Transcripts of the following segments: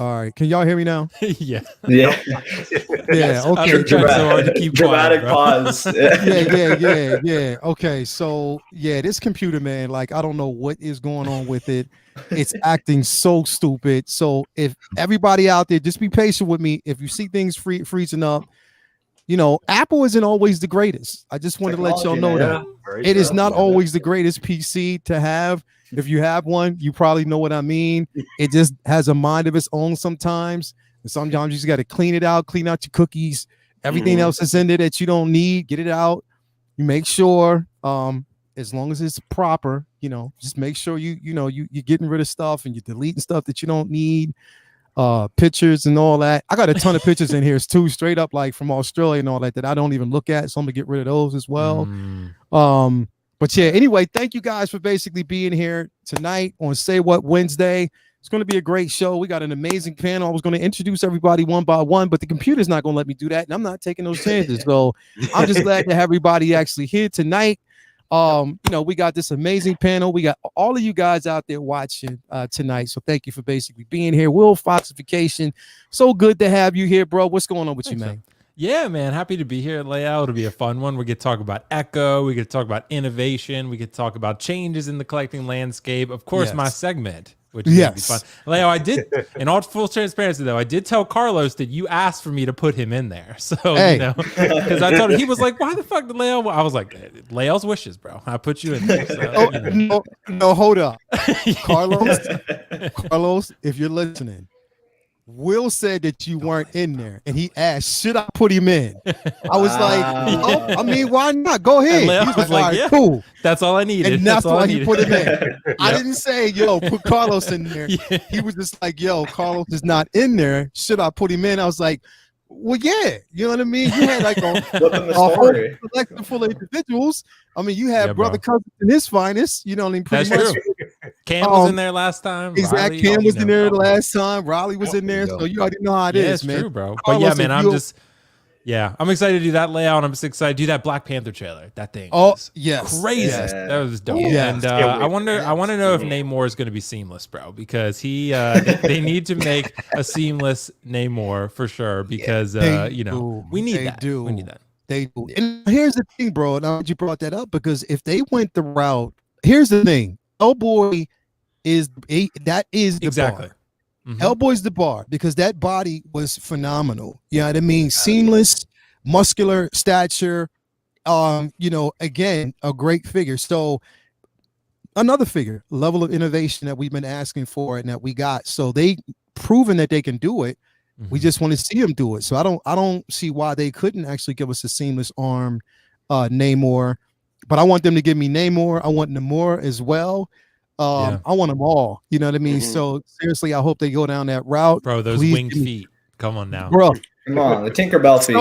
All right. Can y'all hear me now? Yeah. Yeah. Yeah. Okay. So hard to keep dramatic quiet, pause. Yeah. Okay. So yeah, this computer, man, like I don't know what is going on with it. It's acting so stupid. So if everybody out there, just be patient with me. If you see things freezing up, Apple isn't always the greatest. I just wanted to let y'all know that. It is not always the greatest PC to have. If you have one, you probably know what I mean. It just has a mind of its own sometimes. And sometimes you just got to clean it out, clean out your cookies. Everything else is in there that you don't need. Get it out. You make sure, as long as it's proper, just make sure you're getting rid of stuff and you're deleting stuff that you don't need. Pictures and all that. I got a ton of pictures in here too, straight up like from Australia and all that I don't even look at. So I'm gonna get rid of those as well. But yeah, anyway, thank you guys for basically being here tonight on Say What Wednesday. It's going to be a great show. We got an amazing panel. I was going to introduce everybody one by one, but the computer's not going to let me do that, and I'm not taking those chances. So I'm just glad to have everybody actually here tonight. We got this amazing panel. We got all of you guys out there watching tonight. So thank you for basically being here. Will Foxification, so good to have you here, bro. What's going on with you, man? Yeah, man. Happy to be here. Layout. It'll be a fun one. We get to talk about Echo. We get to talk about innovation. We get to talk about changes in the collecting landscape. Of course, my segment, which is going to be fun. Leo, I did, in all full transparency, though, I did tell Carlos that you asked for me to put him in there. So, because I told him, he was like, why the fuck did Leo? I was like, Leo's wishes, bro. I put you in there. So, no, hold up. Carlos, if you're listening, Will said that you weren't in there, and he asked, should I put him in? I was like, why not? Go ahead. He was like, yeah, cool. That's all I needed. And that's why he put him in. I didn't say, put Carlos in there. He was just like, Carlos is not in there. Should I put him in? I was like, well, yeah. You know what I mean? You had like a whole collection full of individuals. I mean, you had Brother Cousins in his finest. You know what I mean? Pretty much. True. Cam was in there last time. Exactly. Cam was in there the last time. Raleigh was in there. So you already know how it is, man. True, bro. But yeah, man, I'm excited to do that layout. I'm just excited to do that Black Panther trailer. That thing. Oh, yes. Crazy. Yes. That was dope. Yes. And I want to know if Namor is going to be seamless, bro, because they need to make a seamless Namor for sure, because we need that. We need that. They do. And here's the thing, bro. Now you brought that up, because if they went the route, here's the thing. Hellboy is the bar. Hellboy's the bar, because that body was phenomenal. You know what I mean? Seamless, muscular stature. Again, a great figure. So another figure, level of innovation that we've been asking for and that we got. So they proven that they can do it. We just want to see him do it. So I don't see why they couldn't actually give us a seamless arm Namor. But I want them to give me Namor. I want Namor as well. I want them all. You know what I mean? So seriously, I hope they go down that route. Bro, those winged feet. Come on now. Bro. Come on, the Tinkerbell feet.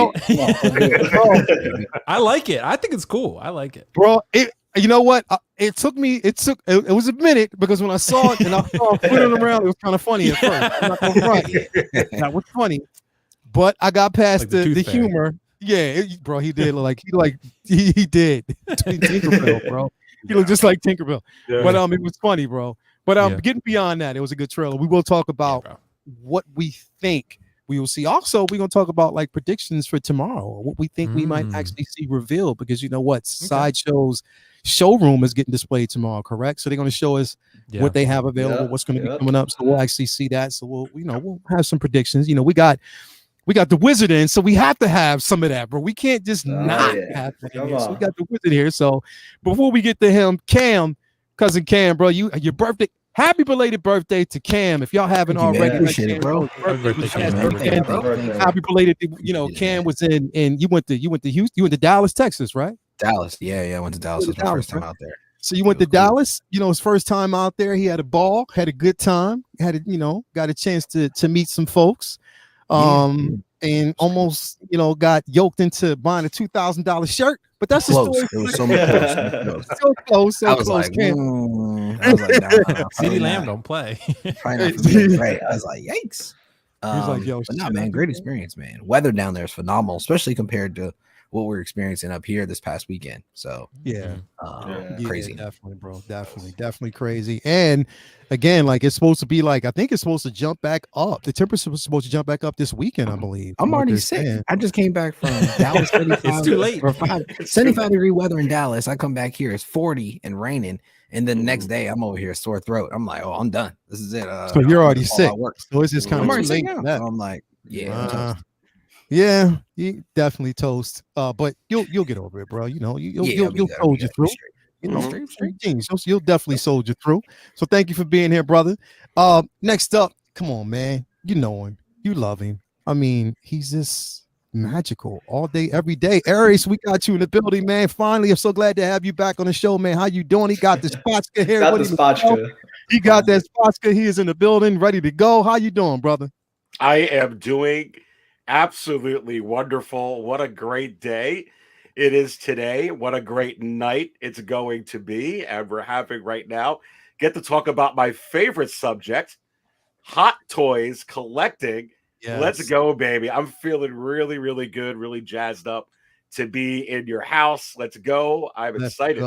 I like it. I think it's cool. I like it. Bro, you know what? It was a minute, because when I saw it and I saw it putting around, it was kind of funny at first. I'm not gonna front. That was funny. But I got past like the humor. Yeah, bro, he did look he did. Tinkerbell, bro. He looked just like Tinkerbell. Yeah. But it was funny, bro. But getting beyond that, it was a good trailer. We will talk about what we think we will see. Also, we're gonna talk about like predictions for tomorrow, or what we think we might actually see revealed, because you know what? Sideshow's showroom is getting displayed tomorrow, correct? So they're gonna show us what they have available, what's gonna be coming up. So we'll actually see that. So we'll have some predictions. We got the Wizard in, so we have to have some of that, bro. We can't just not have that in here. So we got the Wizard here. So before we get to him, cousin Cam, bro, your birthday. Happy belated birthday to Cam. If y'all haven't already, bro. Happy belated. Cam was in, and you went to Houston. You went to Dallas, Texas, right? Dallas, yeah. I went to Dallas. It was my first time out there. So you went to Dallas. His first time out there. He had a ball, had a good time. Got a chance to meet some folks. And almost, got yoked into buying a $2,000 shirt, but that's close. A story. It was so close. So close. I was like, CD Lamb don't play. Right. I was like, yikes. But no, man, great experience, man. Weather down there is phenomenal, especially compared to what we're experiencing up here this past weekend. So Yeah. crazy. Definitely, bro. Definitely crazy. And again, like it's supposed to be like, I think it's supposed to jump back up. The temperature was supposed to jump back up this weekend, I believe. I'm already sick. I just came back from Dallas. It's too late. 75-degree weather in Dallas. I come back here, it's 40 and raining. And then the next day, I'm over here sore throat. I'm like, oh, I'm done. This is it. So you're already sick. So it's just kind of late. So I'm like, yeah, I'm toast. Yeah, you definitely toast. But you'll get over it, bro. You know, you'll soldier through. You know, things. You'll definitely soldier through. So thank you for being here, brother. Next up, come on, man. You know him. You love him. I mean, he's just magical all day, every day. Aries, we got you in the building, man. Finally, I'm so glad to have you back on the show, man. How you doing? He got the spotska here. He got that spotska. He is in the building, ready to go. How you doing, brother? I am doing absolutely wonderful. What a great day it is today. What a great night it's going to be. And we're having right now get to talk about my favorite subject, hot toys collecting. Yes. Let's go, baby. I'm feeling really, really good, really jazzed up to be in your house. Let's go. I'm excited.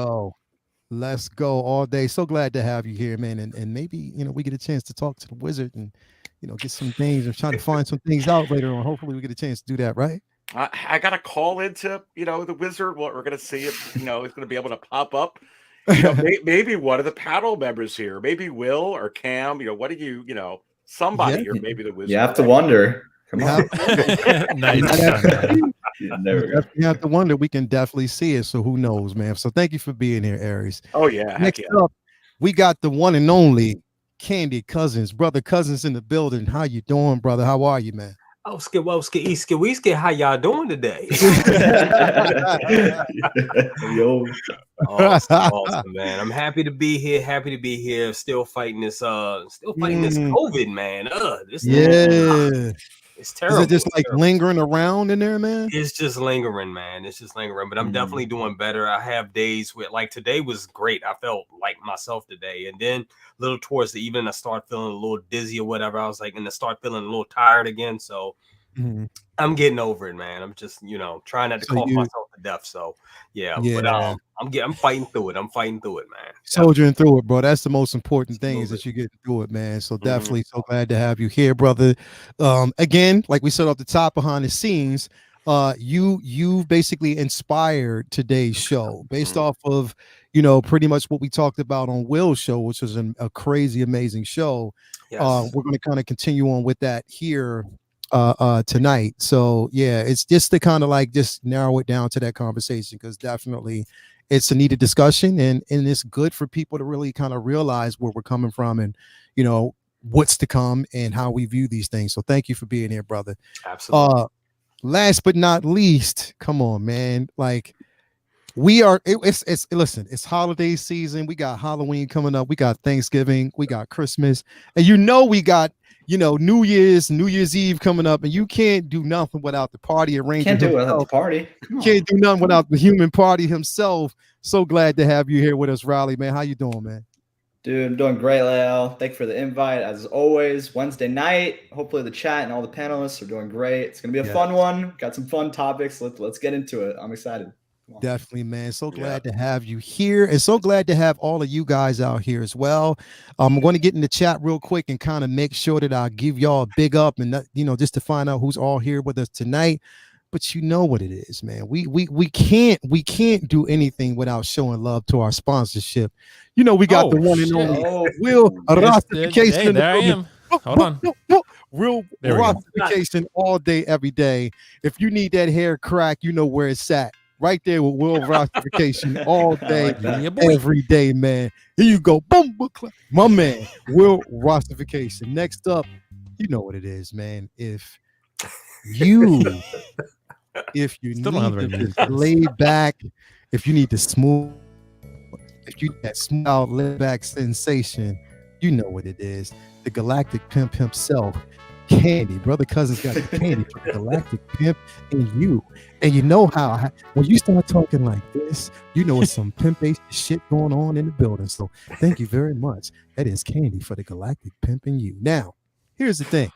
Let's go all day. So glad to have you here, man. And maybe, you know, we get a chance to talk to the wizard and, you know, get some things. I'm trying to find some things out later on. Hopefully we get a chance to do that, right? I got to call into, you know, the wizard. What we're going to see if, you know, it's going to be able to pop up. You know, maybe one of the panel members here, maybe Will or Cam, you know, what do you know, somebody here, maybe the wizard. You have to wonder. Come on. You have to wonder. We can definitely see it. So who knows, man? So thank you for being here, Aries. Oh, yeah. Next up, we got the one and only Candy Cousins. Brother Cousins in the building. How you doing, brother? How are you, man? Woski, how y'all doing today? Yo. Awesome, man. I'm happy to be here. Still fighting this COVID, man. It's terrible. Is it just like lingering around in there, man? It's just lingering, man. But I'm definitely doing better. I have days where, like, today was great. I felt like myself today. And then a little towards the evening, I started feeling a little dizzy or whatever. I was like, and I start feeling a little tired again. So I'm getting over it, man. I'm just, you know, trying not to cough myself to death. So but I'm fighting through it. Man. Soldiering through it, bro. That's the most important thing is that you're getting through it, man. So definitely so glad to have you here, brother. Again, like we said off the top behind the scenes, you basically inspired today's show based off of, you know, pretty much what we talked about on Will's show, which was a crazy, amazing show. Yes. We're going to kind of continue on with that here tonight. So yeah, it's just to kind of like just narrow it down to that conversation, because definitely it's a needed discussion, and it's good for people to really kind of realize where we're coming from and, you know, what's to come and how we view these things. So thank you for being here, brother. Absolutely. Last but not least, come on, man. Like we are, listen, it's holiday season. We got Halloween coming up. We got Thanksgiving. We got Christmas, and you know, we got, you know, New Year's Eve coming up, and you can't do nothing without the party arranger. Can't do it without the party. Can't do nothing without the human party himself. So glad to have you here with us, Riley, man. How you doing, man? Dude, I'm doing great, Leo. Thank you for the invite. As always, Wednesday night. Hopefully the chat and all the panelists are doing great. It's going to be a fun one. Got some fun topics. Let's get into it. I'm excited. Definitely, man. So glad to have you here, and so glad to have all of you guys out here as well. I'm going to get in the chat real quick and kind of make sure that I give y'all a big up, and you know, just to find out who's all here with us tonight. But you know what it is, man. We can't do anything without showing love to our sponsorship. You know, we got the one and only Will Rostification. There I am. Hold on. Real Rostification all day, every day. If you need that hair crack, you know where it's at. Right there with Will Rostification all day, every day, man. Here you go. Boom, my man, Will Rostification. Next up, you know what it is, man. If you need to lay back, if you need to smooth, if you need that smooth, lay back sensation, you know what it is. The Galactic Pimp himself, Candy. Brother Cousins got the candy for the Galactic Pimp and you. And you know how when you start talking like this, you know it's some pimp-based shit going on in the building. So thank you very much. That is Candy for the Galactic Pimp and you. Now, here's the thing.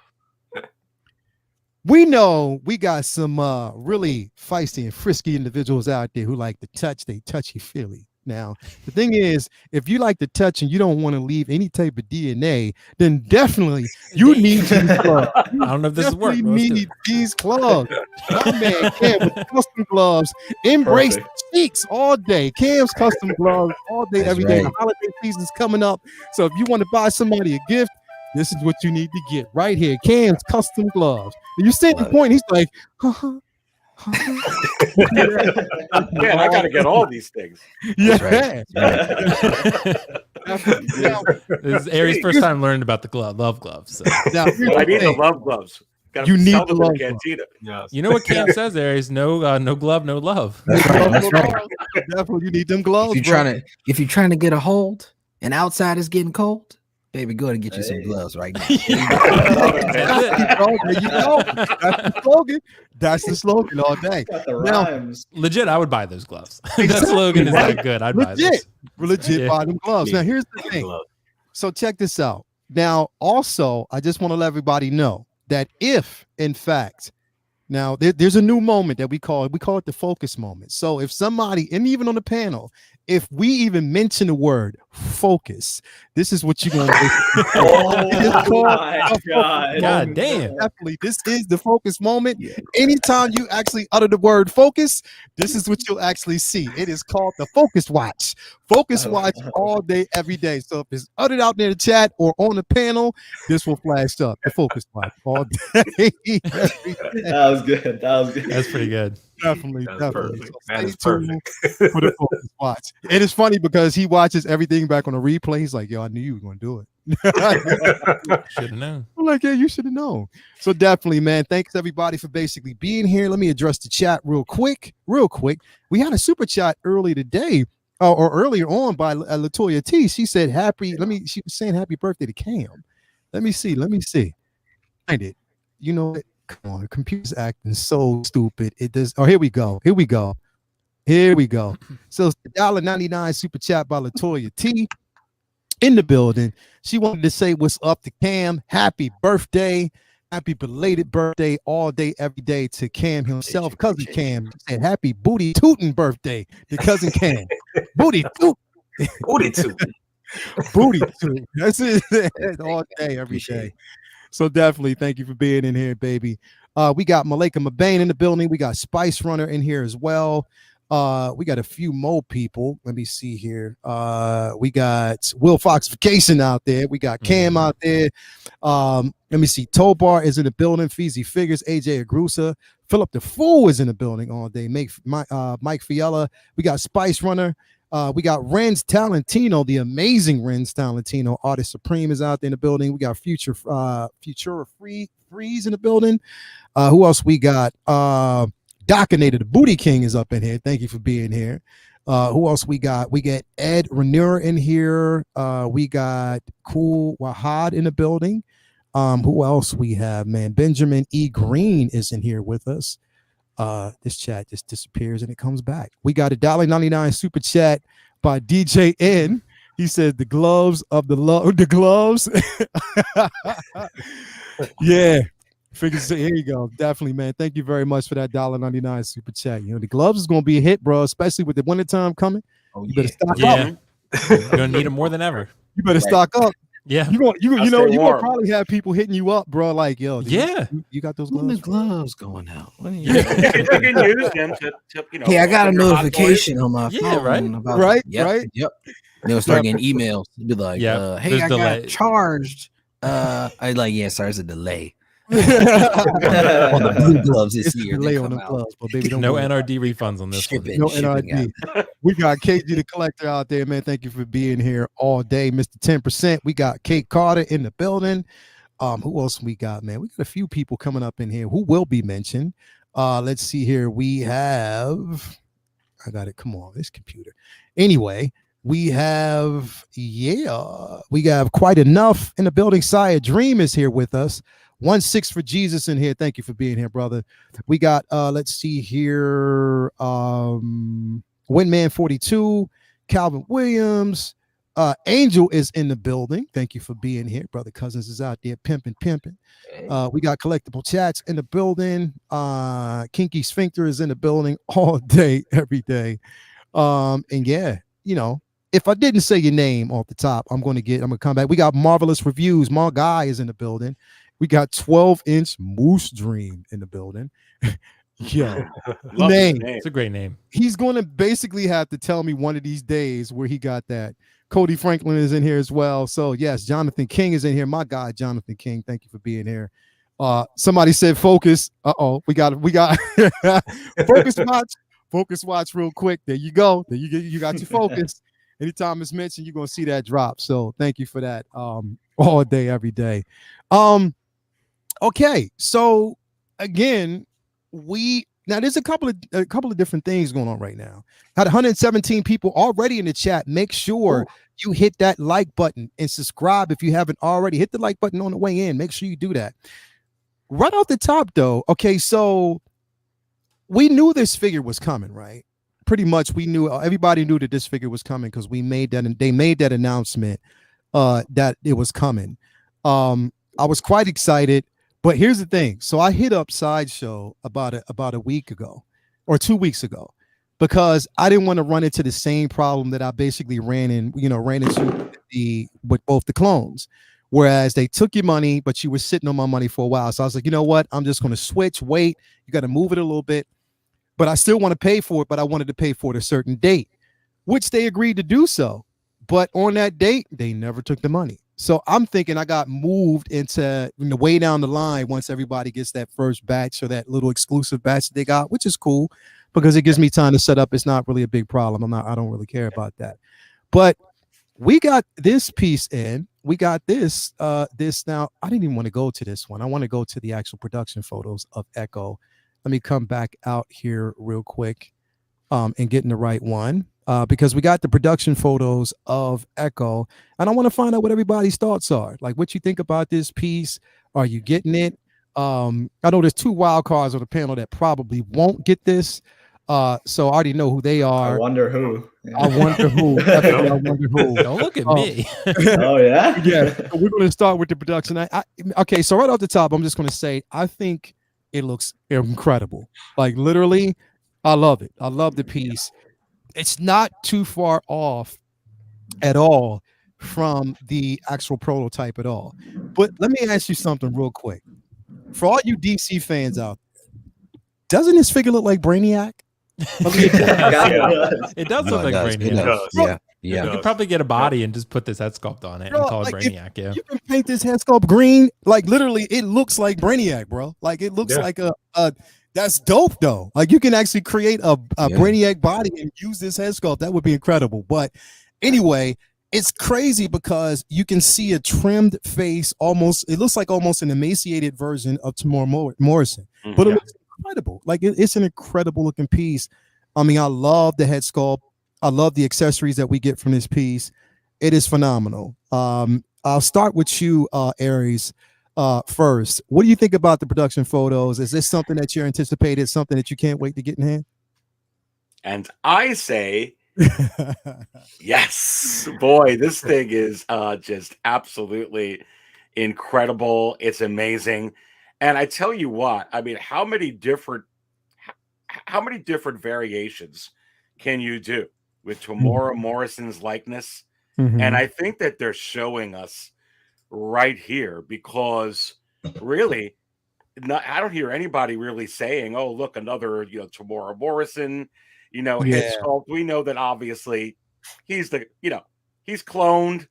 we know we got some really feisty and frisky individuals out there who like to touch, they touchy-feely. Now, the thing is, if you like to touch and you don't want to leave any type of DNA, then definitely you need these gloves. I don't know if this is work. Definitely need these gloves. My man Cam with custom gloves, embrace the cheeks all day. Cam's custom gloves all day, every day. The holiday season's coming up. So if you want to buy somebody a gift, this is what you need to get right here. Cam's custom gloves. And you see the point, he's like, Man, I gotta get all these things. Yeah. This is Aries' first time learning about the love gloves. So. Now, I need the love gloves. You need the love gloves. Yes. You know what Cam says, Aries? No, no glove, no love. That's right. Definitely, you need them gloves. If you're trying to get a hold and outside is getting cold, baby, go ahead and get you some gloves right now. That's the slogan all day. Now, legit, I would buy those gloves. That slogan is that good. I'd buy those. Legit buy them gloves. Now, here's the thing. So check this out. Now, also, I just want to let everybody know that if, in fact, now there's a new moment that we call it the focus moment. So if somebody, and even on the panel, if we even mention the word focus, this is what you're going to do. God damn. Definitely, this is the focus moment. Yeah. Anytime you actually utter the word focus, this is what you'll actually see. It is called the focus watch. Focus watch all day, every day. So if it's uttered out there in the chat or on the panel, this will flash up. The focus watch all day. That was good. That's pretty good. Definitely. Perfect. So that is perfect perfect. for the focus watch. It is funny because he watches everything back on the replay. He's like, yo, I knew you were going to do it. Should have known. I'm like, yeah, you should have known. So definitely, man. Thanks everybody for basically being here. Let me address the chat real quick. We had a super chat early today, or earlier on by Latoya T. She said she was saying happy birthday to Cam. Let me see. Find it. You know, come on, the computer's acting so stupid. It does. Oh, here we go. So it's the $1.99 super chat by Latoya T. in the building. She wanted to say what's up to Cam. Happy birthday. Happy belated birthday all day, every day to Cam himself. Cousin Cam said happy booty tootin' birthday to cousin Cam. Booty toot. Booty toot. Booty toot. That's it all day, every day. So definitely thank you for being in here, baby. We got Malika Mabane in the building. We got Spice Runner in here as well. We got a few more people. Let me see here. We got Will Fox Vacation out there. We got Cam out there. Let me see. Tobar is in the building. Feezy Figures, AJ Agrusa. Philip the Fool is in the building all day. Mike Fiella. We got Spice Runner. We got Renz Talentino, the amazing Renz Talentino, Artist Supreme is out there in the building. We got Futura Freeze in the building. Who else we got? Docinator, the Booty King is up in here. Thank you for being here. Who else we got? We got Ed Renier in here. We got Cool Whaat in the building. Who else we have, man? Benjamin E. Green is in here with us. This chat just disappears and it comes back. We got a $1.99 super chat by DJ N. He said the gloves of the gloves. Yeah. Figures, here you go. Definitely, man. Thank you very much for that $1.99 super chat. You know, the gloves is gonna be a hit, bro, especially with the wintertime coming. You better stock up. You're gonna need them more than ever. You better stock up. Yeah, you're gonna probably have people hitting you up, bro. Like, yo, you got those gloves? When the gloves going out? You can use them to hey, I got a notification on my phone. Yeah, right. About right. They'll start getting emails. They'll be like, hey, I got charged. I like, yeah, sorry, it's a delay. On the blue gloves this year. On the gloves, but baby, no NRD refunds on this one. No NRD. We got KG the Collector out there, man. Thank you for being here all day, Mr. 10%. We got Kate Carter in the building. Who else we got, man? We got a few people coming up in here who will be mentioned. Let's see here. We have, I got it. Come on, this computer. Anyway, we have quite enough in the building. Saya Dream is here with us. 1-6 for Jesus in here. Thank you for being here, brother. We got let's see here. Windman 42, Calvin Williams, Angel is in the building. Thank you for being here. Brother Cousins is out there pimping. We got Collectible Chats in the building. Kinky Sphincter is in the building all day, every day. And yeah, if I didn't say your name off the top, I'm gonna come back. We got Marvelous Reviews. My guy is in the building. We got 12-inch Moose Dream in the building. Yo, name. It's a great name. He's gonna basically have to tell me one of these days where he got that. Cody Franklin is in here as well. So yes, Jonathan King is in here. My guy, Jonathan King. Thank you for being here. Somebody said focus. We got focus watch real quick. There you go. There you got your focus. Anytime it's mentioned, you're gonna see that drop. So thank you for that. All day, every day. Okay, so again, there's a couple of different things going on right now. Had 117 people already in the chat. Make sure you hit that like button and subscribe if you haven't already. Hit the like button on the way in. Make sure you do that. Right off the top, though, okay, so we knew this figure was coming, right? Pretty much, everybody knew that this figure was coming because they made that announcement that it was coming. I was quite excited, but here's the thing. So I hit up Sideshow about a week ago or 2 weeks ago because I didn't want to run into the same problem that I basically ran into with both the clones. Whereas they took your money, but you were sitting on my money for a while. So I was like, you know what? I'm just going to switch. Wait, you got to move it a little bit. But I still want to pay for it, but I wanted to pay for it a certain date, which they agreed to do so. But on that date, they never took the money. So I'm thinking I got moved into way down the line once everybody gets that first batch or that little exclusive batch that they got, which is cool because it gives me time to set up. It's not really a big problem. I don't really care about that. But we got this piece in. We got this now. I didn't even want to go to this one. I want to go to the actual production photos of Echo. Let me come back out here real quick and get in the right one because we got the production photos of Echo. And I want to find out what everybody's thoughts are. Like what you think about this piece. Are you getting it? I know there's 2 wild cards on the panel that probably won't get this. So I already know who they are. I wonder who. I wonder who. I wonder who. Don't look at me. Oh, yeah? Yeah. So we're going to start with the production. Okay, so right off the top, I'm just going to say, I think it looks incredible. Like literally, I love it. I love the piece. It's not too far off at all from the actual prototype at all. But let me ask you something real quick. For all you DC fans out there, doesn't this figure look like Brainiac? It does look like Brainiac. Yeah. You could probably get a body and just put this head sculpt on it and call it Brainiac. Yeah. You can paint this head sculpt green. Like literally, it looks like Brainiac, bro. Like it looks like a that's dope though. Like you can actually create a Brainiac body and use this head sculpt. That would be incredible. But anyway, it's crazy because you can see a trimmed face almost. It looks like almost an emaciated version of Tamora Morrison. But it looks incredible. Like it's an incredible looking piece. I mean, I love the head sculpt. I love the accessories that we get from this piece. It is phenomenal. I'll start with you, Aries, first. What do you think about the production photos? Is this something that you're anticipated, something that you can't wait to get in hand? And I say, yes, boy, this thing is just absolutely incredible. It's amazing. And I tell you what, I mean, how many different variations can you do with Tamora Morrison's likeness? And I think that they're showing us right here because really, I don't hear anybody really saying, "Oh, look, another Tamora Morrison." Head sculpt. We know that obviously he's he's cloned.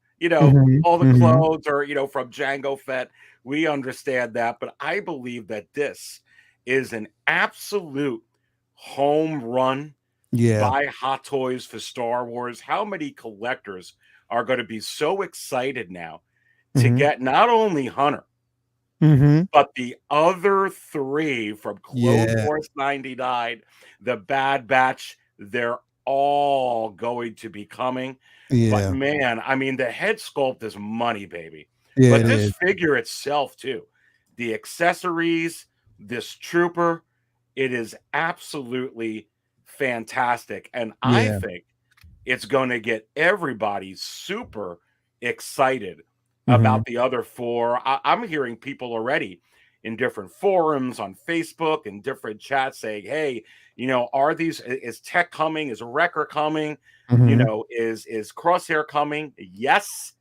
All the clones are from Jango Fett. We understand that, but I believe that this is an absolute home run by Hot Toys for Star Wars. How many collectors are going to be so excited now to get not only Hunter, but the other 3 from Clone Wars 99, the Bad Batch? They're all going to be coming. But man, I mean, the head sculpt is money, baby. But this figure itself too, the accessories, this trooper, it is absolutely fantastic. And I think it's going to get everybody super excited about the other 4. I'm hearing people already in different forums on Facebook and different chats saying, hey, is Tech coming? Is Wrecker coming? Is Crosshair coming? Yes,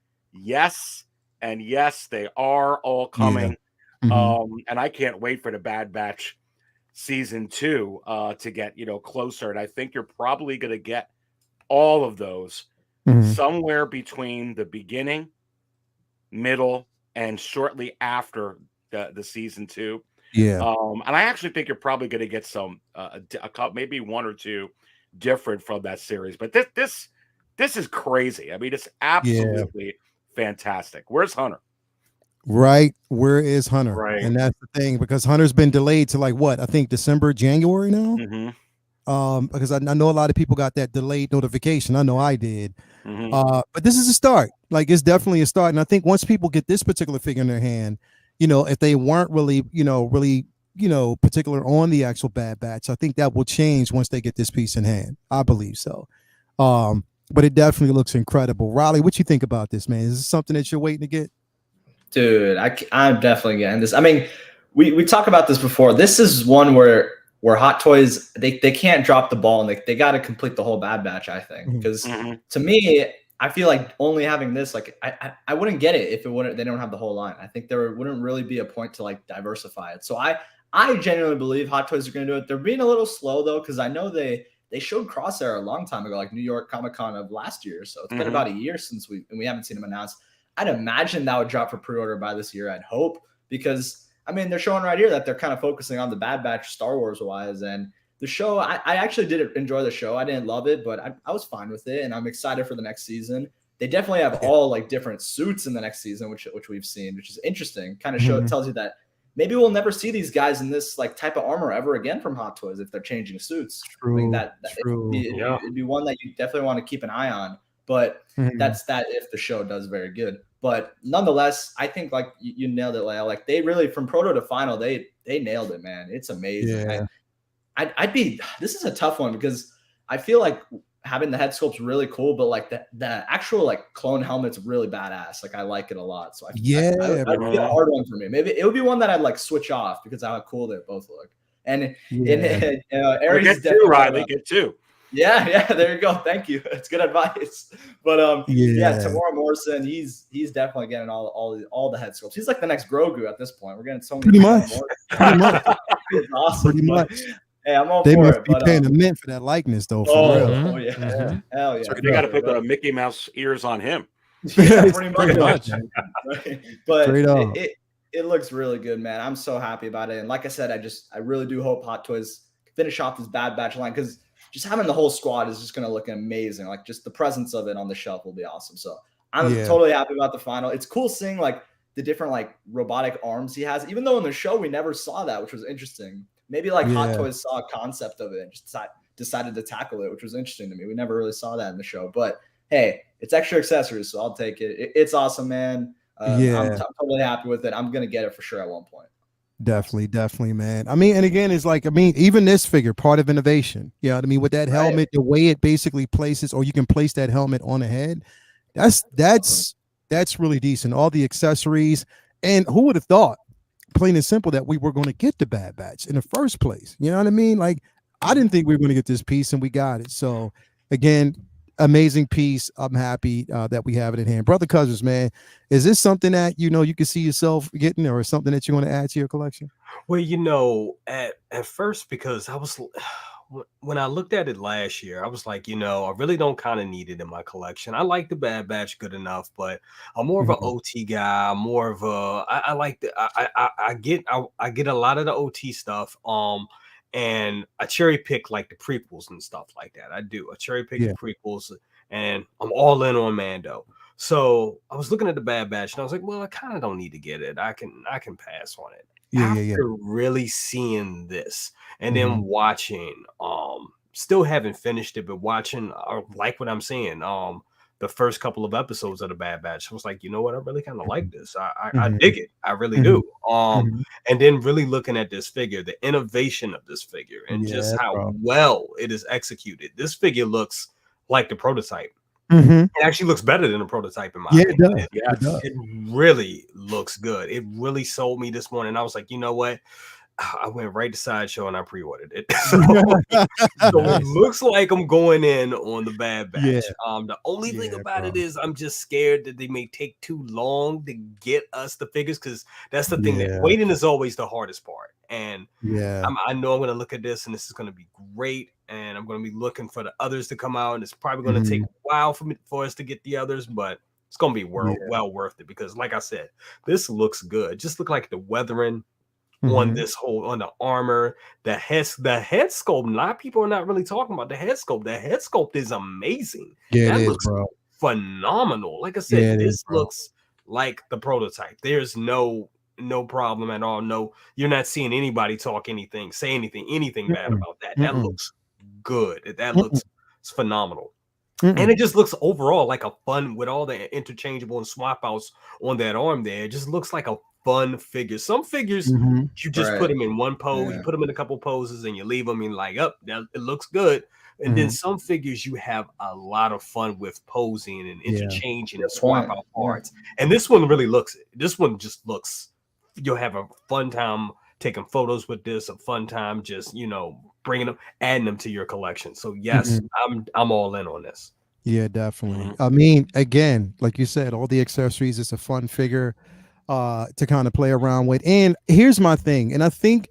and yes, they are all coming. And I can't wait for the Bad Batch season 2 to get closer. And I think you're probably going to get all of those somewhere between the beginning, middle, and shortly after the season 2. Yeah. And I actually think you're probably going to get some maybe 1 or 2 different from that series. But this is crazy. I mean, it's absolutely fantastic. Where's Hunter? Right. Where is Hunter? Right. And that's the thing, because Hunter's been delayed to like what? I think December, January now. Because I know a lot of people got that delayed notification. I know I did. But this is a start. Like, it's definitely a start. And I think once people get this particular figure in their hand, if they weren't really particular on the actual Bad Batch, I think that will change once they get this piece in hand. I believe so. But it definitely looks incredible. Riley, what you think about this, man? Is this something that you're waiting to get? Dude, I'm definitely getting this. I mean, we talked about this before. This is one where Hot Toys, they can't drop the ball, and they got to complete the whole Bad Batch, I think. Because to me, I feel like only having this, like, I wouldn't get it if they don't have the whole line. I think there wouldn't really be a point to like diversify it. So I genuinely believe Hot Toys are going to do it. They're being a little slow though, because I know they showed Crosshair a long time ago, like New York Comic-Con of last year. So it's been about a year since we haven't seen them announced. I'd imagine that would drop for pre-order by this year. I'd hope, because I mean, they're showing right here that they're kind of focusing on the Bad Batch Star Wars wise, and the show. I actually did enjoy the show. I didn't love it, but I was fine with it, and I'm excited for the next season. They definitely have all like different suits in the next season, which we've seen, which is interesting. Kind of tells you that maybe we'll never see these guys in this like type of armor ever again from Hot Toys if they're changing suits. True. I think it'd be one that you definitely want to keep an eye on. But that's that if the show does very good. But nonetheless, I think like you nailed it, Leia. Like they really, from proto to final, they nailed it, man. It's amazing. Yeah. This is a tough one, because I feel like having the head sculpt's really cool, but like the actual like clone helmet's really badass. Like I like it a lot. So it'd be a hard one for me. Maybe it would be one that I'd like switch off because of how cool they both look. And Aries get 2, Riley. Get 2. Yeah, there you go. Thank you. It's good advice. But Tamora Morrison, he's definitely getting all the head sculpts. He's like the next Grogu at this point. We're getting so many. Pretty much. It's awesome. Pretty much. Hey, I'm all they for must it. be paying a mint for that likeness, though. For real. Oh yeah. Hell yeah. So they got to put the Mickey Mouse ears on him. Yeah, pretty much. But it looks really good, man. I'm so happy about it. And like I said, I really do hope Hot Toys finish off this Bad Batch line, because just having the whole squad is just going to look amazing. Like just the presence of it on the shelf will be awesome. So I'm totally happy about the final. It's cool seeing like the different like robotic arms he has, even though in the show we never saw that, which was interesting. Maybe like Hot Toys saw a concept of it and just decided to tackle it, which was interesting to me. We never really saw that in the show, but hey, it's extra accessories, so I'll take it. It's awesome, man. I'm totally happy with it. I'm going to get it for sure at one point. Definitely, man. I mean, and again, it's like, I mean, even this figure, part of innovation. You know what I mean? With that helmet, the way it basically places, or you can place that helmet on the head, that's really decent. All the accessories, and who would have thought, plain and simple, that we were going to get the Bad Batch in the first place? You know what I mean? Like, I didn't think we were going to get this piece, and we got it. So, again, amazing piece. I'm happy that we have it in hand. Brother Cousins, man, is this something that you can see yourself getting, or something that you want to add to your collection? Well, at first, because I was, when I looked at it last year, I was like, I really don't kind of need it in my collection. I like the Bad Batch good enough, but I'm more of an OT guy. I'm more of I like I get a lot of the OT stuff. And I cherry pick like the prequels and stuff like that. I do. I cherry pick the prequels, and I'm all in on Mando. So I was looking at the Bad Batch, and I was like, well, I kind of don't need to get it. I can pass on it. After really seeing this, and then watching, still haven't finished it, but watching, I like what I'm seeing. The first couple of episodes of the Bad Batch, I was like, you know what? I really kind of like this. I dig it. I really do. And then really looking at this figure, the innovation of this figure, and just how well it is executed. This figure looks like the prototype. Mm-hmm. It actually looks better than the prototype in my opinion. It really looks good. It really sold me this morning. I was like, you know what? I went right to Sideshow and I pre-ordered it. So it looks like I'm going in on the Bad Batch. Yeah. The only thing about it is I'm just scared that they may take too long to get us the figures, because that's the thing, that waiting is always the hardest part. And I know I'm going to look at this and this is going to be great, and I'm going to be looking for the others to come out, and it's probably going to take a while for us to get the others, but it's going to be well worth it, because like I said, this looks good. Just look like the weathering on this on the armor, the head sculpt. A lot of people are not really talking about the head sculpt. The head sculpt is amazing. That looks phenomenal. Like I said, this looks like the prototype. There's no problem at all. No, you're not seeing anybody say anything bad about that. That looks good. That looks phenomenal. And it just looks overall like a fun, with all the interchangeable and swap outs on that arm there. It just looks like a fun figure. Some figures you just put them in one pose, you put them in a couple poses, and you leave them in like, it looks good. And then some figures you have a lot of fun with posing and interchanging and swap out parts. And this one really looks it. This one just looks, you'll have a fun time taking photos with this, a fun time just, bringing them, adding them to your collection. So yes, I'm all in on this. Yeah, definitely. I mean, again, like you said, all the accessories, it's a fun figure to kind of play around with. And here's my thing, and I think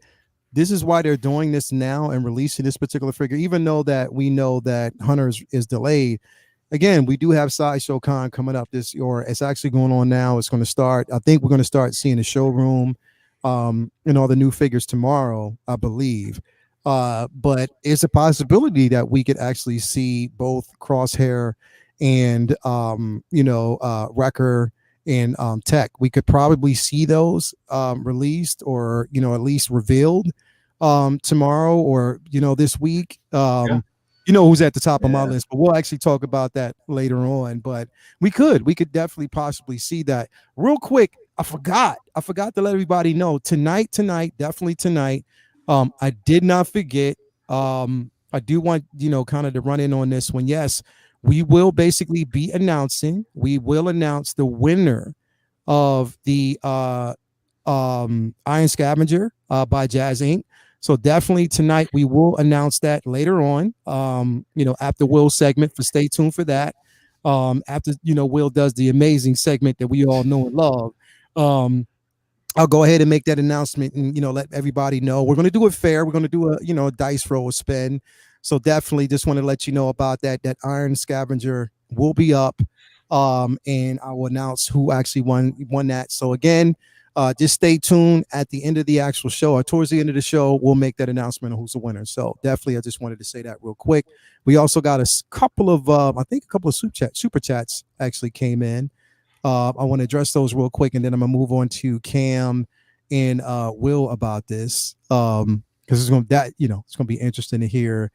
this is why they're doing this now and releasing this particular figure, even though that we know that Hunters is delayed. Again, we do have Sideshow Con coming up or it's actually going on now. It's going to start. I think we're going to start seeing the showroom and all the new figures tomorrow, I believe. But it's a possibility that we could actually see both Crosshair and Wrecker and Tech. We could probably see those released, or at least revealed tomorrow, or this week. Who's at the top of my list, but we'll actually talk about that later on. But we could definitely possibly see that. Real quick, I forgot to let everybody know tonight, definitely tonight. I did not forget. I do want, kind of to run in on this one. Yes, we will basically be announcing, announce the winner of the Iron Scavenger by Jazz Inc. So definitely tonight we will announce that later on, after Will's segment, for stay tuned for that. After, Will does the amazing segment that we all know and love. I'll go ahead and make that announcement and, let everybody know. We're going to do it fair. We're going to do a dice roll, spin. So definitely just want to let you know about that. That Iron Scavenger will be up, and I will announce who actually won that. So again, just stay tuned at the end of the actual show, or towards the end of the show, we'll make that announcement of who's the winner. So definitely, I just wanted to say that real quick. We also got a couple of super chats actually came in. I want to address those real quick, and then I'm gonna move on to Cam and Will about this, because it's gonna be interesting to hear,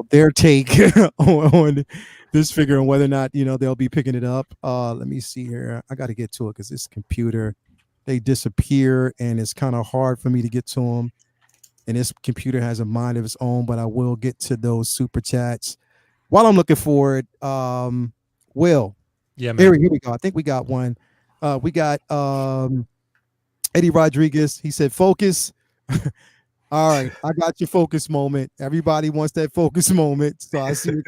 their take on this figure and whether or not they'll be picking it up. Let me see here. I got to get to it because this computer, they disappear, and it's kind of hard for me to get to them. And this computer has a mind of its own, but I will get to those super chats while I'm looking for it. Will. Yeah, man. Here we go. I think we got one. We got Eddie Rodriguez. He said, focus. All right, I got your focus moment. Everybody wants that focus moment. So I see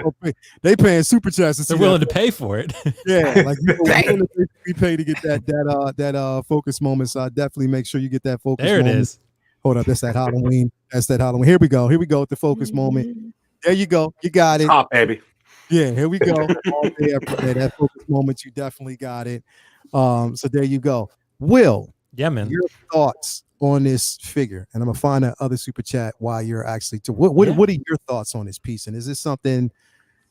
they paying super chats. They're willing to pay for it. Yeah, like we pay to get that focus moment. So I definitely make sure you get that focus moment. There it is. Hold up, that's that Halloween. Here we go with the focus moment. There you go. You got it. Top, baby. Yeah, here we go. All day, every day. That focus moment, you definitely got it. So there you go. Will. Yeah, man. Your thoughts on this figure, and I'm gonna find that other super chat while you're actually what are your thoughts on this piece, and is this something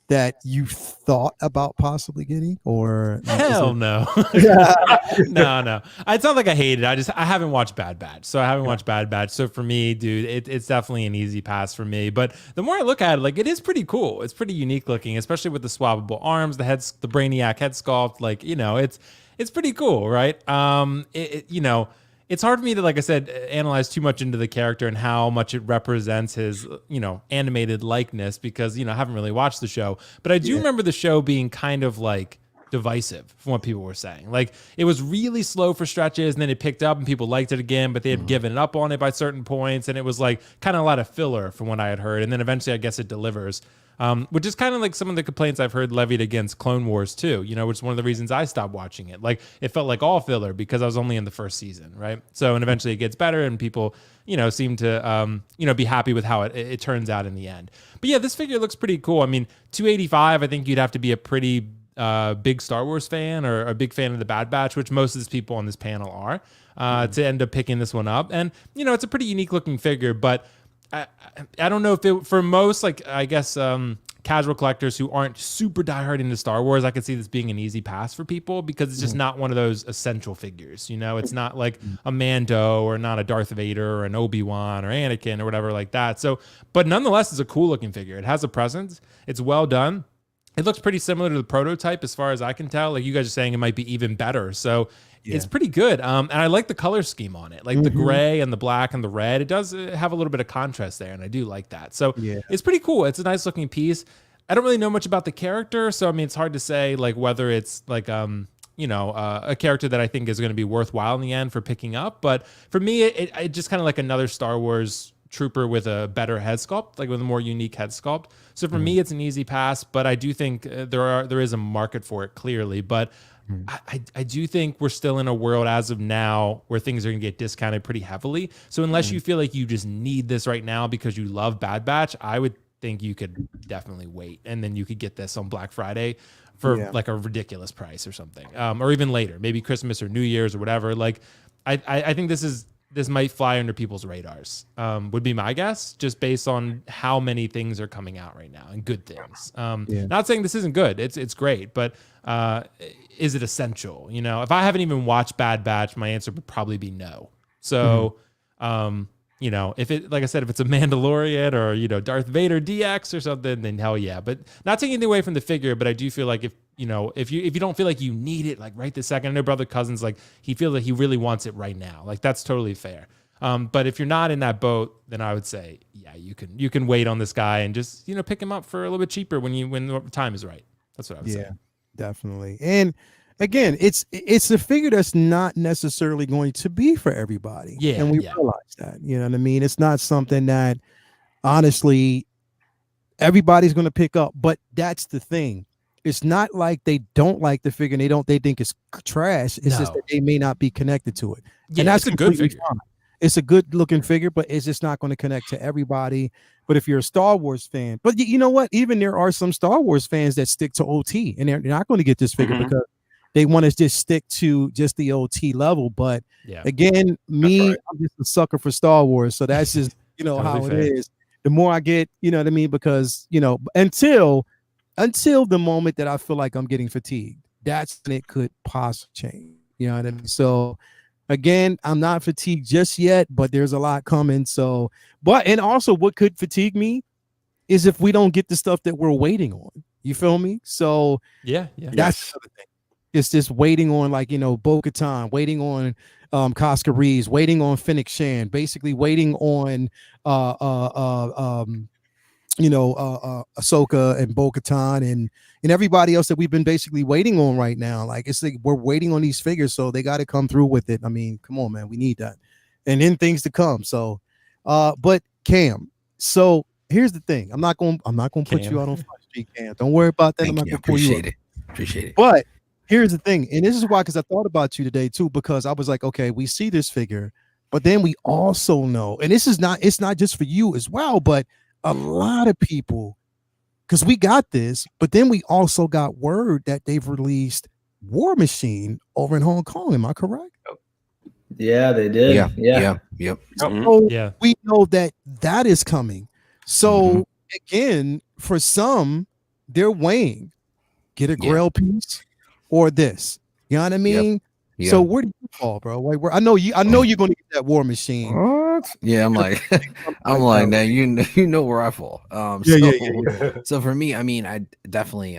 that you thought about possibly getting, or hell no? no, it's not like I hate it. I haven't watched Bad Batch, so I haven't watched Bad Batch. So for me, dude, it's definitely an easy pass for me. But the more I look at it, like, it is pretty cool. It's pretty unique looking, especially with the swappable arms, the Brainiac head sculpt. Like, it's pretty cool, right? it's hard for me to, like I said, analyze too much into the character and how much it represents his, animated likeness because, I haven't really watched the show. But I do remember the show being kind of like divisive from what people were saying. Like it was really slow for stretches and then it picked up and people liked it again, but they had given up on it by certain points. And it was like kind of a lot of filler from what I had heard. And then eventually I guess it delivers. Which is kind of like some of the complaints I've heard levied against Clone Wars too, which is one of the reasons I stopped watching it. Like it felt like all filler because I was only in the first season, right? So, and eventually it gets better and people, seem to, be happy with how it turns out in the end. But yeah, this figure looks pretty cool. I mean, 285, I think you'd have to be a pretty big Star Wars fan or a big fan of the Bad Batch, which most of these people on this panel are, to end up picking this one up. And, it's a pretty unique looking figure, but I don't know if it, for most, like, I guess, casual collectors who aren't super diehard into Star Wars, I could see this being an easy pass for people because it's just not one of those essential figures. It's not like a Mando or not a Darth Vader or an Obi-Wan or Anakin or whatever like that. So, but nonetheless, it's a cool looking figure. It has a presence. It's well done. It looks pretty similar to the prototype as far as I can tell. Like you guys are saying, it might be even better. So it's pretty good. And I like the color scheme on it, like the gray and the black and the red. It does have a little bit of contrast there, and I do like that. So it's pretty cool. It's a nice looking piece. I don't really know much about the character, so I mean, it's hard to say like whether it's like a character that I think is going to be worthwhile in the end for picking up. But for me, it just kind of like another Star Wars trooper with a better head sculpt, like with a more unique head sculpt. So for me, it's an easy pass, but I do think there is a market for it clearly. But I do think we're still in a world as of now where things are going to get discounted pretty heavily. So unless you feel like you just need this right now because you love Bad Batch, I would think you could definitely wait. And then you could get this on Black Friday for like a ridiculous price or something. Or even later, maybe Christmas or New Year's or whatever. Like I think this might fly under people's radars, would be my guess, just based on how many things are coming out right now and good things. Not saying this isn't good. It's great, but is it essential? If I haven't even watched Bad Batch, my answer would probably be no. So, if it, like I said, if it's a Mandalorian or, Darth Vader DX or something, then hell yeah. But not taking anything away from the figure, but I do feel like if you don't feel like you need it, like right this second, I know Brother Cousins, like he feels like he really wants it right now. Like that's totally fair. But if you're not in that boat, then I would say, yeah, you can wait on this guy and just, pick him up for a little bit cheaper when the time is right. That's what I would say. Yeah, definitely. And again, it's a figure that's not necessarily going to be for everybody. Yeah. And we realize that, you know what I mean? It's not something that honestly everybody's going to pick up, but that's the thing. It's not like they don't like the figure and they think it's trash. It's just that they may not be connected to it. Yeah, and that's a good figure. Fine. It's a good looking figure, but it's just not going to connect to everybody. But if you're a Star Wars fan, but you know what? Even there are some Star Wars fans that stick to OT and they're not going to get this figure because they want to just stick to just the OT level. But again, I'm just a sucker for Star Wars. So that's just, totally how fair. It is. The more I get, you know what I mean? Because, until the moment that I feel like I'm getting fatigued, that's when it could possibly change. You know what I mean? So again, I'm not fatigued just yet, but there's a lot coming. So, and also what could fatigue me is if we don't get the stuff that we're waiting on. You feel me? So yeah. That's the other thing. It's just waiting on Bo-Katan, waiting on Casca Reeves, waiting on Fennec Shan, basically waiting on Ahsoka and Bo-Katan and everybody else that we've been basically waiting on right now. Like it's like we're waiting on these figures, so they got to come through with it. I mean, come on, man, we need that, and then things to come. So, but Cam, so here's the thing: I'm not going to put you out on Front Street, Cam. Don't worry about that. I'm not going to pull you up. Appreciate it. But here's the thing, and this is why, because I thought about you today too, because I was like, okay, we see this figure, but then we also know, and it's not just for you as well, but a lot of people, because we got this, but then we also got word that they've released War Machine over in Hong Kong. Am I correct? Yeah, they did. Yeah. Yep. So we know that is coming. So again, for some, they're weighing get a Grail piece or this. You know what I mean? Yep. So where do you fall, bro? Like, I know you're going to get that War Machine. What? Yeah, I'm like, now you know where I fall. So for me, I mean, I definitely,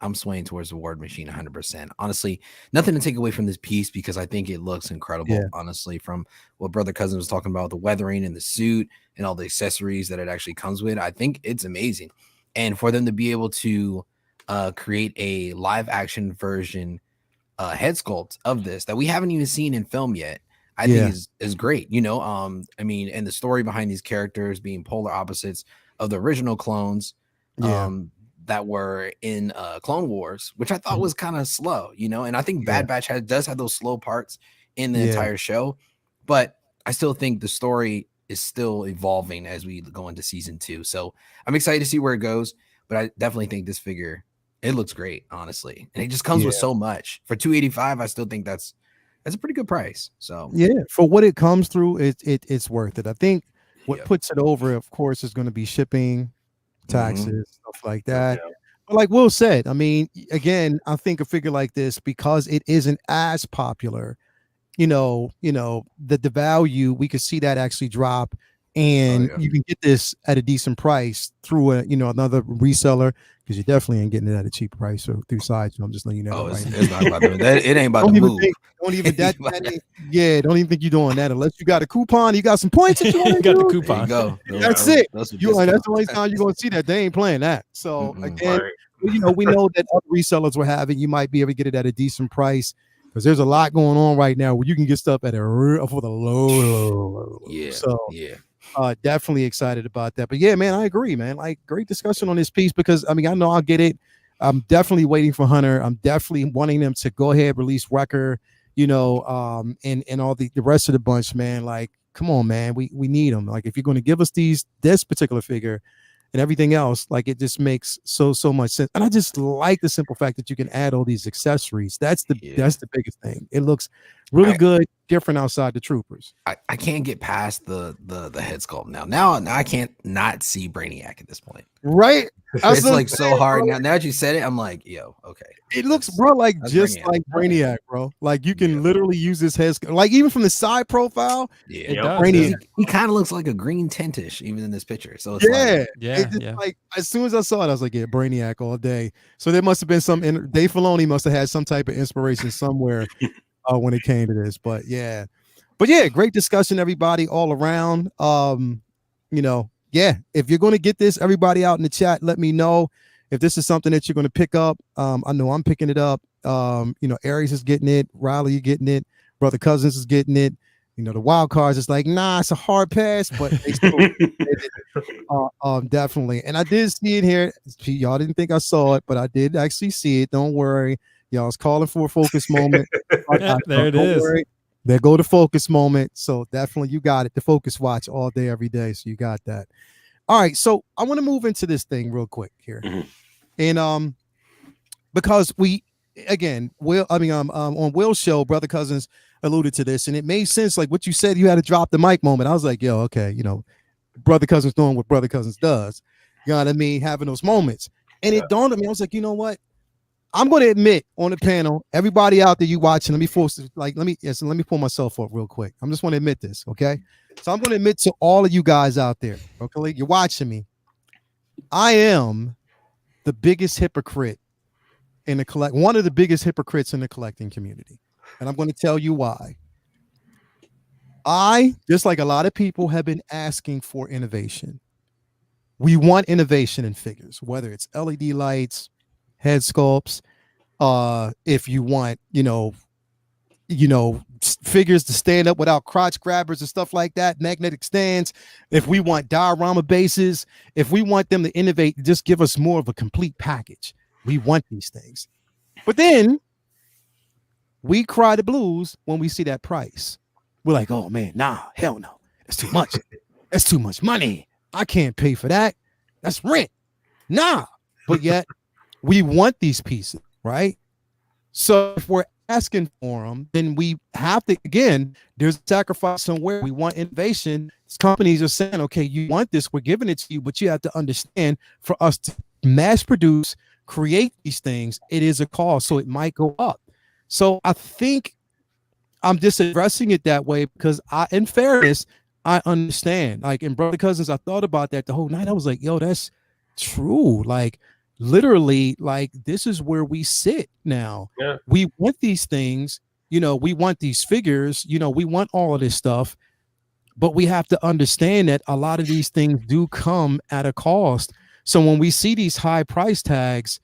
I'm swaying towards the War Machine 100%. Honestly, nothing to take away from this piece because I think it looks incredible. Yeah. Honestly, from what Brother Cousins was talking about, the weathering and the suit and all the accessories that it actually comes with, I think it's amazing. And for them to be able to create a live action version head sculpt of this that we haven't even seen in film yet, I think is great. You know, I mean, and the story behind these characters being polar opposites of the original clones that were in Clone Wars, which I thought was kind of slow, you know, and I think Bad Batch does have those slow parts in the entire show, but I still think the story is still evolving as we go into season 2. So I'm excited to see where it goes, but I definitely think this figure, it looks great, honestly. And it just comes with so much. For $285, I still think that's a pretty good price. So for what it comes through, it's worth it. I think what puts it over, of course, is going to be shipping, taxes, stuff like that. But like Will said, I mean, again, I think a figure like this, because it isn't as popular, you know, the value, we could see that actually drop, and you can get this at a decent price through another reseller, because you definitely ain't getting it at a cheap price or through Sideshow. I'm just letting you know. It's not about that. It ain't about to move. Don't even think you're doing that unless you got a coupon. You got some points. That you got the coupon. Go. That's it. That's the only time you're gonna see that. They ain't playing that. So again, we know that other resellers will have it. You might be able to get it at a decent price, because there's a lot going on right now where you can get stuff at for the low. Definitely excited about that. But yeah, man, I agree, man. Like, great discussion on this piece, because I mean, I know I'll get it. I'm definitely waiting for Hunter. I'm definitely wanting them to go ahead, release Wrecker, and all the rest of the bunch, man. Like, come on, man. We need them. Like, if you're going to give us this particular figure and everything else, like, it just makes so much sense. And I just like the simple fact that you can add all these accessories. That's the biggest thing. It looks really good, different outside the troopers. I can't get past the head sculpt now I can't not see Brainiac at this point, right? It's like so hard. Now that you said it, I'm like, yo, okay. It looks, bro, like just Brainiac. Like Brainiac, bro. Like, you can literally use this head sculpt, like, even from the side profile. Brainiac. He kind of looks like a green tintish even in this picture. So it's like, as soon as I saw it, I was like, Brainiac all day. So there must have been Dave Filoni must have had some type of inspiration somewhere when it came to this. But yeah, great discussion, everybody, all around. If you're going to get this, everybody out in the chat, let me know if this is something that you're going to pick up. I know I'm picking it up. Aries is getting it. Riley, you getting it. Brother Cousins is getting it. The wild cards is like, nah, it's a hard pass, but they still definitely. And I did see it here. Y'all didn't think I saw it, but I did actually see it. Don't worry. Y'all was calling for a focus moment. There it is. Worry. There go the focus moment. So definitely you got it. The focus watch all day, every day. So you got that. All right. So I want to move into this thing real quick here. And because on Will's show, Brother Cousins alluded to this, and it made sense. Like what you said, you had to drop the mic moment. I was like, yo, okay, Brother Cousins doing what Brother Cousins does. You know what I mean? Having those moments. And it dawned on me. I was like, you know what? I'm going to admit on the panel, everybody out there, you watching, let me pull myself up real quick. I'm just want to admit this, okay? So I'm going to admit to all of you guys out there, okay? You're watching me. I am the biggest hypocrite in the one of the biggest hypocrites in the collecting community. And I'm going to tell you why. I, just like a lot of people, have been asking for innovation. We want innovation in figures, whether it's LED lights, head sculpts, if you want, figures to stand up without crotch grabbers and stuff like that, magnetic stands. If we want diorama bases, if we want them to innovate, just give us more of a complete package. We want these things. But then we cry the blues when we see that price. We're like, oh man, nah, hell no. That's too much. That's too much money. I can't pay for that. That's rent. Nah. But yet we want these pieces, right? So if we're asking for them, then we have to, again, there's a sacrifice somewhere. We want innovation. Companies are saying, okay, you want this, we're giving it to you, but you have to understand, for us to mass produce, create these things, it is a cost, so it might go up. So I think I'm just addressing it that way because in fairness, I understand. Like, in Brother Cousins, I thought about that the whole night. I was like, yo, that's true. Like, literally, like, this is where we sit now. Yeah. We want these things, we want these figures, we want all of this stuff, but we have to understand that a lot of these things do come at a cost. So when we see these high price tags,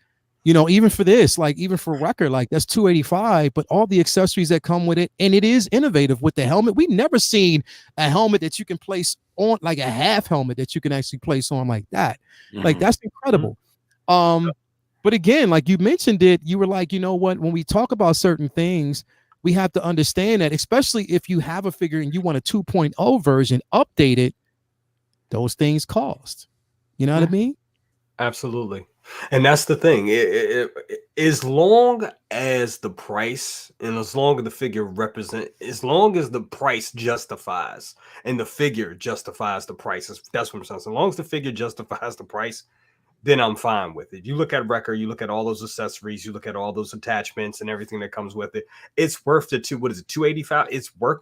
even for this, like even for record, like that's 285, but all the accessories that come with it, and it is innovative with the helmet. We've never seen a helmet that you can place on, like a half helmet that you can actually place on like that. Like that's incredible. But again, like you mentioned it, you were like, you know what, when we talk about certain things, we have to understand that, especially if you have a figure and you want a 2.0 version updated, those things cost. You know what I mean? Absolutely. And that's the thing. As long as the price and as long as the figure as long as the price justifies and the figure justifies the price, that's what I'm saying. As long as the figure justifies the price, then I'm fine with it. You look at record, you look at all those accessories, you look at all those attachments and everything that comes with it. It's worth the 285. It's worth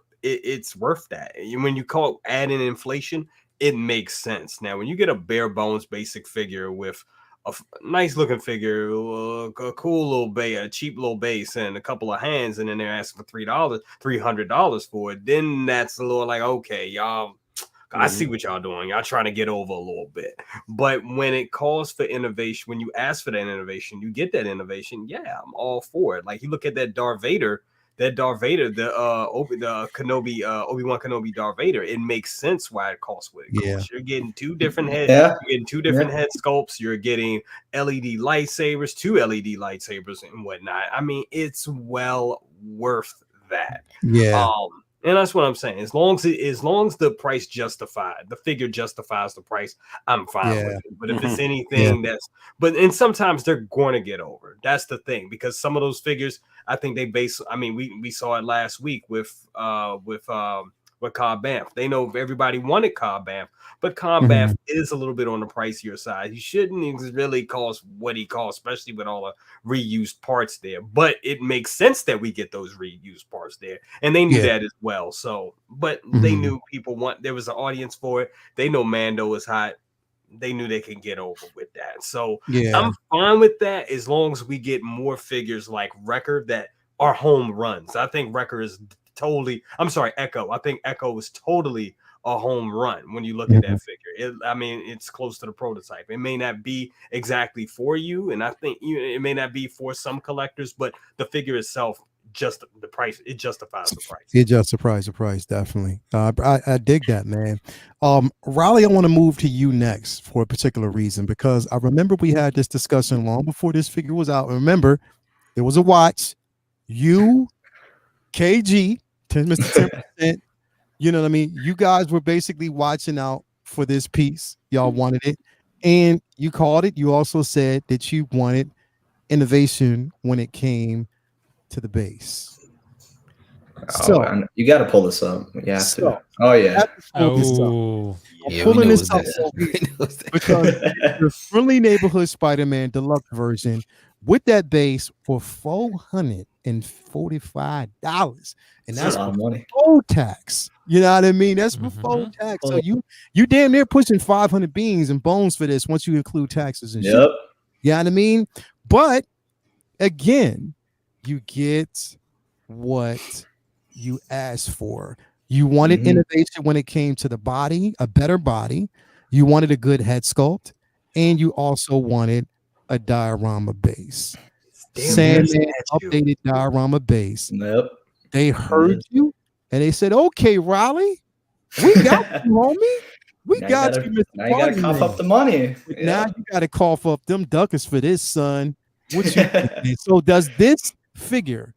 that. When you call add in inflation, it makes sense. Now, when you get a bare bones basic figure with a nice looking figure, a cool little base, a cheap little base, and a couple of hands, and then they're asking for $300 for it, then that's a little like, okay, y'all, I see what y'all doing. Y'all trying to get over a little bit. But when it calls for innovation, when you ask for that innovation, you get that innovation. Yeah, I'm all for it. Like you look at that Darth Vader, the Kenobi, Obi-Wan Kenobi Darth Vader, it makes sense why it costs what it costs. You're getting two different head, you're getting two different head sculpts, you're getting LED lightsabers, 2 LED lightsabers and whatnot. I mean, it's well worth that. And that's what I'm saying. As long as the price the figure justifies the price, I'm fine with it. But if it's anything and sometimes they're going to get over. That's the thing, because some of those figures, I think we saw it last week with Cobb Banff. They know everybody wanted Cobb Banff, but Cobb Banff is a little bit on the pricier side. He shouldn't really cost what he costs, especially with all the reused parts there. But it makes sense that we get those reused parts there, and they knew that as well. So, but they knew there was an audience for it. They know Mando is hot. They knew they can get over with that. So I'm fine with that as long as we get more figures like Record that are home runs. I think Record is Echo. I think Echo is totally a home run when you look at that figure. It's close to the prototype. It may not be exactly for you, and I think it may not be for some collectors, but the figure itself, just the price, it justifies the price. It justifies the price, definitely. I dig that, man. Riley, I want to move to you next for a particular reason, because I remember we had this discussion long before this figure was out. Remember, there was a watch, you, KG, Mr. 10%. You know what I mean? You guys were basically watching out for this piece. Y'all wanted it, and you called it. You also said that you wanted innovation when it came to the base. So you got to pull this up. Yeah. Oh yeah. Pulling this up because the Friendly Neighborhood Spider-Man Deluxe version with that base for $445, and that's before tax. You know what I mean? That's before tax. So you damn near pushing 500 beans and bones for this once you include taxes and shit. You know what I mean? But again, you get what you asked for. You wanted innovation when it came to the body, a better body. You wanted a good head sculpt, and you also wanted a diorama base. Sandman updated diorama base. They heard you, and they said, "Okay, Raleigh, we got you, homie. We got you, Mr. Now you got to cough up the money. Now you got to cough up them duckers for this, son." What you think? So does this figure,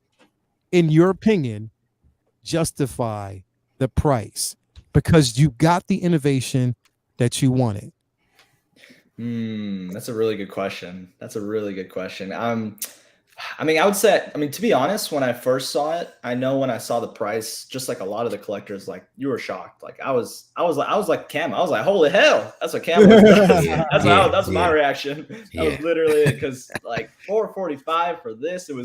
in your opinion, justify the price because you got the innovation that you wanted? That's a really good question. I would say, to be honest, when I first saw it, I know when I saw the price, just like a lot of the collectors, like you were shocked. Like I was like Cam. I was like, holy hell, that's what Cam was. That's my reaction. That was literally it, because like $445 for this, it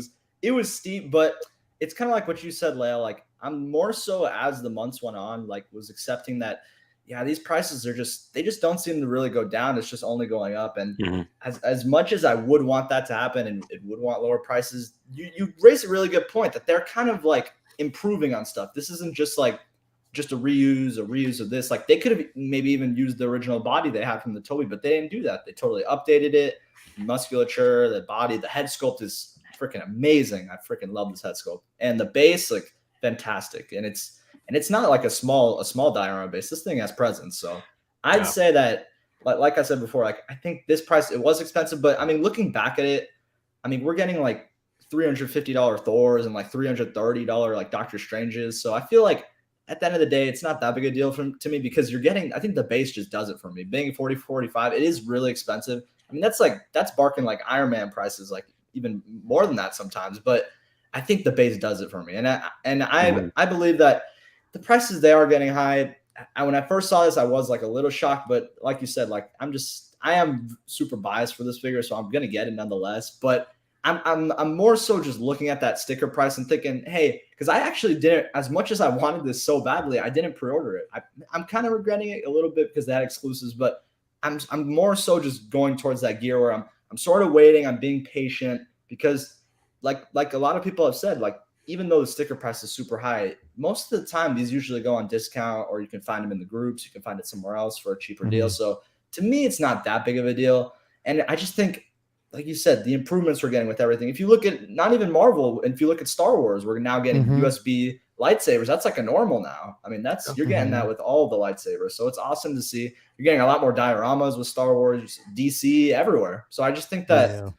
was steep, but it's kind of like what you said, Leia. Like I'm more so as the months went on, like was accepting that yeah, these prices are they just don't seem to really go down. It's just only going up. And as much as I would want that to happen and it would want lower prices, you raise a really good point that they're kind of like improving on stuff. This isn't just like just a reuse of this. Like they could have maybe even used the original body they had from the Toby, but they didn't do that. They totally updated it. Musculature, the body, the head sculpt is freaking amazing. I freaking love this head sculpt. And the base, like fantastic. And it's not like a small diorama base. This thing has presence. So I'd say that, like I said before, like I think this price, it was expensive, but I mean, looking back at it, I mean, we're getting like $350 Thors and like $330 like Doctor Stranges. So I feel like at the end of the day, it's not that big a deal to me because you're getting, I think the base just does it for me. Being 40, 45, it is really expensive. I mean, that's barking like Iron Man prices, like even more than that sometimes. But I think the base does it for me. And I believe that the prices, they are getting high. When I first saw this, I was like a little shocked, but like you said, like I am super biased for this figure, so I'm gonna get it nonetheless. But I'm more so just looking at that sticker price and thinking, hey, because I actually didn't, as much as I wanted this so badly, I didn't pre-order it. I'm kind of regretting it a little bit because they had exclusives, but I'm more so just going towards that gear where I'm sort of waiting, I'm being patient because like a lot of people have said, like even though the sticker price is super high, most of the time these usually go on discount or you can find them in the groups, you can find it somewhere else for a cheaper deal. So to me, it's not that big of a deal. And I just think, like you said, the improvements we're getting with everything. If you look at not even Marvel, and if you look at Star Wars, we're now getting USB lightsabers. That's like a normal now. I mean, you're getting that with all of the lightsabers. So it's awesome to see. You're getting a lot more dioramas with Star Wars, DC, everywhere. So I just think that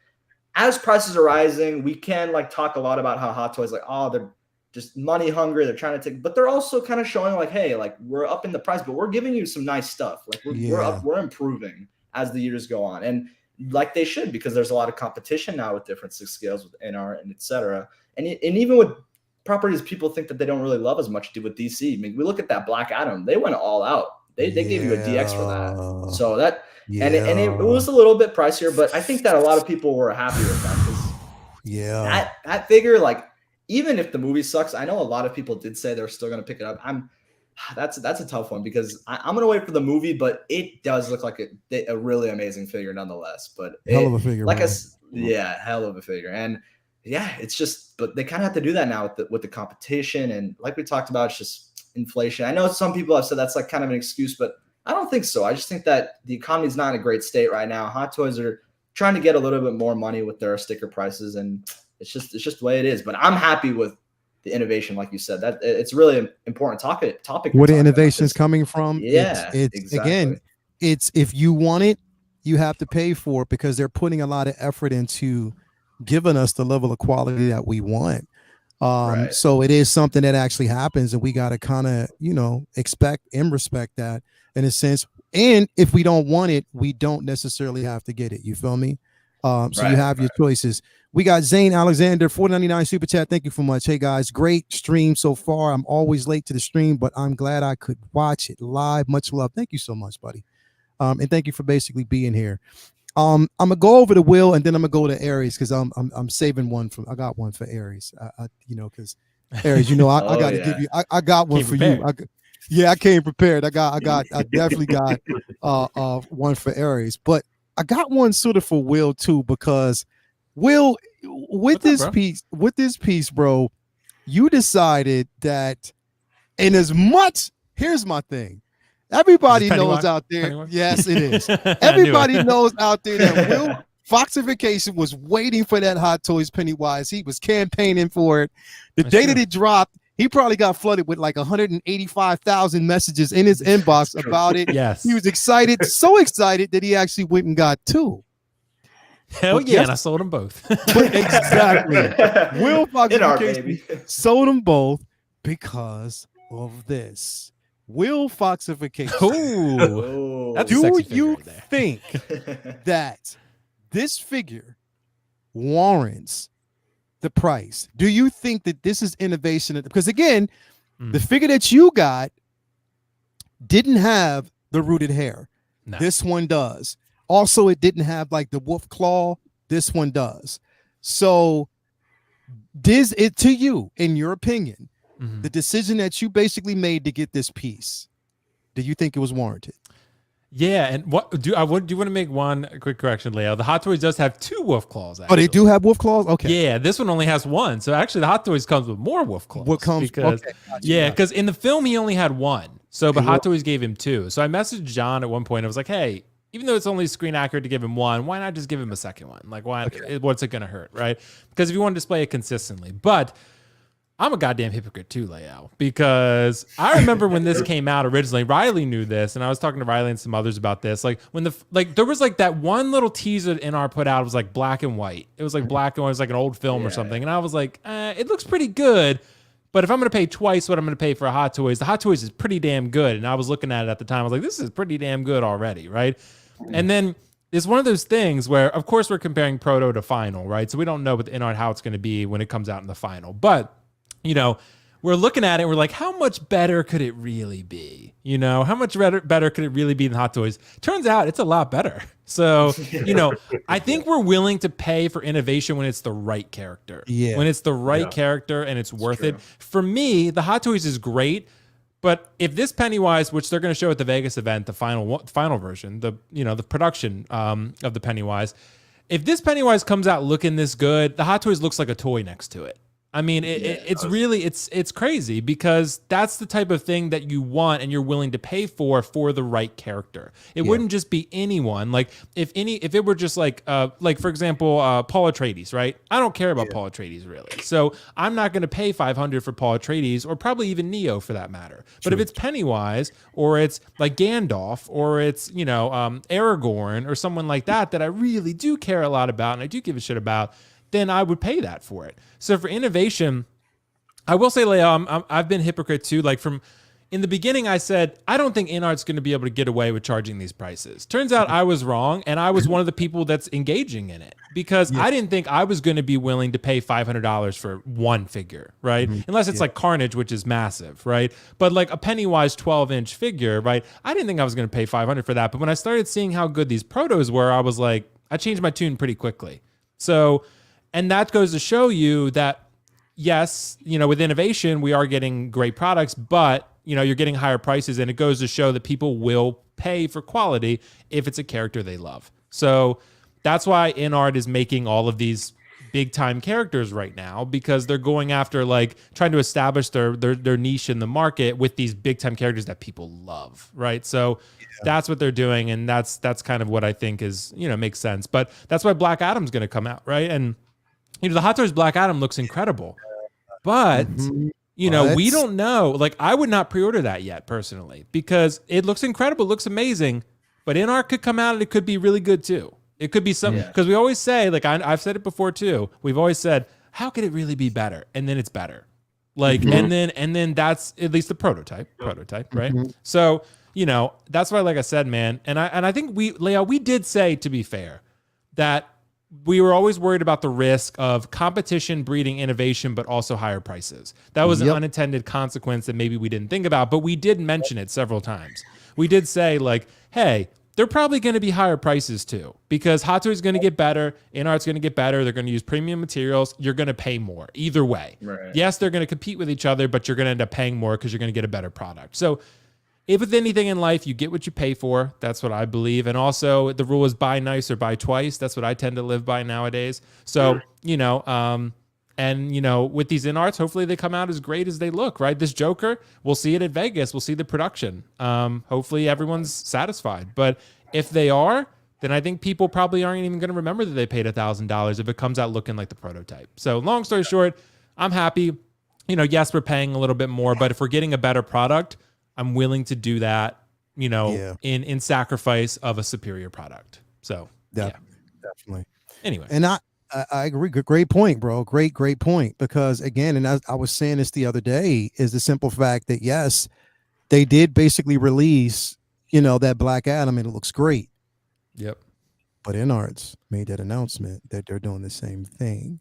as prices are rising, we can like talk a lot about how Hot Toys, like, oh, they're just money hungry. They're trying to take, but they're also kind of showing like, hey, like we're up in the price, but we're giving you some nice stuff. Like we're improving as the years go on. And like they should, because there's a lot of competition now with different 6 scales with NR and etc. And even with properties people think that they don't really love as much do with DC. I mean, we look at that Black Adam, they went all out. They gave you a DX for that. So that and it was a little bit pricier, but I think that a lot of people were happy with that because that figure, like even if the movie sucks, I know a lot of people did say they're still gonna pick it up. That's a tough one because I'm gonna wait for the movie, but it does look like a really amazing figure nonetheless. But hell of a figure, like hell of a figure, and it's just, but they kind of have to do that now with the competition, and like we talked about, it's just inflation. I know some people have said that's like kind of an excuse, but I don't think so. I just think that the economy is not in a great state right now. Hot Toys are trying to get a little bit more money with their sticker prices, and it's just the way it is. But I'm happy with the innovation, like you said, that it's really an important topic. Where the innovation is coming from? Exactly. Again, it's if you want it, you have to pay for it because they're putting a lot of effort into giving us the level of quality that we want. So it is something that actually happens, and we got to kind of expect and respect that in a sense. And if we don't want it, we don't necessarily have to get it. You feel me? So you have your choices. We got Zane Alexander, $4.99 super chat. Thank you so much. Hey guys, great stream so far. I'm always late to the stream, but I'm glad I could watch it live. Much love. Thank you so much, buddy. And thank you for basically being here. I'm gonna go over to Will, and then I'm gonna go to Aries because I'm saving one from. I got one for Aries. Because Aries, I got to give you. I got one for you. I came prepared. I definitely got one for Aries, but I got one sort of for Will too, because Will, with this piece, bro, you decided that, and as much, here's my thing. Everybody knows out there. Yes, it is. Everybody knows out there that Will Foxification was waiting for that Hot Toys Pennywise. He was campaigning for it. The day that it dropped, he probably got flooded with like 185,000 messages in his inbox about it. Yes. He was excited, so excited that he actually went and got 2. Hell yeah, and I sold them both. Exactly. Will Foxification sold them both because of this. Will Foxification. Ooh. That's do you think that this figure warrants the price? Do you think that this is innovation? Because again, the figure that you got didn't have the rooted hair. No. This one does. Also, it didn't have like the wolf claw. This one does. So, does it, to you, in your opinion, the decision that you basically made to get this piece, Do you think it was warranted? Yeah, and what do you want to make one quick correction, Leo? The Hot Toys does have 2 wolf claws. Actually. Oh, they do have wolf claws. Okay. Yeah, this one only has 1. So actually, the Hot Toys comes with more wolf claws. What comes? Because, okay, because in the film he only had 1. So, but Hot Toys gave him 2. So I messaged John at one point. I was like, hey, even though it's only screen accurate to give him 1, why not just give him a second one? Like, why? Okay. What's it gonna hurt, right? Because if you want to display it consistently, but I'm a goddamn hypocrite too, Leo, because I remember when this came out originally, Riley knew this, and I was talking to Riley and some others about this. Like when there was like that one little teaser NR put out, it was like black and white. It was like black and white, it was like an old film or something. And I was like, it looks pretty good. But if I'm going to pay twice what I'm going to pay for a Hot Toys, the Hot Toys is pretty damn good. And I was looking at it at the time. I was like, this is pretty damn good already, right? And then it's one of those things where, of course, we're comparing proto to final, right? So we don't know with NR how it's going to be when it comes out in the final. But we're looking at it, we're like, how much better could it really be? How much better could it really be than Hot Toys? Turns out it's a lot better. So, I think we're willing to pay for innovation when it's the right character. Yeah. When it's the right character and it's worth it. For me, the Hot Toys is great, but if this Pennywise, which they're going to show at the Vegas event, the final version, the production of the Pennywise, if this Pennywise comes out looking this good, the Hot Toys looks like a toy next to it. I mean, it's crazy because that's the type of thing that you want and you're willing to pay for the right character. It wouldn't just be anyone. Like if it were just like for example, Paul Atreides, right? I don't care about Paul Atreides really, so I'm not going to pay $500 for Paul Atreides or probably even Neo for that matter. But if it's Pennywise or it's like Gandalf or it's Aragorn or someone like that I really do care a lot about and I do give a shit about, then I would pay that for it. So for innovation, I will say, Leo, I've been hypocrite too. Like in the beginning, I said, I don't think InArt's going to be able to get away with charging these prices. Turns out I was wrong, and I was one of the people that's engaging in it because I didn't think I was going to be willing to pay $500 for one figure, right? Unless it's like Carnage, which is massive, right? But like a Pennywise 12-inch figure, right? I didn't think I was going to pay $500 for that. But when I started seeing how good these protos were, I was like, I changed my tune pretty quickly. So... And that goes to show you that, yes, with innovation, we are getting great products, but, you're getting higher prices. And it goes to show that people will pay for quality if it's a character they love. So that's why InArt is making all of these big time characters right now, because they're going after like trying to establish their niche in the market with these big time characters that people love. Right. So that's what they're doing. And that's kind of what I think is, makes sense. But that's why Black Adam's going to come out. Right. And the Hot Toys Black Adam looks incredible, but we don't know. Like, I would not pre-order that yet personally because it looks incredible, it looks amazing. But InArt could come out and it could be really good too. It could be something because we always say, like I've said it before too. We've always said, how could it really be better? And then it's better. Like, and then that's at least the prototype, right? So that's why, like I said, man, and I think Leo, we did say, to be fair, that we were always worried about the risk of competition breeding innovation, but also higher prices. That was an unintended consequence that maybe we didn't think about, but we did mention it several times. We did say like, hey, they're probably going to be higher prices too, because Hot Toys is going to get better, InArt's going to get better, they're going to use premium materials, you're going to pay more either way. Right. Yes, they're going to compete with each other, but you're going to end up paying more because you're going to get a better product. So if with anything in life, you get what you pay for. That's what I believe. And also the rule is buy nice or buy twice. That's what I tend to live by nowadays. So, with these InArts, hopefully they come out as great as they look, right? This Joker, we'll see it at Vegas. We'll see the production. Hopefully everyone's satisfied. But if they are, then I think people probably aren't even going to remember that they paid $1,000 if it comes out looking like the prototype. So long story short, I'm happy. Yes, we're paying a little bit more, but if we're getting a better product, I'm willing to do that, in sacrifice of a superior product. So definitely. Anyway, and I agree. Great point, bro. Great point. Because again, and I was saying this the other day, is the simple fact that yes, they did basically release, that Black Adam, and it looks great. Yep. But InArts made that announcement that they're doing the same thing.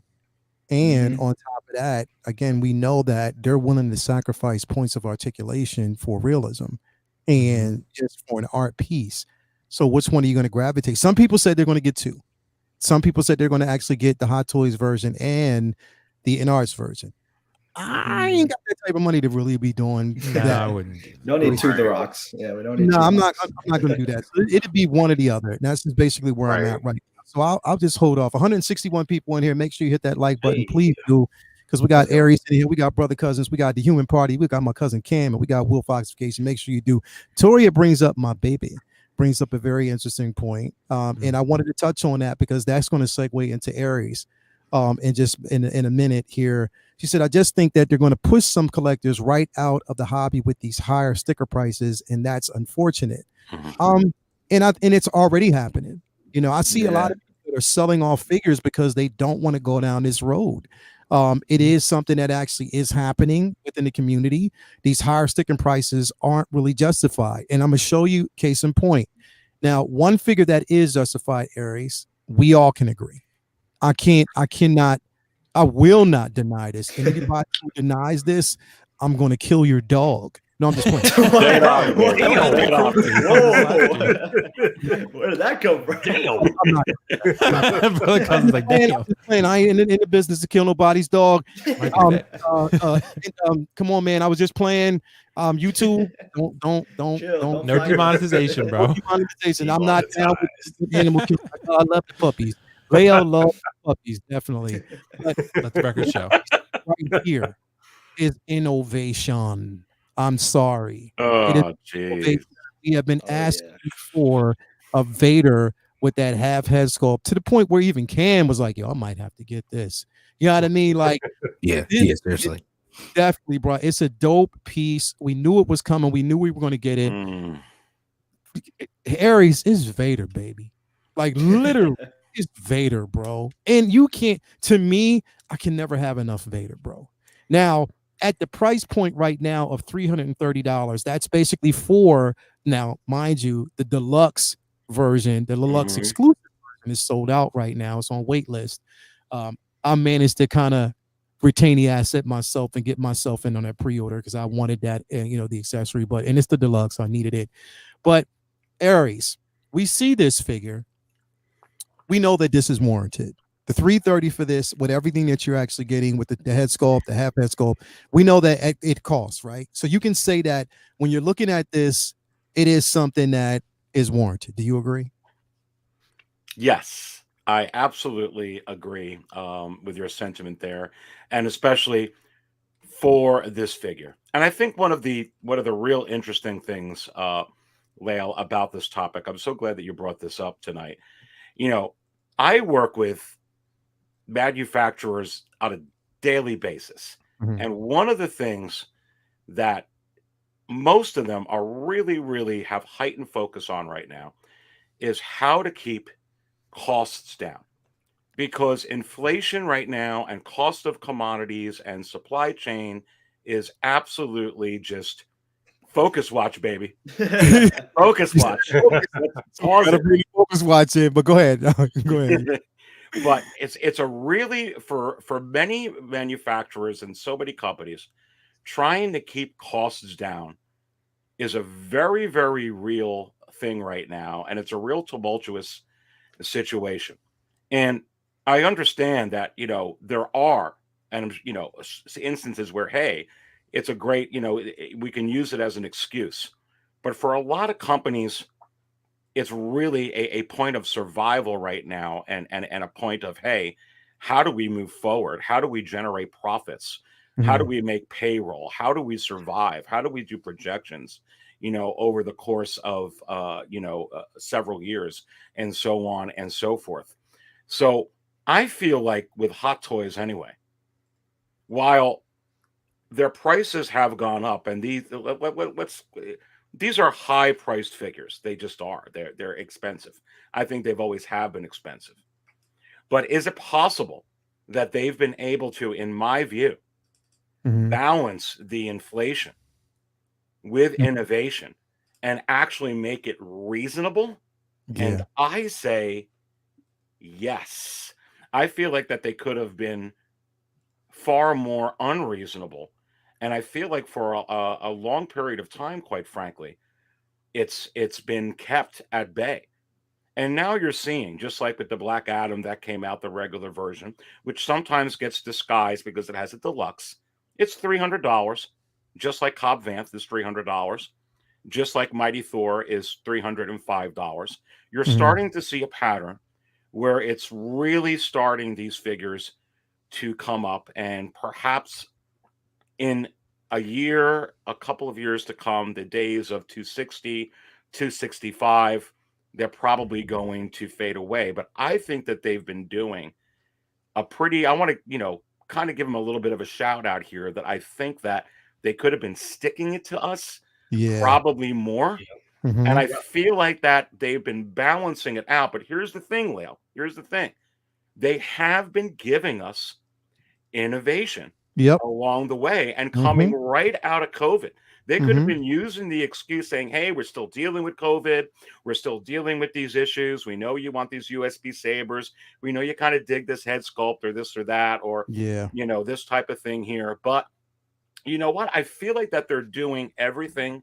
And on top of that, again, we know that they're willing to sacrifice points of articulation for realism and just for an art piece. So which one are you going to gravitate? Some people said they're going to get 2. Some people said they're going to actually get the Hot Toys version and the InArts version. I ain't got that type of money to really be doing No, that. I wouldn't do Don't that. need two the rocks. Yeah, we don't need No, two I'm rocks. not going to do that. So it'd be one or the other. And that's just basically where I'm at right now. So I'll just hold off. 161 people in here. Make sure you hit that like button, please do, because we got Aries in here, we got Brother Cousins, we got the Human Party, we got my cousin Cam, and we got Will Foxification. Make sure you do. Toria brings up my baby, brings up a very interesting point, and I wanted to touch on that because that's going to segue into Aries, and just in a minute here. She said, I just think that they're going to push some collectors right out of the hobby with these higher sticker prices, and that's unfortunate. And it's already happening. You know, I see a lot of people that are selling off figures because they don't want to go down this road. It is something that actually is happening within the community. These higher sticker prices aren't really justified. And I'm going to show you case in point. Now, one figure that is justified, Aries, we all can agree. I will not deny this. And anybody who denies this, I'm going to kill your dog. No, I'm just playing. Get out of here. Get out of here. Whoa. Where did that come from? Brother Cousins like, damn. I'm just playing. I ain't in the business to kill nobody's dog. Come on, man. I was just playing. YouTube, don't no demonetization, bro. No demonetization. I'm not down with animal killing. I love the puppies. Leo loves puppies, definitely. But let the record show. Right here is innovation. I'm sorry. Oh, geez. We have been asking for a Vader with that half head sculpt to the point where even Cam was like, yo, I might have to get this. You know what I mean? Like, seriously. Definitely, bro. It's a dope piece. We knew it was coming. We knew we were going to get it. Aries is Vader, baby. Like, literally. Is Vader, bro. And you can't, to me, I can never have enough Vader, bro. Now, at the price point right now of $330, that's basically for, now, mind you, the deluxe version, the deluxe exclusive version is sold out right now. It's on wait list. I managed to kind of retain the asset myself and get myself in on that pre-order because I wanted that, the accessory, and it's the deluxe. I needed it. But Aries, we see this figure. We know that this is warranted. The $330 for this, with everything that you're actually getting with the head sculpt, the half head sculpt, we know that it costs, right? So you can say that when you're looking at this, it is something that is warranted. Do you agree? Yes, I absolutely agree with your sentiment there, and especially for this figure. And I think one of the real interesting things, Lael, about this topic, I'm so glad that you brought this up tonight. You know, I work with manufacturers on a daily basis. And one of the things that most of them are really, really have heightened focus on right now is how to keep costs down. Because inflation right now and cost of commodities and supply chain is absolutely just focus watch, baby. Focus watch. Focus watch it, but go ahead. Go ahead. But it's a really for many manufacturers and so many companies, trying to keep costs down is a very, very real thing right now, and it's a real tumultuous situation. And I understand that there are instances where, hey, it's a great, we can use it as an excuse. But for a lot of companies, it's really a point of survival right now and a point of, hey, how do we move forward? How do we generate profits? How do we make payroll? How do we survive? How do we do projections, over the course of, several years and so on and so forth. So I feel like with Hot Toys anyway, while their prices have gone up, and these are high-priced figures. They just are. They're expensive. I think they've always have been expensive. But is it possible that they've been able to, in my view, balance the inflation with innovation and actually make it reasonable? Yeah. And I say yes. I feel like that they could have been far more unreasonable. And I feel like for a long period of time, quite frankly, it's been kept at bay. And now you're seeing, just like with the Black Adam that came out, the regular version, which sometimes gets disguised because it has a deluxe, It's $300, just like Cobb Vanth is $300, just like Mighty Thor is $305. You're starting to see a pattern where it's really starting these figures to come up, and perhaps in a couple of years to come, the days of 260, 265, they're probably going to fade away. But I think that they've been doing I want to, kind of give them a little bit of a shout out here, that I think that they could have been sticking it to us probably more. And I feel like that they've been balancing it out. But here's the thing, Leo. Here's the thing. They have been giving us innovation along the way, and coming right out of COVID. They could have been using the excuse saying, hey, we're still dealing with COVID. We're still dealing with these issues. We know you want these USB sabers. We know you kind of dig this head sculpt or this or that, or, this type of thing here. But you know what? I feel like that they're doing everything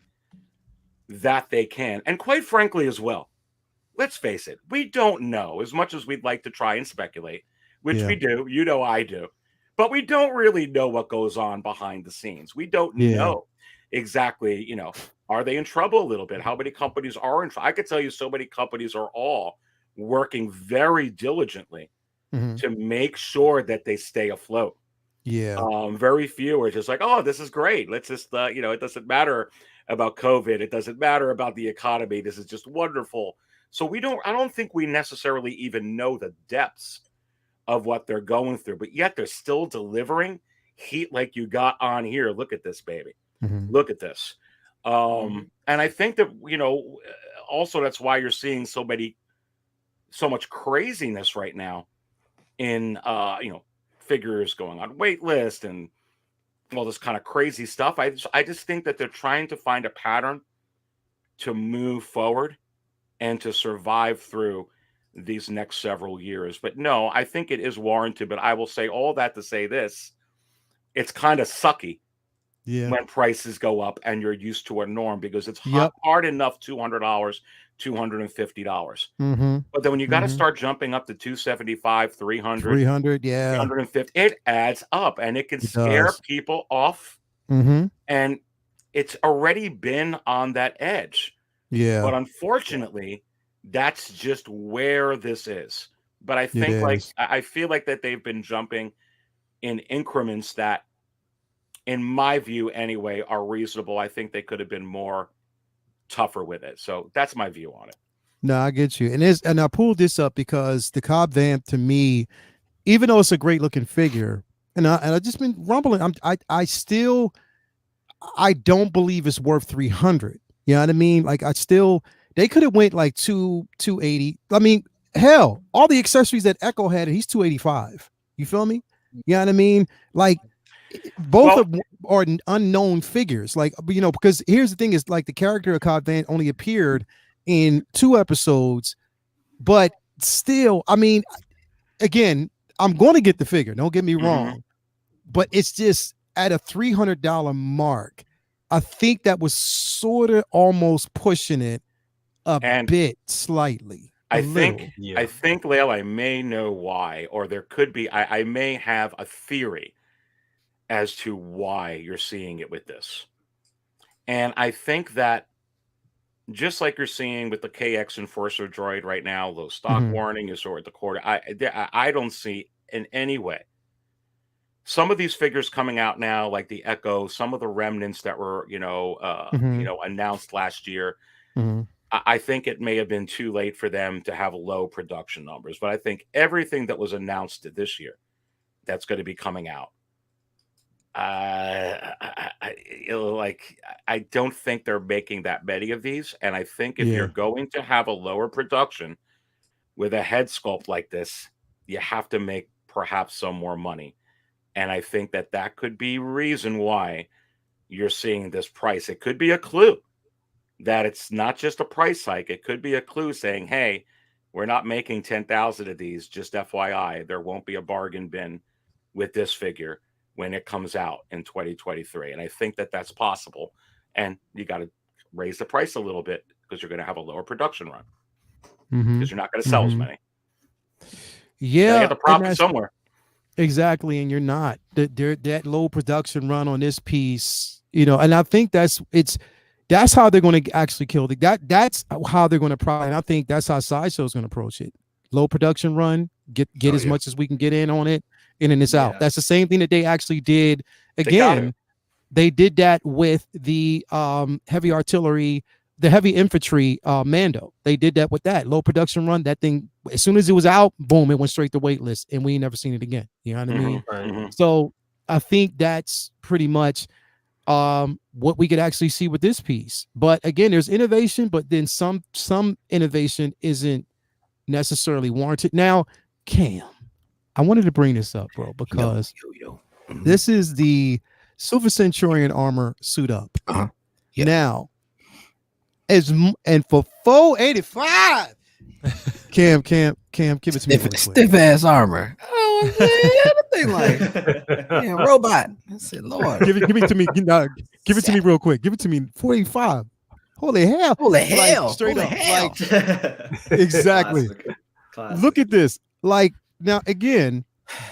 that they can. And quite frankly, as well, let's face it, we don't know, as much as we'd like to try and speculate, which we do, I do, but we don't really know what goes on behind the scenes. We don't know exactly, are they in trouble a little bit? How many companies are in trouble? I could tell you so many companies are all working very diligently to make sure that they stay afloat. Very few are just like, oh, this is great. Let's just, it doesn't matter about COVID. It doesn't matter about the economy. This is just wonderful. So I don't think we necessarily even know the depths of what they're going through, but yet they're still delivering heat like you got on here. Look at this, baby. Look at this. And I think that, also that's why you're seeing so much craziness right now in, figures going on wait list and all this kind of crazy stuff. I just think that they're trying to find a pattern to move forward and to survive through these next several years. But no, I think it is warranted. But I will say all that to say this: it's kind of sucky when prices go up and you're used to a norm, because it's hard enough $200, $250. But then when you got to start jumping up to 275, 300, 350, it adds up, and it can scare people off. And it's already been on that edge. But unfortunately, that's just where this is. But I think I feel like that they've been jumping in increments that, in my view anyway, are reasonable. I think they could have been more tougher with it. So that's my view on it. No, I get you. And I pulled this up because the Cobb Vanth, to me, even though it's a great looking figure, and I just been rumbling, I don't believe it's worth 300. You know what I mean? Like, they could have went like 280. I mean, hell, all the accessories that Echo had, he's 285. You feel me? You know what I mean? Like, both of them are unknown figures. Like, because here's the thing is, like, the character of Cobb Vanth only appeared in 2 episodes, but still, I mean, again, I'm going to get the figure. Don't get me wrong, but it's just at a $300 mark. I think that was sort of almost pushing it a bit, slightly. I think, Lale, I may know why, or there could be. I may have a theory as to why you're seeing it with this, and I think that, just like you're seeing with the KX Enforcer droid right now, the stock warning is over at the quarter. I don't see in any way some of these figures coming out now, like the Echo, some of the remnants that were, announced last year. I think it may have been too late for them to have low production numbers, but I think everything that was announced this year that's going to be coming out, I don't think they're making that many of these. And I think if you're going to have a lower production with a head sculpt like this, you have to make perhaps some more money. And I think that could be reason why you're seeing this price. It could be a clue that it's not just a price hike. It could be a clue saying, hey, we're not making 10,000 of these. Just FYI, there won't be a bargain bin with this figure when it comes out in 2023. And I think that that's possible. And you got to raise the price a little bit because you're going to have a lower production run because you're not going to sell as many. Yeah. You got the profit somewhere. Exactly, and you're not. That low production run on this piece, and I think that's how they're going to actually kill that's how they're going to probably. And I think that's how Sideshow's going to approach it. Low production run, get as much as we can get in on it, and then it's out. That's the same thing that they actually did again. They did that with the heavy artillery, the heavy infantry Mando. They did that with that low production run. That thing, as soon as it was out, boom, it went straight to wait list, and we ain't never seen it again. You know what I mean? Right. So I think that's pretty much what we could actually see with this piece. But again, there's innovation, but then some innovation isn't necessarily warranted. Now, Cam, I wanted to bring this up, bro, because this is the Silver Centurion armor suit up. Now, and for 485, Cam, give it to me. Stiff ass armor. Oh, that thing like robot. I said, Lord, give it to me. Give it to me real quick. Give it to me. 485. Holy hell! Straight Holy up. hell. Exactly. Classic. Look at this. Like now again,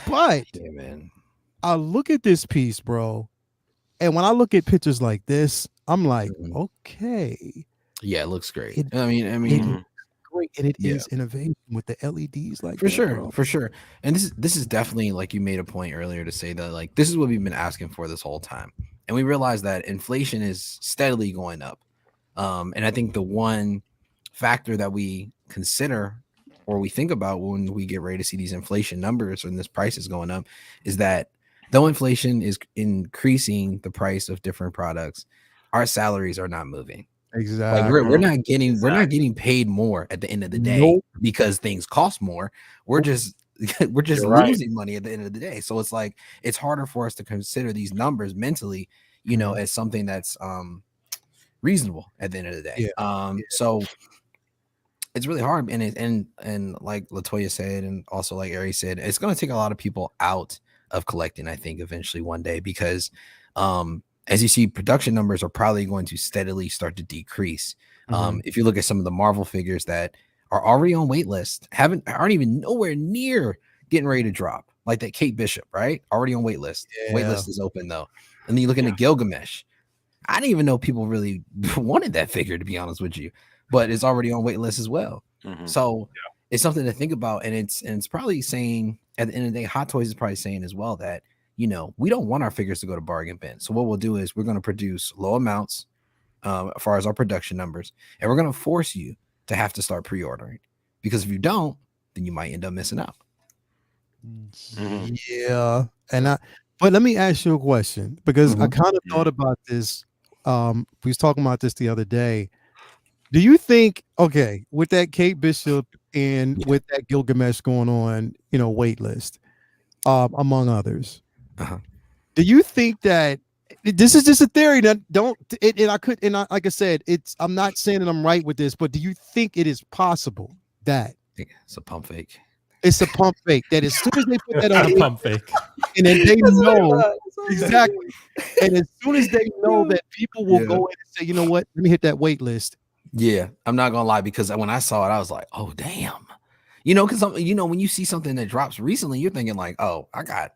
but man. I look at this piece, bro, and when I look at pictures like this, I'm like, okay. Yeah, it looks great. It, I mean, great, and it is innovation with the LEDs, like for sure. And this is definitely, like you made a point earlier to say that like this is what we've been asking for this whole time, and we realize that inflation is steadily going up. And I think the one factor that we consider or we think about when we get ready to see these inflation numbers and this price is going up is that though inflation is increasing the price of different products, our salaries are not moving. Exactly. Like we're not getting paid more at the end of the day because things cost more. We're just losing money at the end of the day. So it's like it's harder for us to consider these numbers mentally, as something that's reasonable at the end of the day. So it's really hard. And like Latoya said, and also like Ari said, it's going to take a lot of people out of collecting, I think, eventually one day, because as you see, production numbers are probably going to steadily start to decrease. If you look at some of the Marvel figures that are already on wait list, aren't even nowhere near getting ready to drop, like that Kate Bishop, right? Already on wait list. Wait list is open though. And then you look into Gilgamesh. I didn't even know people really wanted that figure, to be honest with you, but it's already on wait list as well. So it's something to think about, and it's probably saying at the end of the day, Hot Toys is probably saying as well that we don't want our figures to go to bargain bin. So what we'll do is we're going to produce low amounts as far as our production numbers, and we're going to force you to have to start pre-ordering, because if you don't, then you might end up missing out. Yeah, but let me ask you a question, because I kind of thought about this. We was talking about this the other day. Do you think, okay, with that Kate Bishop and with that Gilgamesh going on, wait list, among others, do you think that this is just a theory that like I said, I'm not saying that I'm right with this, but do you think it is possible that it's a pump fake? It's a pump fake, that as soon as they put that on a pump fake, and then they know exactly, and as soon as they know that people will go in and say, you know what, let me hit that wait list. Yeah, I'm not gonna lie, because when I saw it, I was like, oh damn, because when you see something that drops recently, you're thinking like, oh, I got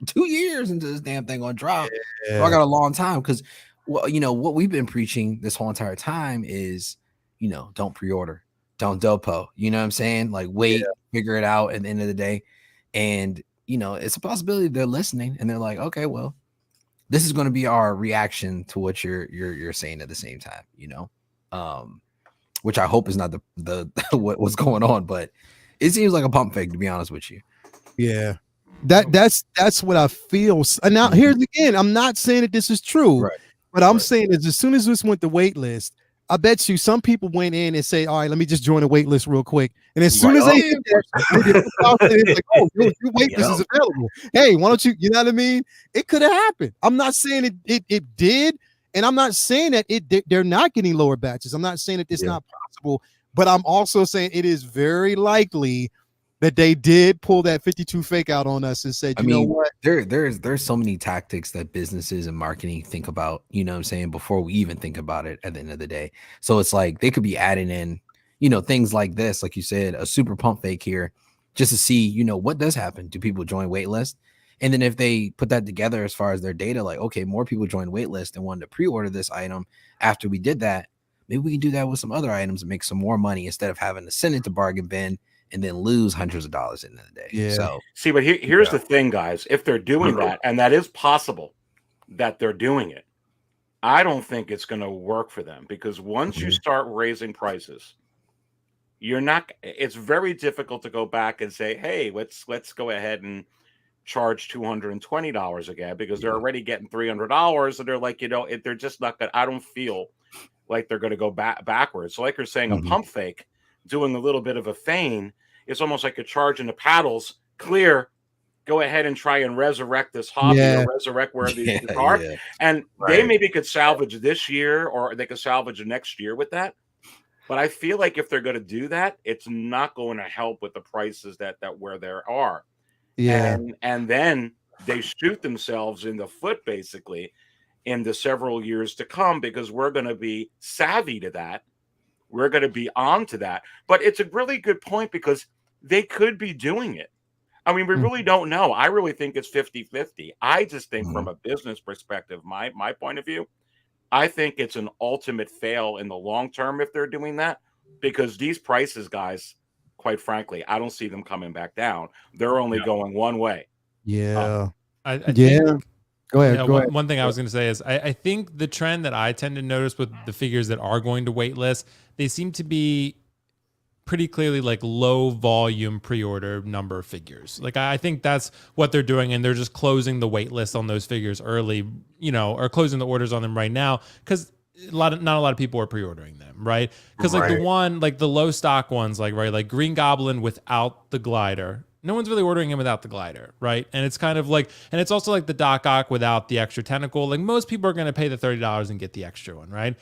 2 years into this damn thing on drop. So I got a long time, because what we've been preaching this whole entire time is, don't pre-order, don't dopo, you know what I'm saying? Like wait, figure it out at the end of the day. And it's a possibility they're listening and they're like, okay, well, this is going to be our reaction to what you're saying at the same time, which I hope is not the what's going on, but it seems like a pump fake, to be honest with you. Yeah. That's what I feel. And now here's again, I'm not saying that this is true, but I'm saying is as soon as this went to wait list, I bet you some people went in and say, all right, let me just join the wait list real quick. And as soon as they did that, it's like, oh, your wait list is available. Hey, why don't you know what I mean? It could have happened. I'm not saying it did, and I'm not saying that they're not getting lower batches. I'm not saying that it's not possible, but I'm also saying it is very likely that they did pull that 52 fake out on us and said, you know what? There's so many tactics that businesses and marketing think about, you know what I'm saying, before we even think about it at the end of the day. So it's like they could be adding in, things like this, like you said, a super pump fake here, just to see, you know, what does happen. Do people join waitlist? And then if they put that together as far as their data, like, okay, more people joined waitlist and wanted to pre-order this item after we did that, maybe we can do that with some other items and make some more money instead of having to send it to bargain bin and then lose hundreds of dollars in the day. Yeah. So see, but here's the thing, guys. If they're doing that, and that is possible that they're doing it, I don't think it's going to work for them, because once you start raising prices, you're not. It's very difficult to go back and say, "Hey, let's go ahead and charge $220 again," because they're already getting $300, and they're like, you know, they're just not going. I don't feel like they're going to go backwards. So, like you're saying, a pump fake doing a little bit of a feign, it's almost like you're charging the paddles clear. Go ahead and try and resurrect this hobby, or resurrect where these are. Yeah. And they maybe could salvage this year, or they could salvage next year with that. But I feel like if they're going to do that, it's not going to help with the prices that where there are. Yeah. And then they shoot themselves in the foot, basically, in the several years to come, because we're going to be savvy to that. We're going to be on to that. But it's a really good point, because they could be doing it. I mean, we really don't know. I really think it's 50-50. I just think from a business perspective, my point of view, I think it's an ultimate fail in the long term if they're doing that, because these prices, guys, quite frankly, I don't see them coming back down. They're only going one way. Yeah. I think, go ahead. One thing I was going to say is I think the trend that I tend to notice with the figures that are going to waitlist, they seem to be pretty clearly like low volume pre-order number of figures. Like I think that's what they're doing, and they're just closing the wait list on those figures early, you know, or closing the orders on them right now, because not a lot of people are pre-ordering them, right? Because like the one, like the low stock ones, like Green Goblin without the glider, no one's really ordering him without the glider, right? And it's kind of like, and it's also like the Doc Ock without the extra tentacle. Like most people are going to pay the $30 and get the extra one, right?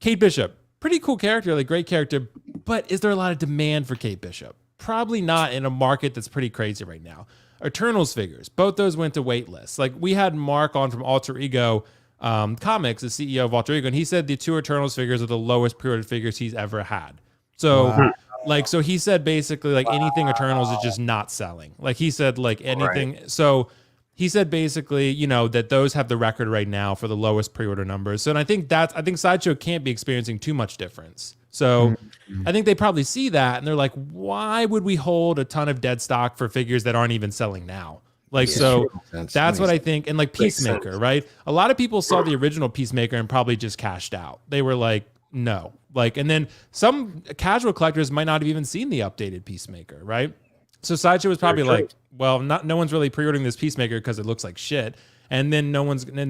Kate Bishop, pretty cool character, like great character, but is there a lot of demand for Kate Bishop? Probably not in a market that's pretty crazy right now. Eternals figures, both those went to waitlist. Like we had Mark on from Alter Ego Comics, the CEO of Alter Ego, and he said the 2 Eternals figures are the lowest pre-ordered figures he's ever had. So like, so he said basically like anything Eternals is just not selling. Like he said like anything. So he said basically, you know, that those have the record right now for the lowest pre-order numbers. So, and I think Sideshow can't be experiencing too much difference. So I think they probably see that and they're like, why would we hold a ton of dead stock for figures that aren't even selling now? Like, so that's what I think. And like Peacemaker, right? A lot of people saw the original Peacemaker and probably just cashed out. They were like, no. Like, and then some casual collectors might not have even seen the updated Peacemaker, right? So Sideshow was probably like, well, no one's really pre-ordering this Peacemaker because it looks like shit. And then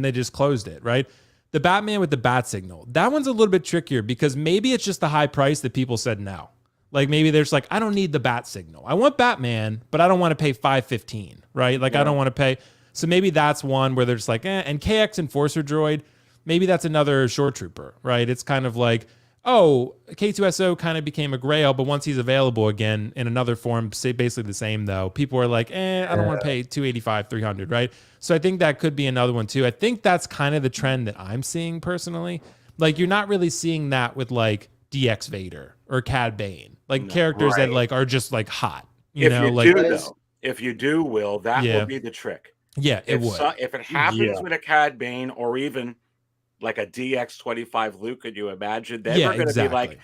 they just closed it, right? The Batman with the bat signal, that one's a little bit trickier because maybe it's just the high price that people said no. Like maybe there's like, I don't need the bat signal. I want Batman, but I don't want to pay $515, right? Like I don't want to pay. So maybe that's one where they're just like, and KX Enforcer Droid, maybe that's another Shore Trooper, right? It's kind of like, oh, K2SO kind of became a grail, but once he's available again in another form, say basically the same though, people are like, I don't want to pay $285, $300, right? So I think that could be another one too. I think that's kind of the trend that I'm seeing personally. Like you're not really seeing that with like DX Vader or Cad Bane, like characters that like are just like hot. If you do, Will, that will be the trick. Yeah, it would. If it happens with a Cad Bane or even like a DX25 Luke, could you imagine? Then we're going to be like,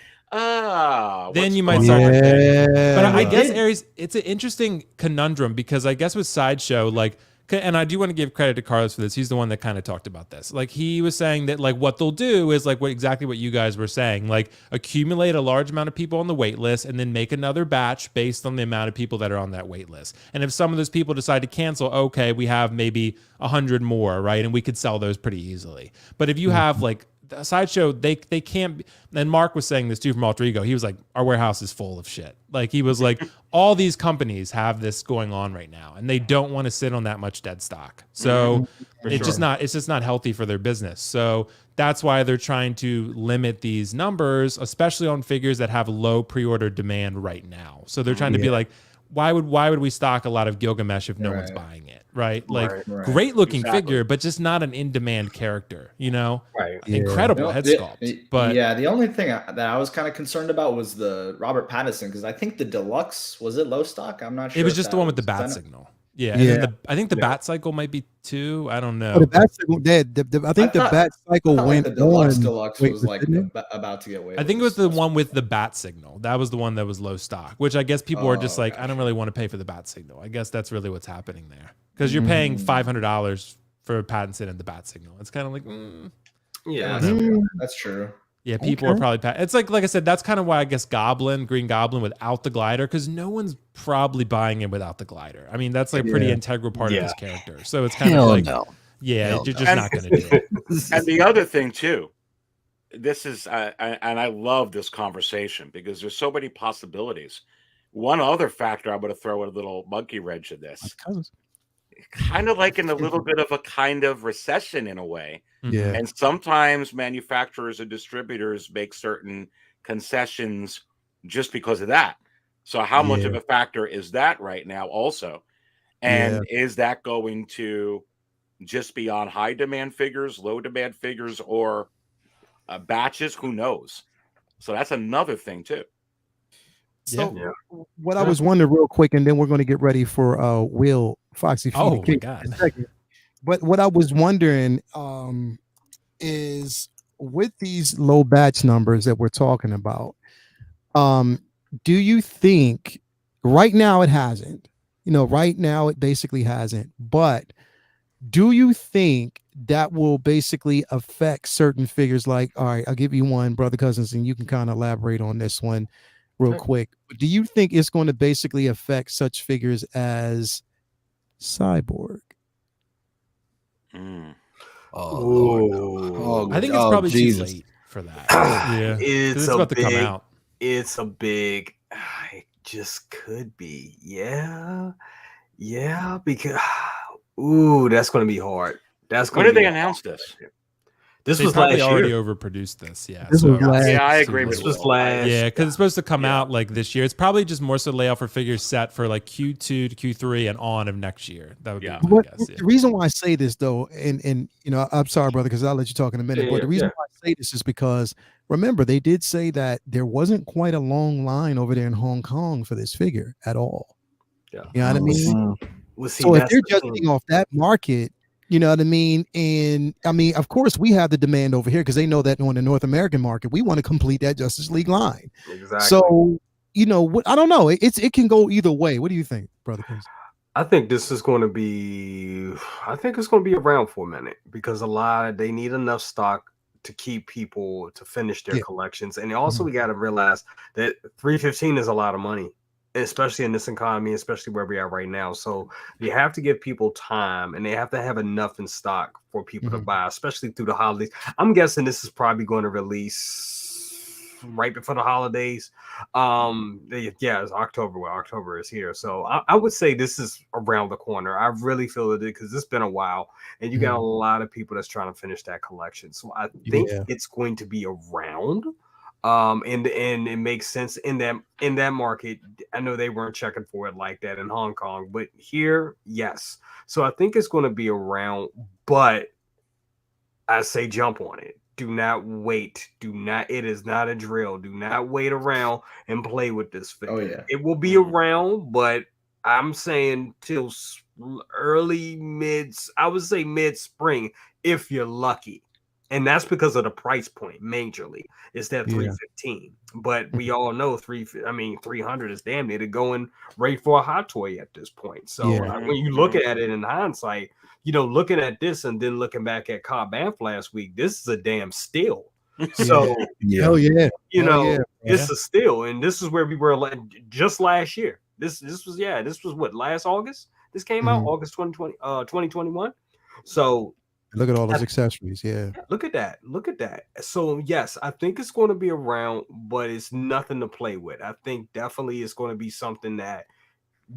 then you might start to pay. But I guess, Aries, it's an interesting conundrum because I guess with Sideshow, like, and I do want to give credit to Carlos for this. He's the one that kind of talked about this. Like he was saying that like what they'll do is like exactly what you guys were saying, like accumulate a large amount of people on the wait list and then make another batch based on the amount of people that are on that wait list. And if some of those people decide to cancel, okay, we have maybe 100 more, right? And we could sell those pretty easily. But if you have like a Sideshow, they can't be, and Mark was saying this too from Alter Ego. He was like, our warehouse is full of shit. Like he was like, all these companies have this going on right now and they don't want to sit on that much dead stock. So it's just not healthy for their business. So that's why they're trying to limit these numbers, especially on figures that have low pre-order demand right now. So they're trying to be like, why would we stock a lot of Gilgamesh if no one's buying it, right? Like Right. great looking Exactly. figure, but just not an in-demand character, you know? Right. Incredible head sculpt. But yeah, the only thing that I was kind of concerned about was the Robert Pattinson, because I think the deluxe, was it low stock? I'm not sure. it was just the one with the bat signal. Yeah. Yeah. And then I think the bat cycle might be 2. I don't know. Oh, the bat cycle, I think the bat cycle went the deluxe on. deluxe was like about to get waived. I think it was the one with the bat signal. That was the one that was low stock, which I guess people are just like, I don't really want to pay for the bat signal. I guess that's really what's happening there. Because you're paying $500 for Pattinson and the bat signal. It's kind of like, Yeah, that's true. Yeah, people are probably. It's like I said, that's kind of why I guess Green Goblin without the glider, because no one's probably buying it without the glider. I mean, that's like a pretty integral part of his character. So it's kind of like, you're just not going to do it. And the other thing too, this is, and I love this conversation because there's so many possibilities. One other factor I'm going to throw a little monkey wrench in this, kind of like in a little bit of a kind of recession in a way. Yeah. And sometimes manufacturers and distributors make certain concessions just because of that. So how much of a factor is that right now also? And is that going to just be on high demand figures, low demand figures, or batches? Who knows? So that's another thing too. So what I was wondering real quick, and then we're going to get ready for Will Foxy. Oh my God. But what I was wondering is with these low batch numbers that we're talking about, do you think right now it hasn't? Right now it basically hasn't. But do you think that will basically affect certain figures? Like, all right, I'll give you one, Brother Cousins, and you can kind of elaborate on this one real quick. Do you think it's going to basically affect such figures as Cyborg? I think it's probably too late for that. It's about to come out. It's a big. It just could be. Yeah, because that's going to be hard. When did they announce this? This was last year. Already overproduced this. Yeah. This was last. Yeah, I agree with this was last. Yeah, because it's supposed to come out like this year. It's probably just more so layout for figures set for like Q2 to Q3 and on of next year. That would be my guess. The reason why I say this though, and I'm sorry, brother, because I'll let you talk in a minute. But the reason why I say this is because remember they did say that there wasn't quite a long line over there in Hong Kong for this figure at all. Yeah, you know what I mean. So if they're judging off that market. You know what I mean? And I mean, of course, we have the demand over here because they know that on the North American market, we want to complete that Justice League line. Exactly. So, what I don't know. It can go either way. What do you think, Brother Chris? I think this is going to be. I think it's going to be around for a minute because they need enough stock to keep people to finish their collections, and also we got to realize that $315 is a lot of money. Especially in this economy, especially where we are right now. So you have to give people time and they have to have enough in stock for people to buy, especially through the holidays. I'm guessing this is probably going to release right before the holidays. It's October. Well, October is here. So I would say this is around the corner. I really feel it because it's been a while and you got a lot of people that's trying to finish that collection. So I think it's going to be around. And it makes sense in that market. I know they weren't checking for it like that in Hong Kong, but here, yes. So I think it's going to be around, but I say jump on it. Do not wait. It is not a drill. Do not wait around and play with this figure. Oh, yeah. It will be around, but I'm saying till I would say mid-spring if you're lucky. And that's because of the price point majorly. It's that $315. But we all know 300 is damn near to going right for a hot toy at this point. So when you look at it in hindsight, looking at this and then looking back at Cobb Banff last week, this is a damn steal. So it's a steal. And this is where we were just last year. This was what, last August? This came out August 2021. So look at all those accessories. Look at that. So yes, I think it's going to be around, but it's nothing to play with. I think definitely it's going to be something that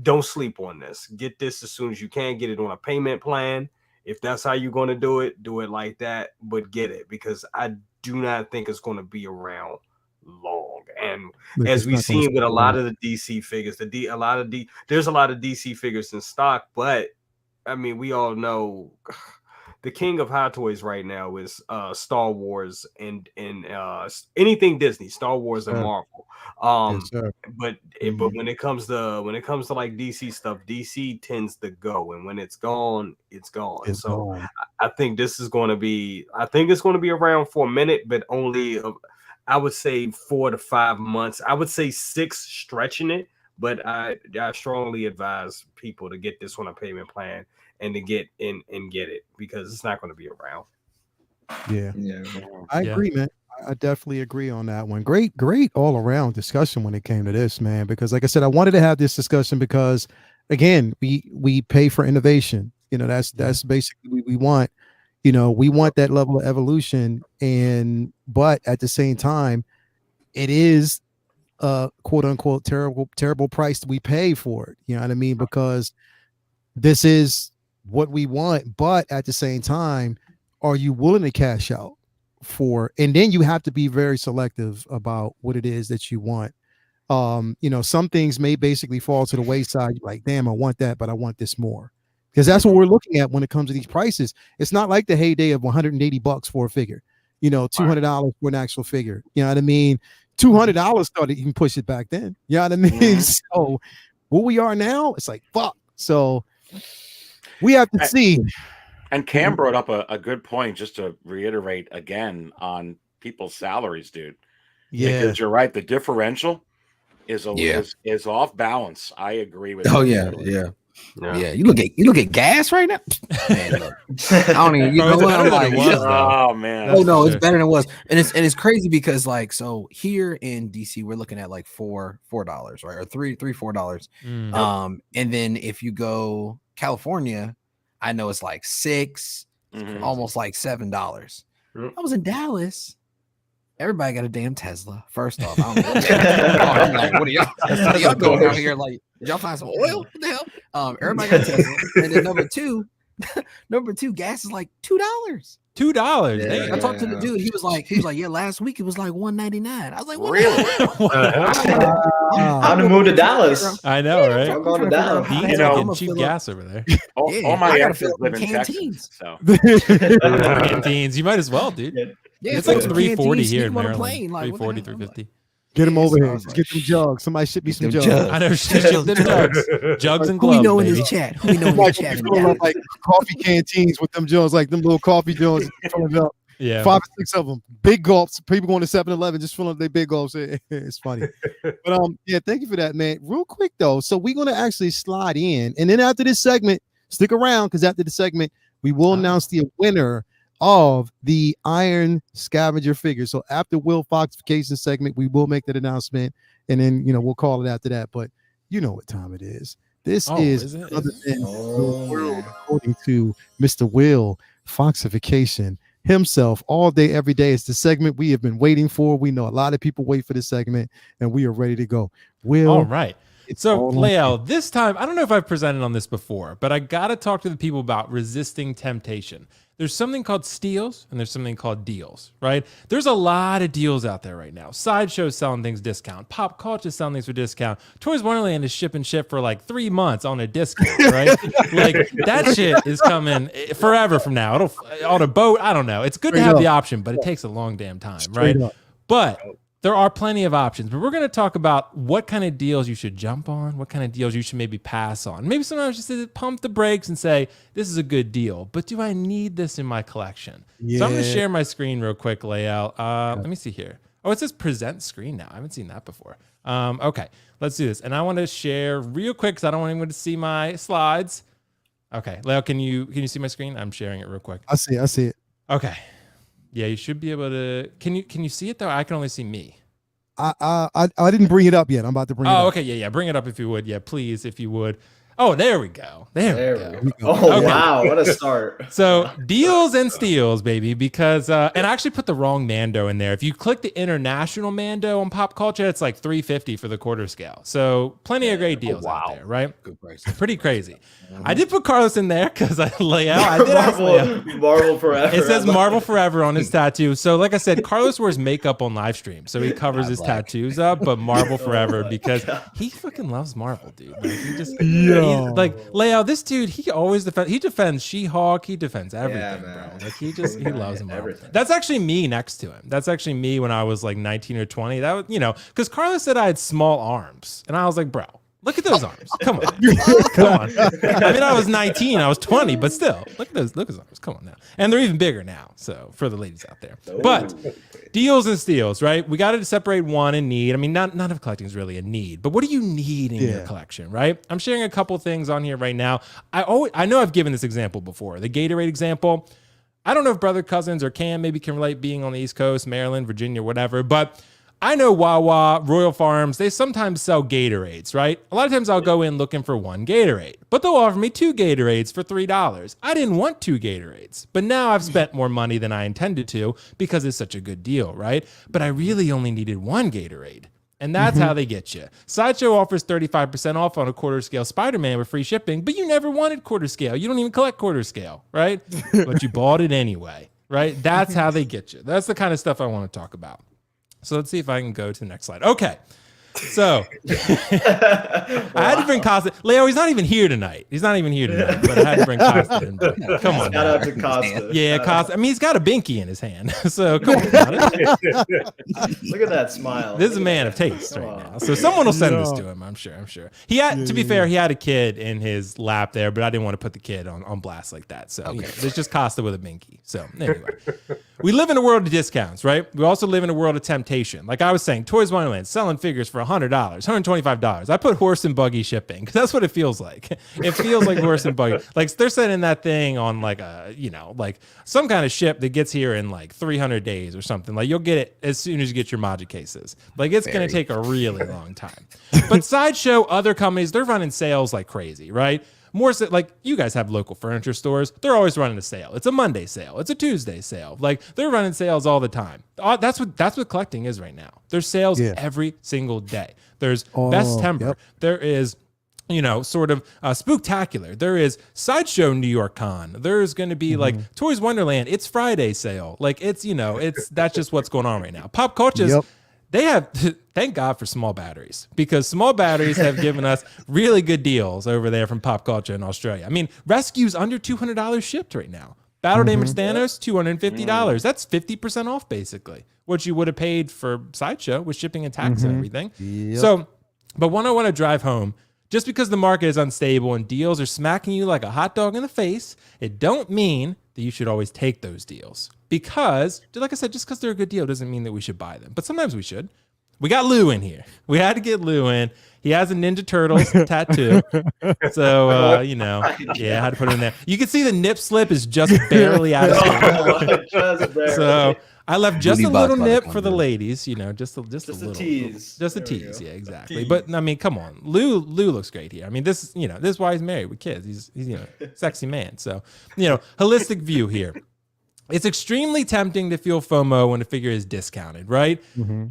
don't sleep on this. Get this as soon as you can. Get it on a payment plan. If that's how you're going to do it like that, but get it because I do not think it's going to be around long. And Look, as it's we've not gonna seen with a stay lot long. of the DC figures, there's a lot of DC figures in stock, but I mean, we all know the king of hot toys right now is Star Wars and anything Disney, Star Wars and Sure. Marvel. Yes, sir. But Mhm. when it comes to like DC stuff, DC tends to go, and when it's gone, it's gone. It's So gone. I think this is going to be. I think it's going to be around for a minute, but only I would say 4 to 5 months. I would say 6 stretching it, but I strongly advise people to get this on a payment plan and to get in and get it because it's not going to be around. Yeah. Yeah. I agree, man. I definitely agree on that one. Great all around discussion when it came to this, man. Because like I said, I wanted to have this discussion because again, we pay for innovation. You know, that's basically what we want. You know, we want that level of evolution, but at the same time, it is a quote unquote terrible price we pay for it. You know what I mean? Because this is what we want, but at the same time, are you willing to cash out for? And then you have to be very selective about what it is that you want. You know, some things may basically fall to the wayside. You're like, damn, I want that, but I want this more. Because that's what we're looking at when it comes to these prices. It's not like the heyday of $180 for a figure, you know, $200 for an actual figure. You know what I mean? $200 started, you can push it back then. You know what I mean? So where we are now, it's like, fuck. So we have to see. And Cam brought up a good point, just to reiterate again on people's salaries, dude. Yeah. Because you're right, the differential is is off balance. I agree with. Oh that yeah, totally. yeah. You look at gas right now. Man, look, I don't even. You Bro, know it's what? better I'm than like, it was, though. Oh man. That's oh no, for it's sure. better than it was, and it's crazy because like so here in DC we're looking at like $4 right, or $4. Mm. And then if you go California, I know it's like $6, almost like $7. I was in Dallas. Everybody got a damn Tesla. First off, I don't know what I'm like, what are y'all going out here? Like, did y'all find some oil? What the hell? Everybody got a Tesla. And then number two, gas is like $2. $2. Yeah. Damn. I talked to the dude. He was like, yeah, last week it was like $1.99. I was like, what? Really? How to move to Dallas? I know, right? I'm going to Dallas. Dean's You know, getting cheap gas over there. All my I gotta exes fill live up in Texas, canteens. so Canteens. You might as well, dude. Yeah, It's like fill up 340 canteens, here sneak in 'em on a Maryland. plane, like, what the 340, hell? I'm like, 350. Get them over so I here. was Just like, get them jugs. Somebody ship me some them jugs. jugs. I know. Ship them jugs. Jugs and Who we gloves, know in baby. this chat? Who we know in Like, this chat? in filling up Dallas? like coffee canteens with them joints, like them little coffee joints, filling up. Yeah. 5 or 6 of them, big gulps. People going to 7-Eleven, just filling up their big gulps. It's funny, but yeah, thank you for that, man. Real quick though, so we're gonna actually slide in, and then after this segment, stick around because after the segment, we will announce the winner of the Iron Scavenger figure. So after Will Foxification segment, we will make that announcement, and then we'll call it after that. But you know what time it is. This is other than the world according to Mr. Will Foxification himself all day, every day. It's the segment we have been waiting for. We know a lot of people wait for this segment, and we are ready to go. Will, all right. So, all on Lael, this time, I don't know if I've presented on this before, but I got to talk to the people about resisting temptation. There's something called steals and there's something called deals, right? There's a lot of deals out there right now. Sideshow's selling things discount. Pop Culture's selling things for discount. Toys Wonderland is shipping shit for like 3 months on a discount, right? Like that shit is coming forever from now. It'll on a boat. I don't know. It's good to have the option, but it takes a long damn time, right? But there are plenty of options, but we're going to talk about what kind of deals you should jump on, what kind of deals you should maybe pass on. Maybe sometimes just pump the brakes and say, this is a good deal, but do I need this in my collection? Yeah. So I'm going to share my screen real quick, layout. Let me see here. Oh, it says present screen now. I haven't seen that before. Okay, let's do this. And I want to share real quick because I don't want anyone to see my slides. Okay, Leo, can you see my screen? I'm sharing it real quick. I see it. Okay. Yeah, you should be able to. Can you see it though? I can only see me. I didn't bring it up yet. I'm about to bring it up. Okay. Yeah. Bring it up if you would. Yeah, please, if you would. Oh, there we go. There we go. Oh, Okay. wow. What a start. So deals and steals, baby, because and I actually put the wrong Mando in there. If you click the international Mando on Pop Culture, it's like $3.50 for the quarter scale. So plenty of great deals out there, right? Good price. Pretty crazy. I did put Carlos in there because I lay out. I did ask Leo. Marvel Forever. It says Marvel Forever on his tattoo. So like I said, Carlos wears makeup on live stream. So he covers his tattoos up, but Marvel Forever because he fucking loves Marvel, dude. Like, he just like Leo, this dude, he always defends She-Hulk, he defends everything, bro. Like he loves Marvel. Everything. That's actually me next to him. That's actually me when I was like 19 or 20. That was, because Carlos said I had small arms. And I was like, bro, look at those arms. Come on. Come on. I mean, I was 19, I was 20, but still, look at his arms. Come on now. And they're even bigger now. So for the ladies out there. But deals and steals, right? We got to separate want and need. I mean, none of collecting is really a need, but what do you need in your collection, right? I'm sharing a couple things on here right now. I know I've given this example before, the Gatorade example. I don't know if brother, cousins, or Cam maybe can relate being on the East Coast, Maryland, Virginia, whatever, but I know Wawa, Royal Farms, they sometimes sell Gatorades, right? A lot of times I'll go in looking for one Gatorade, but they'll offer me 2 Gatorades for $3. I didn't want 2 Gatorades, but now I've spent more money than I intended to because it's such a good deal, right? But I really only needed 1 Gatorade. And that's how they get you. Sideshow offers 35% off on a quarter scale Spider-Man with free shipping, but you never wanted quarter scale. You don't even collect quarter scale, right? But you bought it anyway, right? That's how they get you. That's the kind of stuff I want to talk about. So let's see if I can go to the next slide. Okay. So I had to bring Costa. Leo, he's not even here tonight. But I had to bring Costa in. Come on. Shout out to Costa. Yeah, Costa. I mean, he's got a binky in his hand. So come on. Look at that smile. This is a man of taste right now. So someone will send this to him, I'm sure. He had, to be fair, he had a kid in his lap there, but I didn't want to put the kid on blast like that. So there's just Costa with a binky. So anyway, we live in a world of discounts, right? We also live in a world of temptation. Like I was saying, Toys Wonderland selling figures for $100, $125. I put horse and buggy shipping because that's what it feels like. It feels like horse and buggy. Like they're sending that thing on like like some kind of ship that gets here in like 300 days or something. Like you'll get it as soon as you get your Magic cases. Like it's going to take a really long time. But Sideshow, other companies, they're running sales like crazy, right? More so, like you guys have local furniture stores. They're always running a sale. It's a Monday sale. It's a Tuesday sale. Like they're running sales all the time. That's what collecting is right now. There's sales every single day. There's Best-Temper. Yep. There is, sort of Spooktacular. There is Sideshow New York Con. There's going to be like Toys Wonderland. It's Friday sale. Like it's that's just what's going on right now. Pop Cultures. Yep. They have, thank God for small batteries, because small batteries have given us really good deals over there from Pop Culture in Australia. I mean, Rescue's under $200 shipped right now. Battle Damage Thanos, $250. That's 50% off, basically, what you would have paid for Sideshow with shipping and tax and everything. Yep. So, but when I want to drive home, just because the market is unstable and deals are smacking you like a hot dog in the face, it don't mean that you should always take those deals. Because, like I said, just because they're a good deal doesn't mean that we should buy them. But sometimes we should. We got Lou in here. We had to get Lou in. He has a Ninja Turtles tattoo. So, I had to put it in there. You can see the nip slip is just barely out of skin. So I left just a little nip for the ladies, just a little tease. Just a tease, yeah, exactly. But I mean, come on. Lou looks great here. I mean, this is why he's married with kids. He's a sexy man. So, holistic view here. It's extremely tempting to feel FOMO when a figure is discounted, right?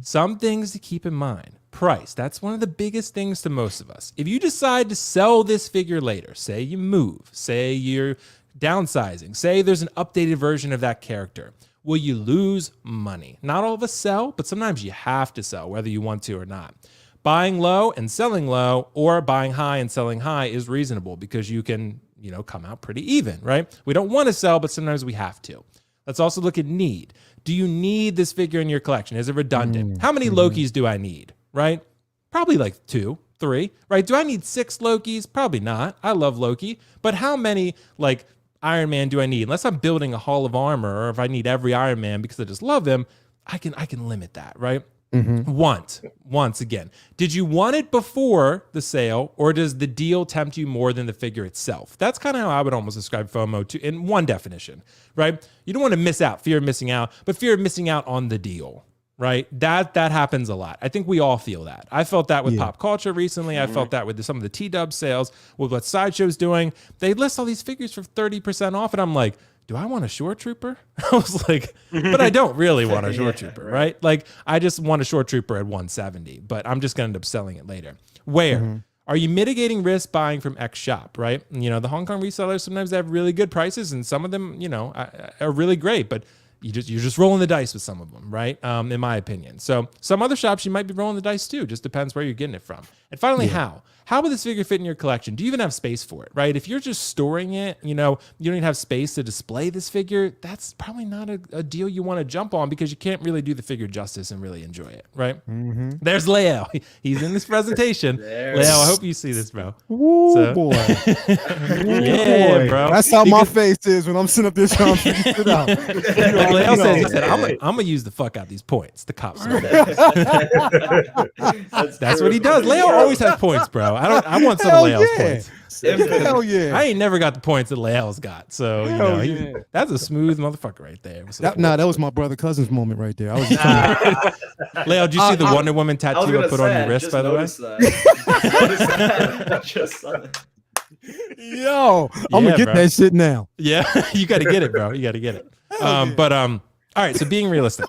Some things to keep in mind. Price. That's one of the biggest things to most of us. If you decide to sell this figure later, say you move, say you're downsizing, say there's an updated version of that character, will you lose money? Not all of us sell, but sometimes you have to sell, whether you want to or not. Buying low and selling low, or buying high and selling high, is reasonable because you can, come out pretty even, right? We don't want to sell, but sometimes we have to. Let's also look at need. Do you need this figure in your collection? Is it redundant? How many Lokis do I need, right? Probably like 2, 3, right? Do I need 6 Lokis? Probably not. I love Loki. But how many, like, Iron Man do I need? Unless I'm building a Hall of Armor, or if I need every Iron Man because I just love him, I can limit that, right? Once again, did you want it before the sale, or does the deal tempt you more than the figure itself? That's kind of how I would almost describe FOMO to, in one definition, right? You don't want to miss out, fear of missing out, but fear of missing out on the deal. right? That happens a lot. I think we all feel that. I felt that with pop culture recently. I felt that with some of the T-Dub sales, with what Sideshow's doing. They list all these figures for 30% off, and I'm like, do I want a Shore Trooper? I was like, but I don't really want a Shore Trooper, right? Like, I just want a Shore Trooper at 170, but I'm just going to end up selling it later. Where? Are you mitigating risk buying from X shop, right? You know, the Hong Kong resellers, sometimes they have really good prices, and some of them, you know, are really great, but you're just rolling the dice with some of them, right? In my opinion. So some other shops, you might be rolling the dice too. Just depends where you're getting it from. And finally, how will this figure fit in your collection? Do you even have space for it, right? If you're just storing it, you know, you don't even have space to display this figure, that's probably not a deal you want to jump on, because you can't really do the figure justice and really enjoy it, right? There's Leo. He's in this presentation. Leo, I hope you see this, bro. Woo, boy. Yeah, bro. That's how my face is when I'm sitting up there trying to figure it out. Like Leo said, he said, I'm going to use the fuck out these points. The cops. That's what he does. Leo always has points, bro. I want some of Leo's points. Hell yeah. I ain't never got the points that Leo's got. So, you know, that's a smooth motherfucker right there. That was my brother cousin's moment right there. I was just trying Leo, did you see the Wonder Woman tattoo I put on your wrist, by the way? Yo, I'm gonna get that shit now. Yeah, you got to get it, bro. You got to get it. All right. So being realistic.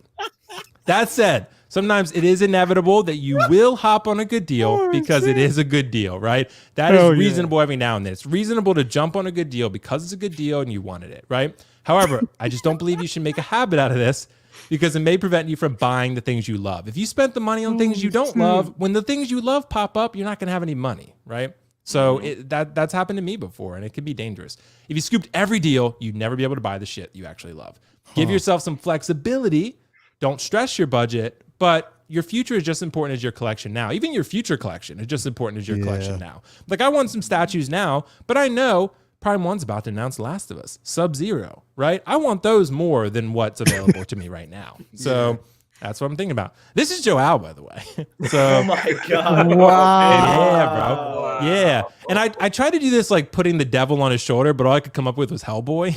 That said, sometimes it is inevitable that you will hop on a good deal because it is a good deal, right? That is reasonable every now and then. It's reasonable to jump on a good deal because it's a good deal and you wanted it, right? However, I just don't believe you should make a habit out of this, because it may prevent you from buying the things you love. If you spent the money on things you don't love, when the things you love pop up, you're not going to have any money, right? So that's happened to me before, and it can be dangerous. If you scooped every deal, you'd never be able to buy the shit you actually love. Give yourself some flexibility. Don't stress your budget, but your future is just as important as your collection now. Even your future collection is just as important as your collection now. Like, I want some statues now, but I know Prime 1's about to announce Last of Us, Sub-Zero, right? I want those more than what's available to me right now. So that's what I'm thinking about. This is Joao, by the way. So, oh my God. Wow. Yeah, bro. Wow. Yeah. And I tried to do this, like, putting the devil on his shoulder, but all I could come up with was Hellboy.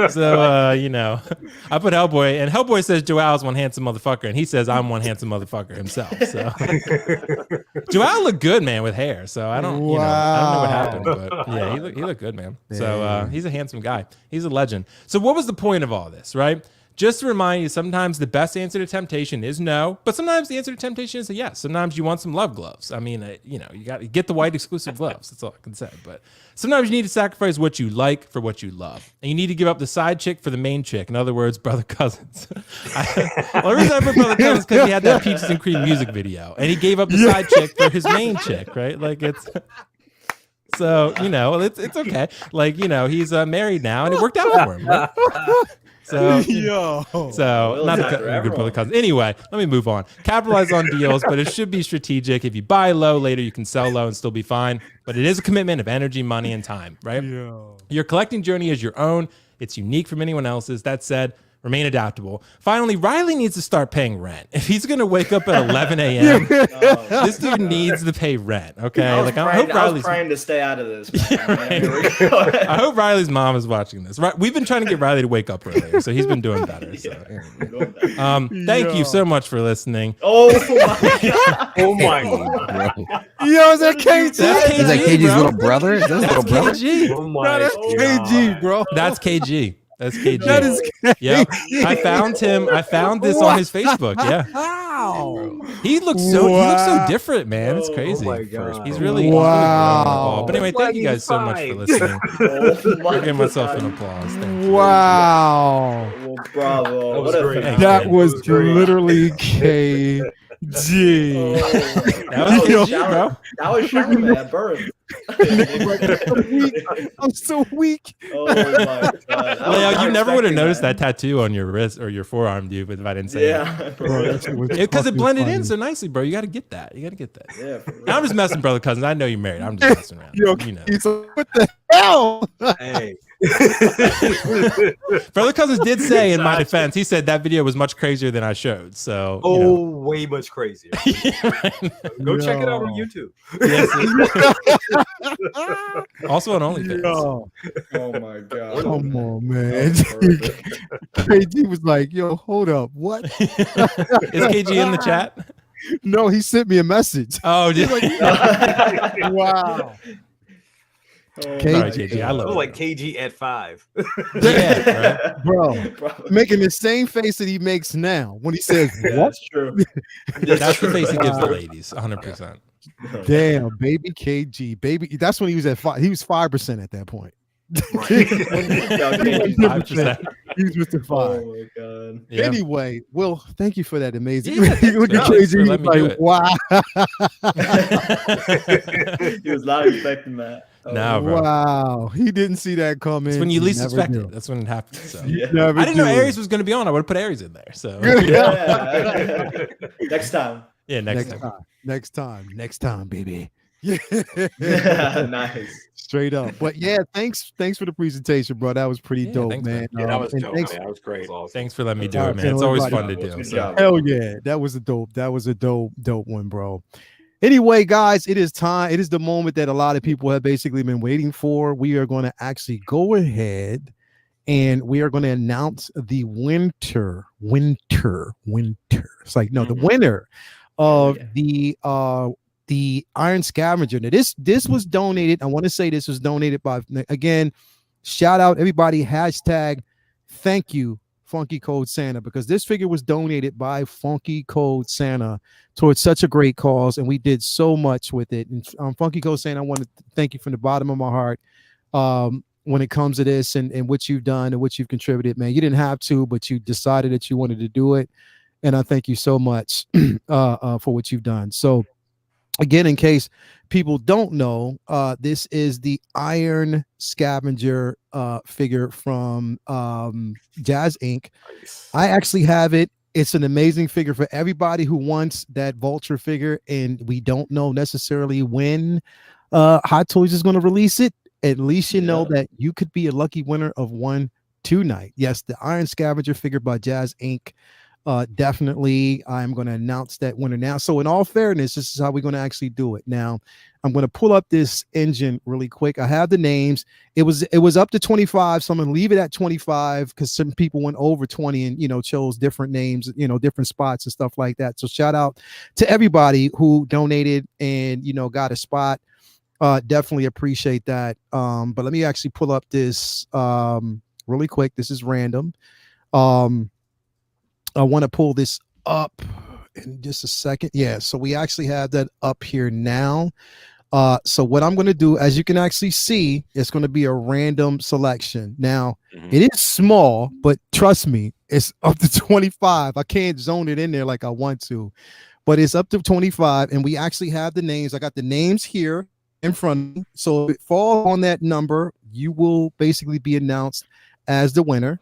So you know, I put Hellboy, and Hellboy says Joao's one handsome motherfucker, and he says I'm one handsome motherfucker himself. So Joao looked good, man, with hair. So I don't know what happened, but yeah, he looked good, man. So he's a handsome guy. He's a legend. So what was the point of all this, right? Just to remind you, sometimes the best answer to temptation is no, but sometimes the answer to temptation is a yes. Sometimes you want some love gloves. I mean, you know, you got to get the white exclusive gloves. That's all I can say. But sometimes you need to sacrifice what you like for what you love. And you need to give up the side chick for the main chick. In other words, brother cousins. The reason I put brother cousins is because he had that Peaches and Cream music video. And he gave up the side chick for his main chick, right? Like, it's... So, you know, it's okay. Like, you know, he's married now, and it worked out for him, right? So, not a good brother cousin. Anyway, let me move on. Capitalize on deals, but it should be strategic. If you buy low, later you can sell low and still be fine. But it is a commitment of energy, money, and time, right? Your collecting journey is your own. It's unique from anyone else's. That said, remain adaptable. Finally, Riley needs to start paying rent. If he's going to wake up at 11 a.m., this dude needs to pay rent, okay? I was trying to stay out of this. I hope Riley's mom is watching this. We've been trying to get Riley to wake up earlier, so he's been doing better. So. Thank you so much for listening. Oh, my God. Oh, my God. Yo, is that KG? Is that KG's little brother? Is that his little brother? KG. Oh, my that's KG, bro. That's KG. That's KG. That is KG. Yep. I found him. I found this on his Facebook. Yeah. Wow. He looks so different, man. It's crazy. Oh my God. He's really Wow. But anyway, thank you guys so much for listening. I'll give myself an applause. Thank you. Wow. Well, bravo. That was What a great. phenomenon. That was great. literally KG. That was KG, bro. That was Charlamagne at birth. I'm so weak. Oh my God. Leo, you never would have noticed that tattoo on your wrist or your forearm, dude, if I didn't say it. Because it blended in so nicely, bro. You got to get that. You got to get that. Yeah, I'm just messing, brother cousins. I know you're married. I'm just messing around. Yo, You know. what the hell? Hey, Brother Cousins did say, in my defense, he said that video was much crazier than I showed. So, way much crazier. Go check it out on YouTube. Yes, also on OnlyFans. Oh my god! Come on, man. KG was like, "Yo, hold up, what?" Is KG in the chat? No, he sent me a message. Oh, did Wow. KG, I It love was it. like KG at 5. Yeah, Bro, making the same face that he makes now when he says, "What?" That's true. That's the face he gives the ladies, 100%. Damn, baby KG, baby. That's when he was at 5. He was 5% at that point. Right. 5%. He was Mr. 5. Oh my god! Yeah. Anyway, Will, thank you for that amazing. Yeah, Look at thanks for KG, letting me do like, it. wow. He was not expecting that. No, bro. Wow, he didn't see that coming. It's when you He least never expect do. it. That's when it happens. So. Yeah. Never I didn't know do. Aries was going to be on. I would have put Aries in there. So Yeah. Next time. yeah, next time. Next time, baby. Yeah, Nice. straight up. But yeah, thanks for the presentation, bro. That was pretty Yeah, dope, thanks, man. man. Yeah, that was and dope, thanks- man. That was great. Thanks for letting me do All it, right, man. It's always everybody. fun to do. Good So. job. Hell yeah, that was a dope one, bro. Anyway, guys, it is time. It is the moment that a lot of people have basically been waiting for. We are going to actually go ahead and we are going to announce the winter. It's like, no, the winner of the Iron Scavenger. Now, this was donated. I want to say this was donated by, again, shout out everybody, hashtag thank you Funky Code Santa, because this figure was donated by Funky Code Santa towards such a great cause, and we did so much with it. And Funky Code Santa, I want to thank you from the bottom of my heart when it comes to this and what you've done and what you've contributed, man. You didn't have to, but you decided that you wanted to do it, and I thank you so much for what you've done. So again, in case people don't know, this is the Iron Scavenger figure from Jazz Inc. I actually have it. It's an amazing figure for everybody who wants that Vulture figure, and we don't know necessarily when Hot Toys is going to release it. At least you know that you could be a lucky winner of one tonight. Yes, the Iron Scavenger figure by Jazz Inc. Definitely, I'm going to announce that winner now. So in all fairness, this is how we're going to actually do it. Now, I'm going to pull up this engine really quick. I have the names. It was up to 25, so I'm going to leave it at 25 because some people went over 20 and chose different names, different spots and stuff like that. So shout out to everybody who donated and got a spot. Definitely appreciate that. But let me actually pull up this really quick. This is random. I want to pull this up in just a second. Yeah, so we actually have that up here now. So what I'm going to do, as you can actually see, it's going to be a random selection. Now, it is small, but trust me, it's up to 25. I can't zone it in there like I want to, but it's up to 25, and we actually have the names. I got the names here in front of me. So if it falls on that number, you will basically be announced as the winner.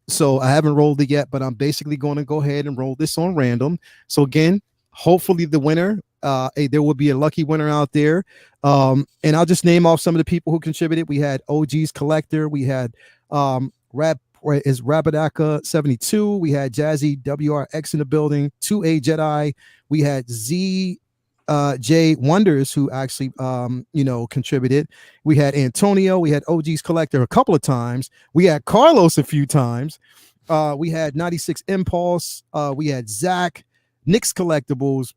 So I haven't rolled it yet, but I'm basically going to go ahead and roll this on random. So again, hopefully the winner, there will be a lucky winner out there. And I'll just name off some of the people who contributed. We had OG's Collector. We had Rabadaka 72. We had Jazzy WRX in the building. 2A Jedi. We had J Wonders, who actually contributed. We had Antonio, we had OG's Collector a couple of times, we had Carlos a few times, we had 96 Impulse, we had Zach, Nick's Collectibles,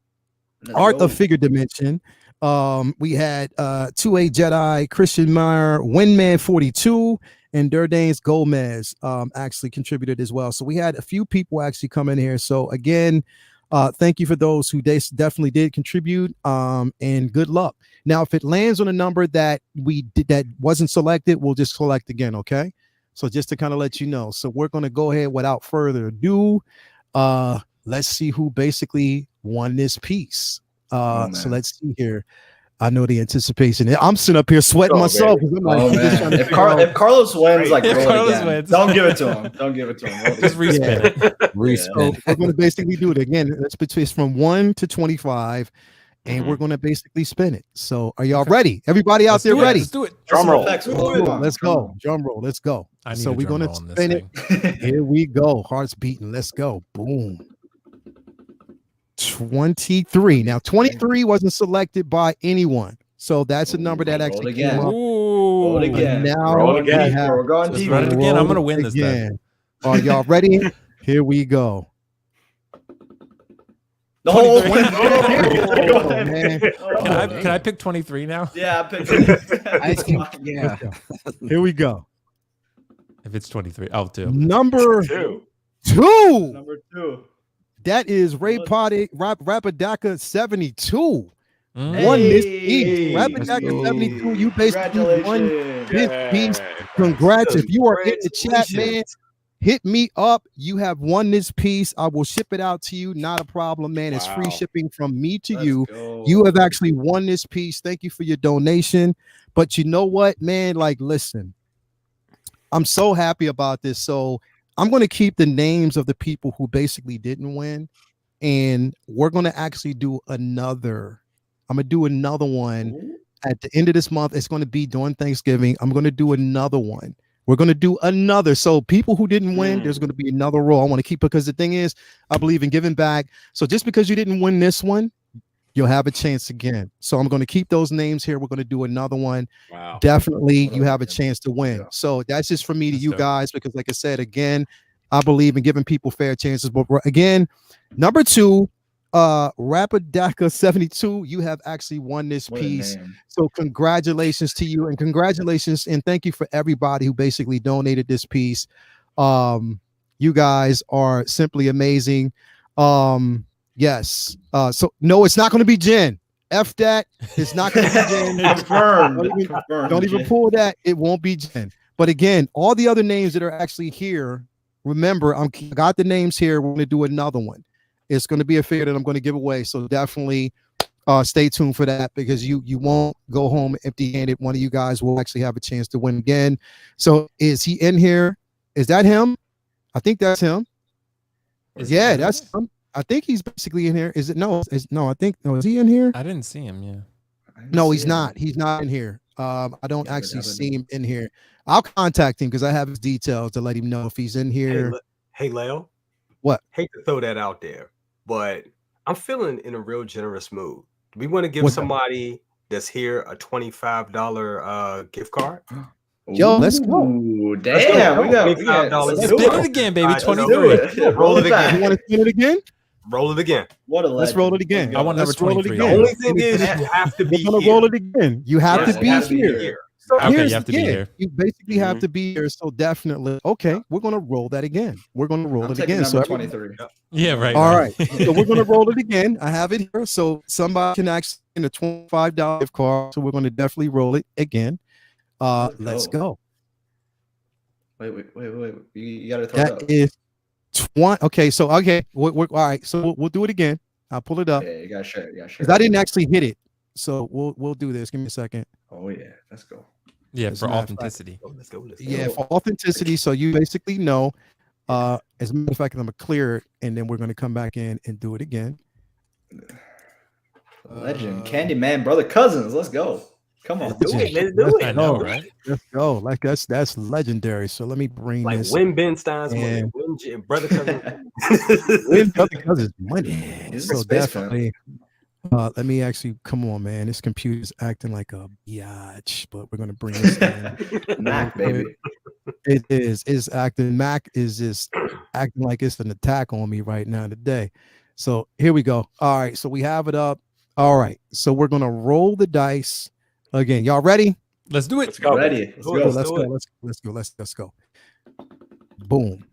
Art of Figure Dimension, we had 2A Jedi, Christian Meyer, Windman 42, and Durdanes Gomez actually contributed as well. So we had a few people actually come in here. So again, thank you for those who definitely did contribute, and good luck. Now, if it lands on a number that that wasn't selected, we'll just select again, okay? So just to kind of let you know. So we're going to go ahead without further ado. Let's see who basically won this piece. So let's see here. I know the anticipation. I'm sitting up here sweating myself. I'm like, if Carlos wins, like Carlos wins. Don't give it to him. Don't give it to him. Just respin it. So we're going to basically do it again. It's from 1 to 25, and we're going to basically spin it. So are y'all ready? Everybody out there ready? Let's do it. Drum roll. Let's go. Drum roll. Let's go. So we're going to spin it. Here we go. Hearts beating. Let's go. Boom. 23. Now 23 wasn't selected by anyone. So that's a number that actually came up. Roll it again. Now Roll it again. We're going Let's deep. run it again. I'm going to win this again. Are y'all ready? Here we go. The whole Oh, man. Can I pick 23 now? Yeah, I picked it. I think, yeah. Here we go. If it's 23, I'll do. Number 2. 2. Number 2. That is Rapadaka 72. Mm. Won this piece. Rapadaka go. 72. You basically won this piece. Congrats. If you are in the chat, man, hit me up. You have won this piece. I will ship it out to you. Not a problem, man. It's free shipping from me to you. You have actually won this piece. Thank you for your donation. But you know what, man? Like, listen, I'm so happy about this. So I'm going to keep the names of the people who basically didn't win. And we're going to actually do another. I'm going to do another one at the end of this month. It's going to be during Thanksgiving. I'm going to do another one. We're going to do another. So people who didn't win, there's going to be another roll. I want to keep, because the thing is, I believe in giving back. So just because you didn't win this one, you'll have a chance again. So I'm going to keep those names here. We're going to do another one. Wow. Definitely you have a chance to win. So that's just from me to you guys, because like I said, again, I believe in giving people fair chances. But again, number 2, Rapadaka 72, you have actually won this piece. So congratulations to you, and congratulations and thank you for everybody who basically donated this piece. You guys are simply amazing. Yes. So no, it's not going to be Jen. F that. It's not going to be Jen. Confirmed. Don't even pull that. It won't be Jen. But again, all the other names that are actually here, remember, I got the names here. We're going to do another one. It's going to be a figure that I'm going to give away. So definitely stay tuned for that, because you won't go home empty-handed. One of you guys will actually have a chance to win again. So is he in here? Is that him? I think that's him. Yeah, that's him. I think he's basically in here. Is it? No, no, I think, no, is he in here? I didn't see him. Yeah. No, he's not. He's not in here. I don't actually see him in here. I'll contact him because I have his details to let him know if he's in here. Hey, Leo. What? Hate to throw that out there, but I'm feeling in a real generous mood. Do we want to give somebody that's here a $25 gift card? Yo, let's go. Ooh, damn. We got $25. Spin it again, baby. 23. Roll it again. You want to spin it again? Roll it again. What a Let's roll it again. I want number Let's roll it 23. again. The only thing is, you have to be We're gonna roll it again. You have to be here. So Okay, you have to be here. You basically have to be here. So definitely, okay, we're gonna roll that again. We're gonna roll it again. So 23. Yeah, right. All right. So we're gonna roll it again. I have it here. So somebody can actually get a $25 gift card. So we're gonna definitely roll it again. Let's go. Wait. You gotta throw it up. That is 20. Okay, so okay, we're all right. So we'll do it again. I'll pull it up. Yeah, you gotta share it. Because I didn't actually hit it. So we'll do this. Give me a second. Oh yeah, let's go. Yeah, As for a matter of authenticity. Let's go. Yeah, for authenticity. So you basically know. As a matter of fact, I'm gonna clear it, and then we're gonna come back in and do it again. Legend, Candyman, brother, cousins. Let's go. Come on, Let's do it. I know, right? Let's go. Like that's legendary. So let me bring Like this. win Ben Stein's money, And- win brother cousin. Win because it's money. He's So a space fan. definitely. Let me actually come on, man. This computer's acting like a biatch, but we're gonna bring this in. Mac, baby. It is. It's acting. Mac is just acting like it's an attack on me right now today. So here we go. All right. So we have it up. All right. So we're gonna roll the dice again. Y'all ready? Let's do it. Let's go. Ready. Let's Go, go. Let's do go. it. Let's go. Boom.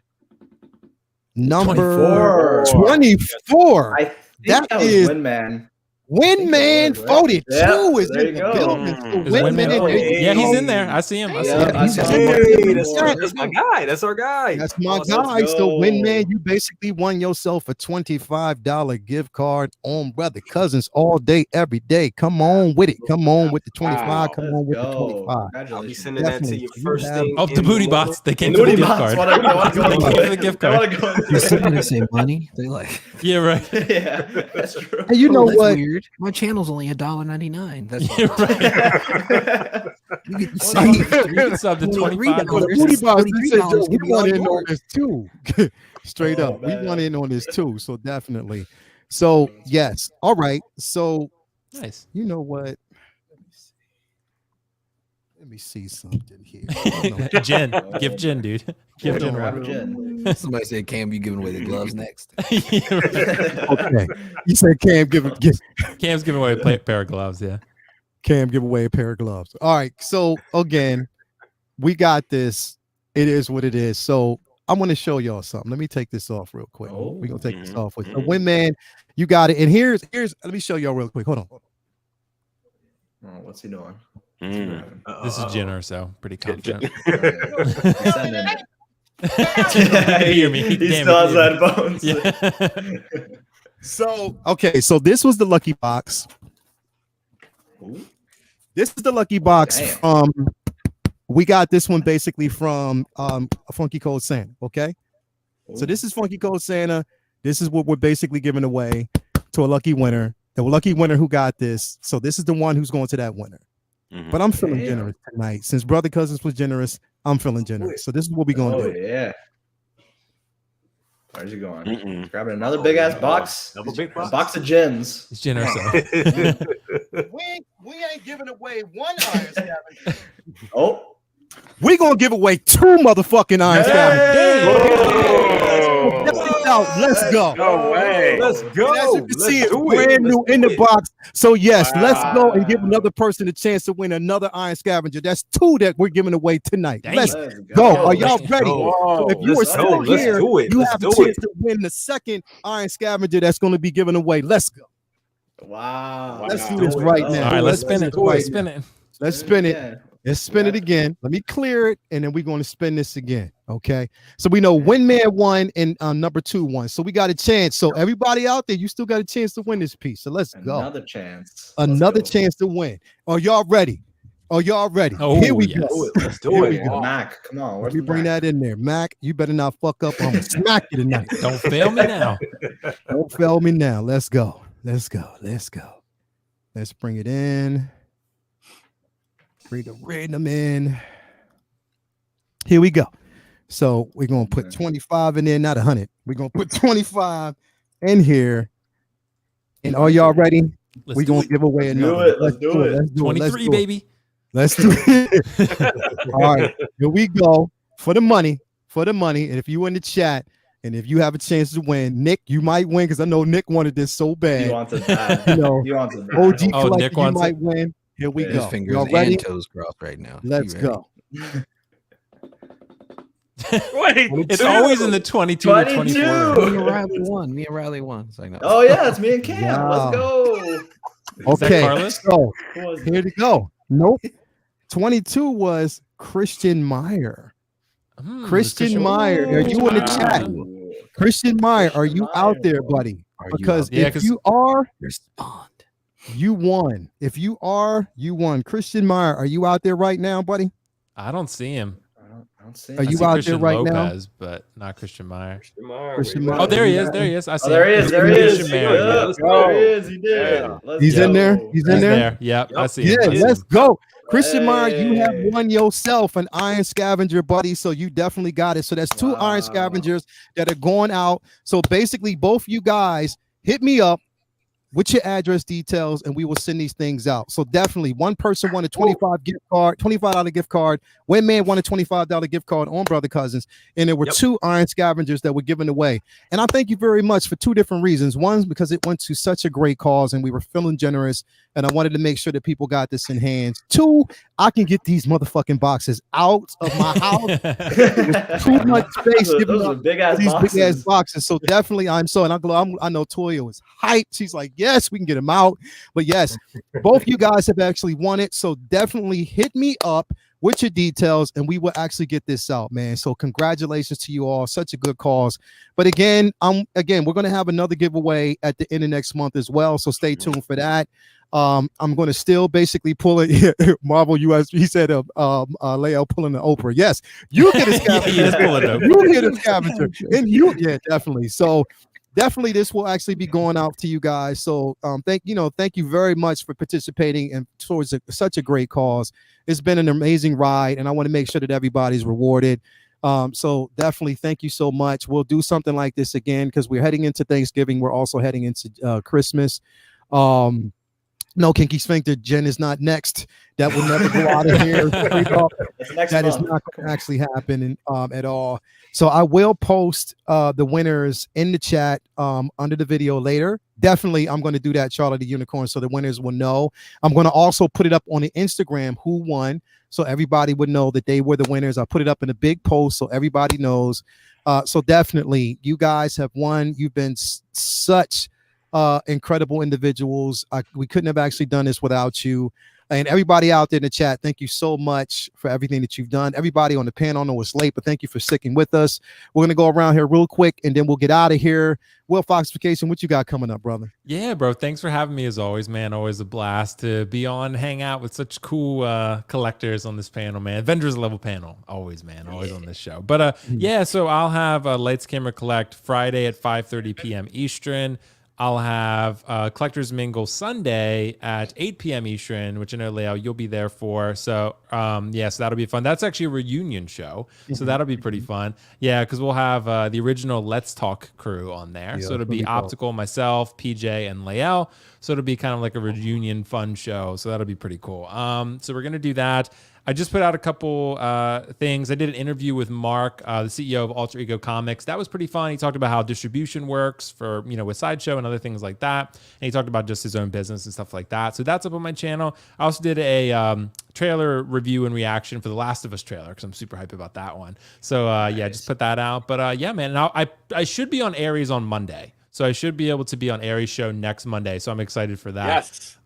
Number 24. I think That that was is- Windman. Windman Right? 42 Yeah, is there in you the go. building. So Is Windman, Windman- there you Yeah, he's go. in there. I see him. I see Yeah, him. I see him. Hey, Yeah. that's my guy. That's our guy. That's my Let's guy. So go. Windman, you basically won yourself a $25 gift card on Brother Cousins all day, every day. Come on with it. Come on with the 25. Wow. Come on with the Let's 25. go. I'll be Congratulations. sending that to Definitely. you You first have- thing. Oh, the in booty morning. bots. They came The for the booty gift bots card. wanna go They came for the gift card. You're still gonna say money? They like Yeah, right. Yeah, that's true. Hey, you know that's what? weird. dude. My channel's only $1.99. That's Yeah, right. You get You can sub to $25. We want in on this too. Straight up. Man. We want in on this too. So definitely. So yes. All right. So nice. You know what? Let me see something here. Jen, give Jen, dude. Give Jen Jen. Somebody said, "Cam, you giving away the gloves next?" Okay. You said Cam Cam's giving away a pair of gloves. Yeah. Cam give away a pair of gloves. All right. So again, we got this. It is what it is. So I want to show y'all something. Let me take this off real quick. We're gonna take this off with the win, man. You got it. And here's let me show y'all real quick. Hold on. Oh, what's he doing? This is Jenner, so pretty confident. He hear me. He still has headphones. Yeah. So okay, so this was the lucky box. This is the lucky box from. We got this one basically from a Funky Cold Santa. Okay, so this is Funky Cold Santa. This is what we're basically giving away to a lucky winner. The lucky winner who got this. So this is the one who's going to that winner. But I'm feeling generous tonight. Since Brother Cousins was generous, I'm feeling generous. So this is what we're going to do. Yeah. Where's he going? Grabbing another big ass box. Double big box. A box of gems. It's Jenner. We ain't giving away one iron scavenger. Oh. We're going to give away 2 motherfucking iron scavengers. Let's go. No way. Let's go. And as you can see, it's brand new in the box. So yes, let's go and give another person a chance to win another iron scavenger. That's 2 that we're giving away tonight. Let's go. Are y'all ready? So if you are still here, you have a chance to win the second iron scavenger that's going to be given away. Let's go. Wow. Let's do this right now. All right, let's spin it. Let's Spin it. Let's spin it. Let's spin it again. Let me clear it, and then we're going to spin this again. Okay. So we know Win Man won and number 2 won. So we got a chance. So everybody out there, you still got a chance to win this piece. So let's go. Another chance. Another chance to win. Are y'all ready? Are y'all ready? Oh, here we yes. go. Let's do it. Mac, come on. Let me bring that in there. Mac, you better not fuck up. I'm going to smack you tonight. Don't fail me now. Don't fail me now. Let's go. Let's go. Let's go. Let's bring it in. Bring the random in. Here we go. So we're going to put 25 in there, not 100. We're going to put 25 in here. And are y'all ready? We're going to give away another. Let's do it. Let's do it. 23, baby. Let's do it. All right. Here we go. For the money. For the money. And if you in the chat, and if you have a chance to win, Nick, you might win because I know Nick wanted this so bad. He wants it bad. You know, he wants it bad. OG Oh, Collector, Nick you wants might it. win. Here we His go. fingers Y'all ready? and toes crossed right now. Let's go. Wait, It's always in the 22 or 24. Me and Riley won. It's like, no. Oh yeah, it's me and Cam. Wow. Let's go. Is that Okay, Carlos? so Who was it? here to go. Nope. 22 was Christian Meyer. Christian Meyer, are you in the chat? Christian Meyer, are you out there, buddy? Because if you are, respond. you won. If you are, you won. Christian Meyer, are you out there right now, buddy? I don't see him. I don't see Are him. you I see out Christian there right Lopez, but not Christian Meyer. Christian Meyer. Oh, there he is. There he is. I see Oh, there he him. is. There he is. Christian Meyer. Yeah, Let's there go. he is. He did. Yeah. Let's He's go. in there. He's in there. Yep, I see him. Yeah, I see let's him. go. Christian Meyer, you have Hey. won yourself an iron scavenger, buddy. So you definitely got it. So that's 2 iron Wow. scavengers that are going out. So basically, both you guys hit me up with your address details, and we will send these things out. So definitely, one person won a $25 gift card. One man won a $25 gift card on Brother Cousins, and there were 2 iron scavengers that were given away. And I thank you very much for 2 different reasons. One, because it went to such a great cause, and we were feeling generous, and I wanted to make sure that people got this in hands. 2, I can get these motherfucking boxes out of my house. Too much space giving Those are up big ass these boxes. big ass boxes. So definitely, I know Toya was hyped. She's like, yes, we can get them out. But yes, both you guys have actually won it. So definitely hit me up with your details, and we will actually get this out, man. So congratulations to you all. Such a good cause. But again, we're gonna have another giveaway at the end of next month as well. So stay tuned for that. I'm going to still basically pull it. Marvel US. He said, Leo pulling the Oprah. Yes, you get a scavenger. He is pulling it. You get a scavenger, and yeah, definitely. So definitely this will actually be going out to you guys. So thank you very much for participating and towards such a great cause. It's been an amazing ride, and I want to make sure that everybody's rewarded. So definitely thank you so much. We'll do something like this again because we're heading into Thanksgiving. We're also heading into Christmas. No, Kinky Sphincter, Jen is not next. That will never go out of here. That is not going to actually happen at all. So I will post the winners in the chat under the video later. Definitely, I'm going to do that, Charlie the Unicorn, so the winners will know. I'm going to also put it up on the Instagram who won, so everybody would know that they were the winners. I put it up in a big post so everybody knows. So definitely, you guys have won. You've been such incredible individuals. We couldn't have actually done this without you. And everybody out there in the chat, thank you so much for everything that you've done. Everybody on the panel, I know it's late, but thank you for sticking with us. We're going to go around here real quick, and then we'll get out of here. Will Foxification, what you got coming up, brother? Yeah, bro. Thanks for having me as always, man. Always a blast to be on, hang out with such cool collectors on this panel, man. Avengers level panel. Always, man. Always on this show. But yeah, so I'll have Lights Camera Collect Friday at 5:30 p.m. Eastern. I'll have Collectors Mingle Sunday at 8 p.m. Eastern, which I know, Leo, you'll be there for. So, yeah, so that'll be fun. That's actually a reunion show, so that'll be pretty fun. Yeah, because we'll have the original Let's Talk crew on there. Yeah, so it'll be Optical, myself, PJ, and Lael. So it'll be kind of like a reunion fun show. So that'll be pretty cool. So we're going to do that. I just put out a couple things. I did an interview with Mark, the CEO of Alter Ego Comics. That was pretty fun. He talked about how distribution works for, with Sideshow and other things like that. And he talked about just his own business and stuff like that. So that's up on my channel. I also did a trailer review and reaction for the Last of Us trailer because I'm super hyped about that one. So yeah, just put that out. But yeah, man, and I should be on Aries on Monday. So I should be able to be on Aries show next Monday. So I'm excited for that. Yes.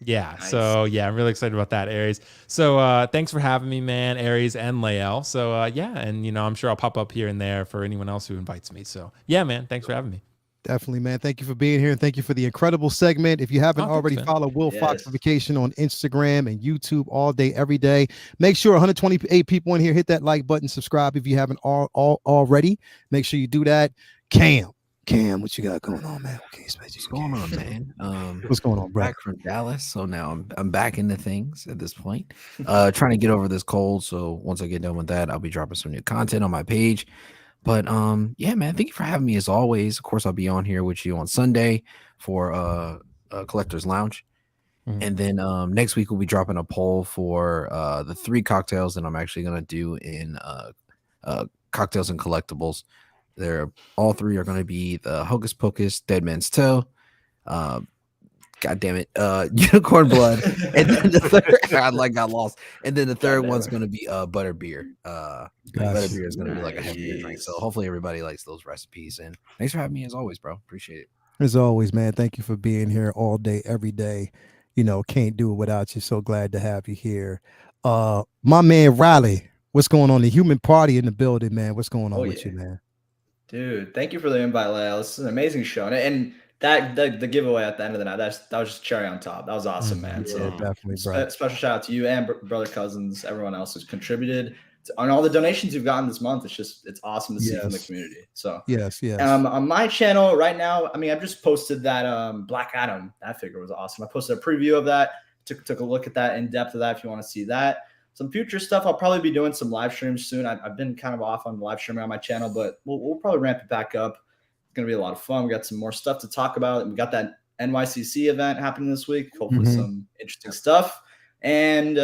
Yeah. Nice. So yeah, I'm really excited about that, Aries. So thanks for having me, man, Aries and Lael. So yeah, and I'm sure I'll pop up here and there for anyone else who invites me. So yeah, man, thanks for having me. Definitely, man. Thank you for being here, and thank you for the incredible segment. If you haven't already followed Will Foxification on Instagram and YouTube all day, every day, make sure 128 people in here hit that like button, subscribe if you haven't already. Make sure you do that. Cam, what you got going on, man? Okay, what's going on, man? What's going on, bro? Back from Dallas, so now I'm back into things at this point. Trying to get over this cold. So once I get done with that, I'll be dropping some new content on my page. But yeah, man, thank you for having me as always. Of course, I'll be on here with you on Sunday for Collector's Lounge. And then next week we'll be dropping a poll for the 3 cocktails that I'm actually gonna do in cocktails and collectibles. All 3 are going to be the Hocus Pocus, Dead Man's Toe, God damn it, Unicorn Blood, and then the third, I got lost. And then the third one's going to be Butterbeer. Butterbeer is going to be like a heavier drink. So hopefully everybody likes those recipes. And thanks for having me as always, bro. Appreciate it. As always, man. Thank you for being here all day, every day. Can't do it without you. So glad to have you here. My man Riley, what's going on? The Human Party in the building, man. What's going on with you, man? Dude, thank you for the invite, Lyle. This is an amazing show, and that the giveaway at the end of the night, that was just cherry on top. That was awesome, man. Yeah, so definitely, bro. Special shout out to you and brother cousins, everyone else who's contributed on all the donations you've gotten this month. It's awesome to see from the community. So yes. On my channel right now, I mean, I've just posted that Black Adam. That figure was awesome. I posted a preview of that. Took a look at that in depth of that. If you want to see that. Some future stuff, I'll probably be doing some live streams soon. I've been kind of off on live streaming on my channel, but we'll probably ramp it back up. It's going to be a lot of fun. We got some more stuff to talk about. We got that NYCC event happening this week. Hopefully some interesting stuff. And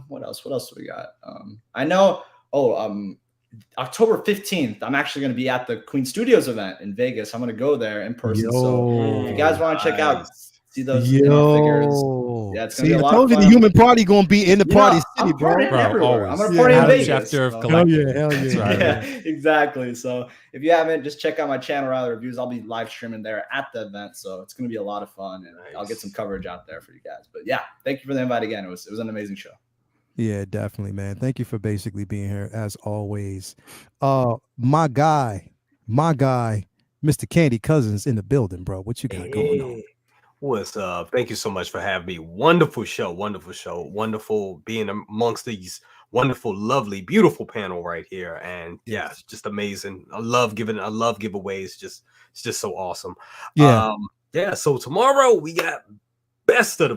what else? What else do we got? I know. October 15th, I'm actually going to be at the Queen Studios event in Vegas. I'm going to go there in person. So if you guys want to check out, see those figures. Yeah, it's gonna be a lot of fun. The Human Party gonna be in the party city, bro. I'm gonna party in Vegas. Chapter of collecting. Hell yeah. Right. Yeah, exactly. So if you haven't, just check out my channel, Riley Reviews. I'll be live streaming there at the event, so it's gonna be a lot of fun, and I'll get some coverage out there for you guys. But yeah, thank you for the invite again. It was an amazing show. Yeah, definitely, man. Thank you for basically being here as always. My guy, Mr. Candy Cousins in the building, bro. What you got going on? What's up? Thank you so much for having me. Wonderful show, wonderful being amongst these wonderful, lovely, beautiful panel right here. And yeah, it's just amazing. I love giveaways. It's just so awesome. Yeah. Yeah. So tomorrow we got best of the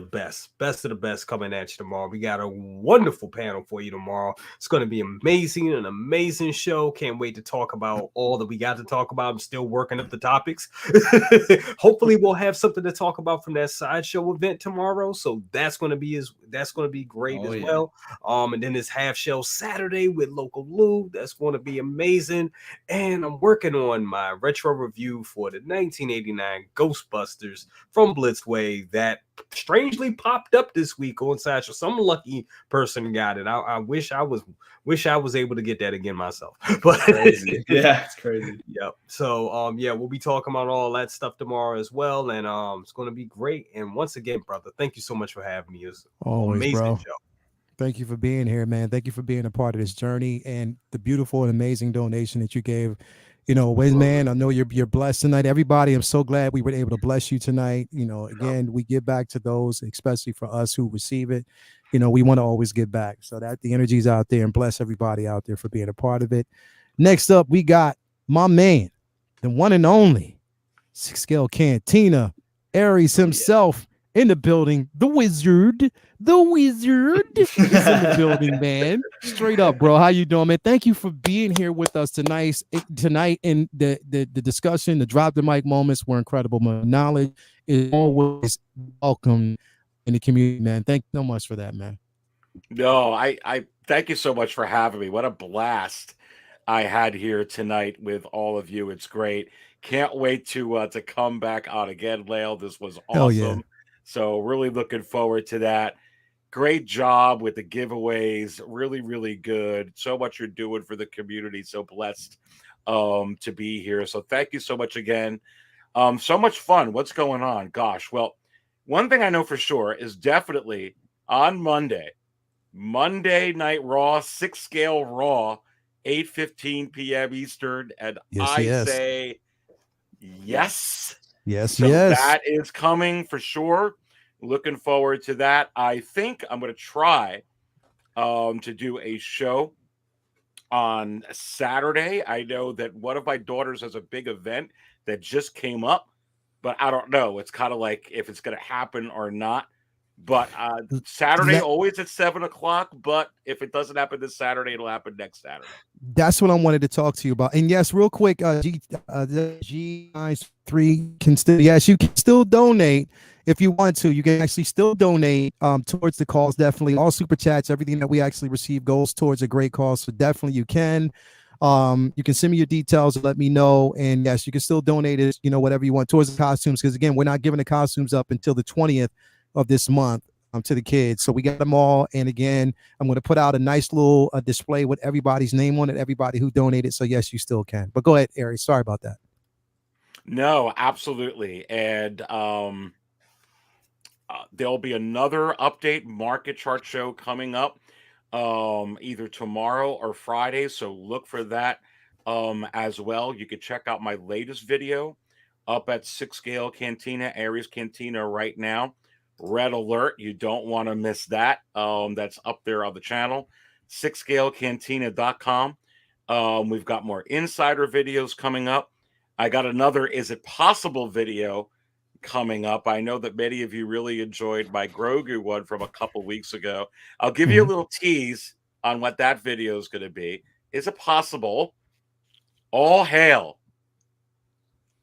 best coming at you tomorrow. We got a wonderful panel for you tomorrow. It's going to be amazing, an amazing show. Can't wait to talk about all that we got to talk about. I'm still working up the topics. Hopefully we'll have something to talk about from that sideshow event tomorrow. So that's going to be great as well. And then this half shell Saturday with Local Lou. That's going to be amazing. And I'm working on my retro review for the 1989 Ghostbusters from Blitzway that strangely popped up this week on Satchel. Some lucky person got it. I wish I was able to get that again myself. But crazy. Yeah, it's crazy. Yep. So yeah, we'll be talking about all that stuff tomorrow as well. And it's gonna be great. And once again, brother, thank you so much for having me. It's always, amazing bro. show. Thank you for being here, man. Thank you for being a part of this journey and the beautiful and amazing donation that you gave. You know, man, I know you're blessed tonight. Everybody, I'm so glad we were able to bless you tonight. You know, again, we give back to those, especially for us who receive it. You know, we want to always give back. So that the energy's out there, and bless everybody out there for being a part of it. Next up, we got my man, the one and only 6 Scale Cantina, Aries himself in the building. The wizard is in the building, man. Straight up, bro. How you doing, man? Thank you for being here with us tonight. And the discussion, the drop the mic moments were incredible. My knowledge is always welcome in the community, man. Thank you so much for that, man. No, I thank you so much for having me. What a blast I had here tonight with all of you. It's great. Can't wait to come back on again, Lael. This was awesome. Yeah. So really looking forward to that. Great job with the giveaways. Really, really good. So much you're doing for the community. So blessed to be here. So thank you so much again. So much fun. What's going on? Gosh. Well, one thing I know for sure is definitely on Monday Night Raw, 6 Scale Raw, 8:15 p.m. Eastern. And say yes. So that is coming for sure. Looking forward to that. I think I'm going to try to do a show on Saturday. I know that one of my daughters has a big event that just came up, but I don't know. It's kind of like if it's going to happen or not. But Saturday always at 7:00. But if it doesn't happen this Saturday, it'll happen next Saturday. That's what I wanted to talk to you about. And yes, real quick, G3 can still, yes, you can still donate if you want to. You can actually still donate towards the cause. Definitely, all super chats, everything that we actually receive goes towards a great cause. So definitely, you can. You can send me your details and let me know. And yes, you can still donate it, you know, whatever you want towards the costumes. Because again, we're not giving the costumes up until the 20th of this month to the kids. So we got them all. And again, I'm going to put out a nice little display with everybody's name on it, everybody who donated. So yes, you still can. But go ahead, Aries. Sorry about that. No, absolutely. And there'll be another update market chart show coming up either tomorrow or Friday. So look for that as well. You can check out my latest video up at 6 Scale Cantina, Aries Cantina right now. Red alert. You don't want to miss that. That's up there on the channel. 6scalecantina.com. We've got more insider videos coming up. I got another Is It Possible video coming up. I know that many of you really enjoyed my Grogu one from a couple weeks ago. I'll give you a little tease on what that video is going to be. Is it possible? All hail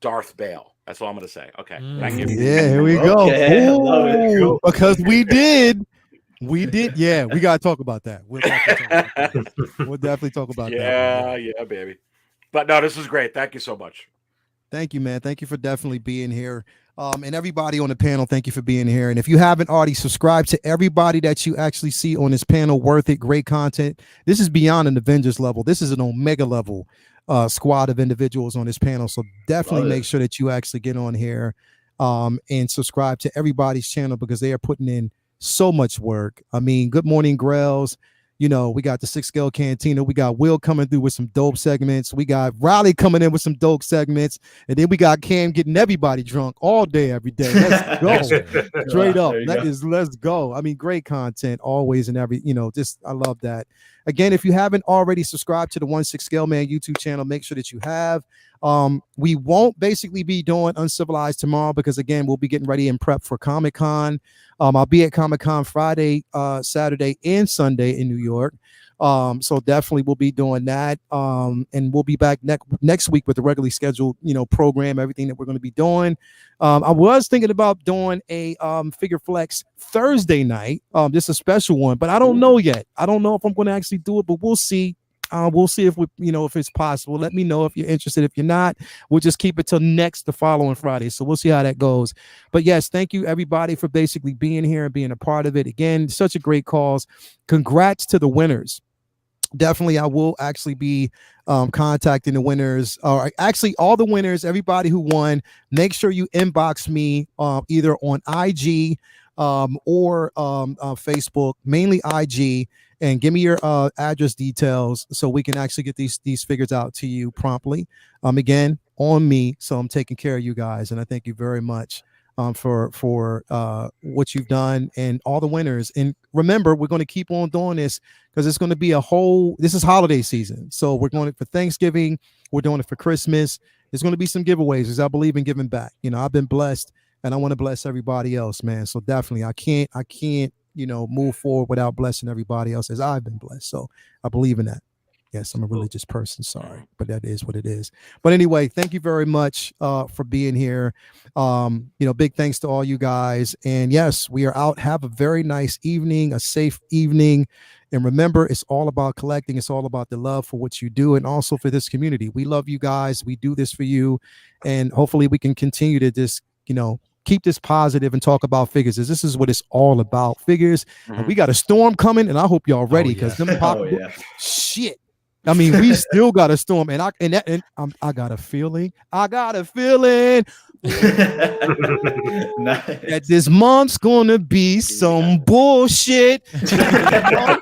Darth Bale. That's all I'm going to say. Okay. Thank you. Yeah, here we go. Ooh, because we did. Yeah, we got to talk about that. We'll definitely talk about that. Yeah, baby. But no, this is great. Thank you so much. Thank you, man. Thank you for definitely being here. And everybody on the panel, thank you for being here. And if you haven't already subscribed to everybody that you actually see on this panel, worth it, great content. This is beyond an Avengers level. This is an Omega level squad of individuals on this panel. So definitely make sure that you actually get on here and subscribe to everybody's channel because they are putting in so much work. I mean, good morning, Grells. You know, we got the 6 Scale Cantina. We got Will coming through with some dope segments. We got Riley coming in with some dope segments. And then we got Cam getting everybody drunk all day, every day. Let's go. Straight up. Let's go. I mean, great content always and every, you know, just I love that. Again, if you haven't already subscribed to the 1-6 Scale Man YouTube channel, make sure that you have. We won't basically be doing Uncivilized tomorrow because, again, we'll be getting ready and prep for Comic-Con. I'll be at Comic-Con Friday, Saturday, and Sunday in New York. So definitely we'll be doing that. And we'll be back next week with the regularly scheduled, you know, program, everything that we're going to be doing. I was thinking about doing a Figure Flex Thursday night. Just a special one, but I don't know yet. I don't know if I'm going to actually do it, but we'll see. We'll see if we, you know, if it's possible. Let me know if you're interested. If you're not, we'll just keep it till the following Friday. So we'll see how that goes. But yes, thank you everybody for basically being here and being a part of it. Again, such a great cause. Congrats to the winners. Definitely, I will actually be contacting the winners, or actually all the winners, everybody who won. Make sure you inbox me either on IG or Facebook, mainly IG, and give me your address details so we can actually get these figures out to you promptly. Again, on me, so I'm taking care of you guys, and I thank you very much for what you've done and all the winners. And remember, we're going to keep on doing this because it's going to be this is holiday season. So we're going for Thanksgiving. We're doing it for Christmas. There's going to be some giveaways because I believe in giving back. You know, I've been blessed and I want to bless everybody else, man. So definitely I can't, you know, move forward without blessing everybody else as I've been blessed. So I believe in that. Yes, I'm a religious person. Sorry, but that is what it is. But anyway, thank you very much for being here. You know, big thanks to all you guys. And yes, we are out. Have a very nice evening, a safe evening. And remember, it's all about collecting. It's all about the love for what you do and also for this community. We love you guys. We do this for you. And hopefully we can continue to just, you know, keep this positive and talk about figures. This is what it's all about. Figures. And we got a storm coming, and I hope y'all ready because shit. I mean, we still got a storm, and I got a feeling. That this month's gonna be some bullshit. That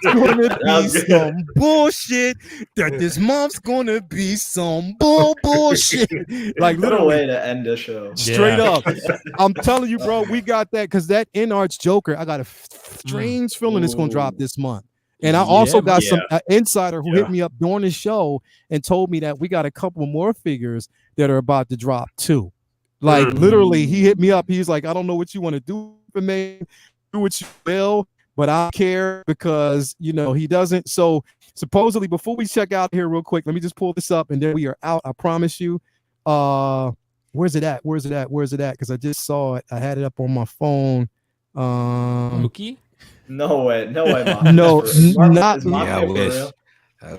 this month's gonna be some bullshit. Like little way to end the show. Straight up. I'm telling you, bro, we got that because that InArts Joker, I got a strange feeling it's gonna drop this month. And I also got some insider who hit me up during the show and told me that we got a couple more figures that are about to drop too. Like literally, he hit me up. He's like, I don't know what you want to do for me. Do what you will, but I don't care because, you know, he doesn't. So supposedly, before we check out here real quick, let me just pull this up and then we are out. I promise you. Where's it at? Because I just saw it. I had it up on my phone. Loki? No way, Mark. No, not.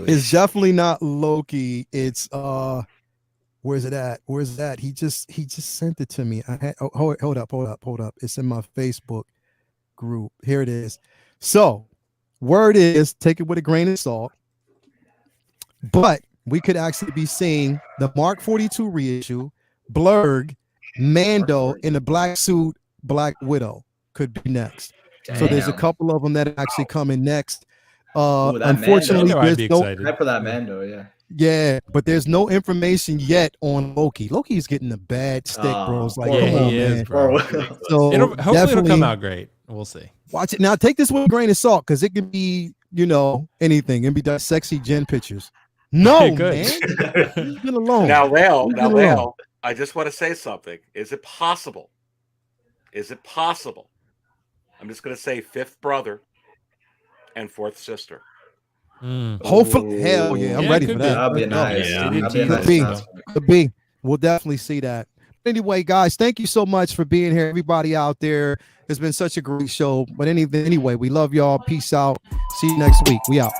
It's definitely not Loki. It's where's it at? He just sent it to me. I had hold up. It's in my Facebook group. Here it is. So, word is, take it with a grain of salt. But we could actually be seeing the Mark 42 reissue, Blurg, Mando in a black suit, Black Widow could be next. Damn. So there's a couple of them that are actually coming next. Unfortunately, there's no for that Mando, yeah, but there's no information yet on Loki. Loki's getting a bad stick, bro. It's like, come on, man. Bro. So hopefully it'll come out great. We'll see. Watch it now. Take this with a grain of salt because it could be, you know, anything. It could be that sexy Jen pictures. No, man. Leave it alone. Now, Lale, I just want to say something. Is it possible? I'm just going to say fifth brother and fourth sister. Hopefully, hell yeah, I'm ready for that. That'd be nice. Could be. We'll definitely see that. Anyway, guys, thank you so much for being here. Everybody out there, it's been such a great show. But anyway, we love y'all. Peace out. See you next week. We out.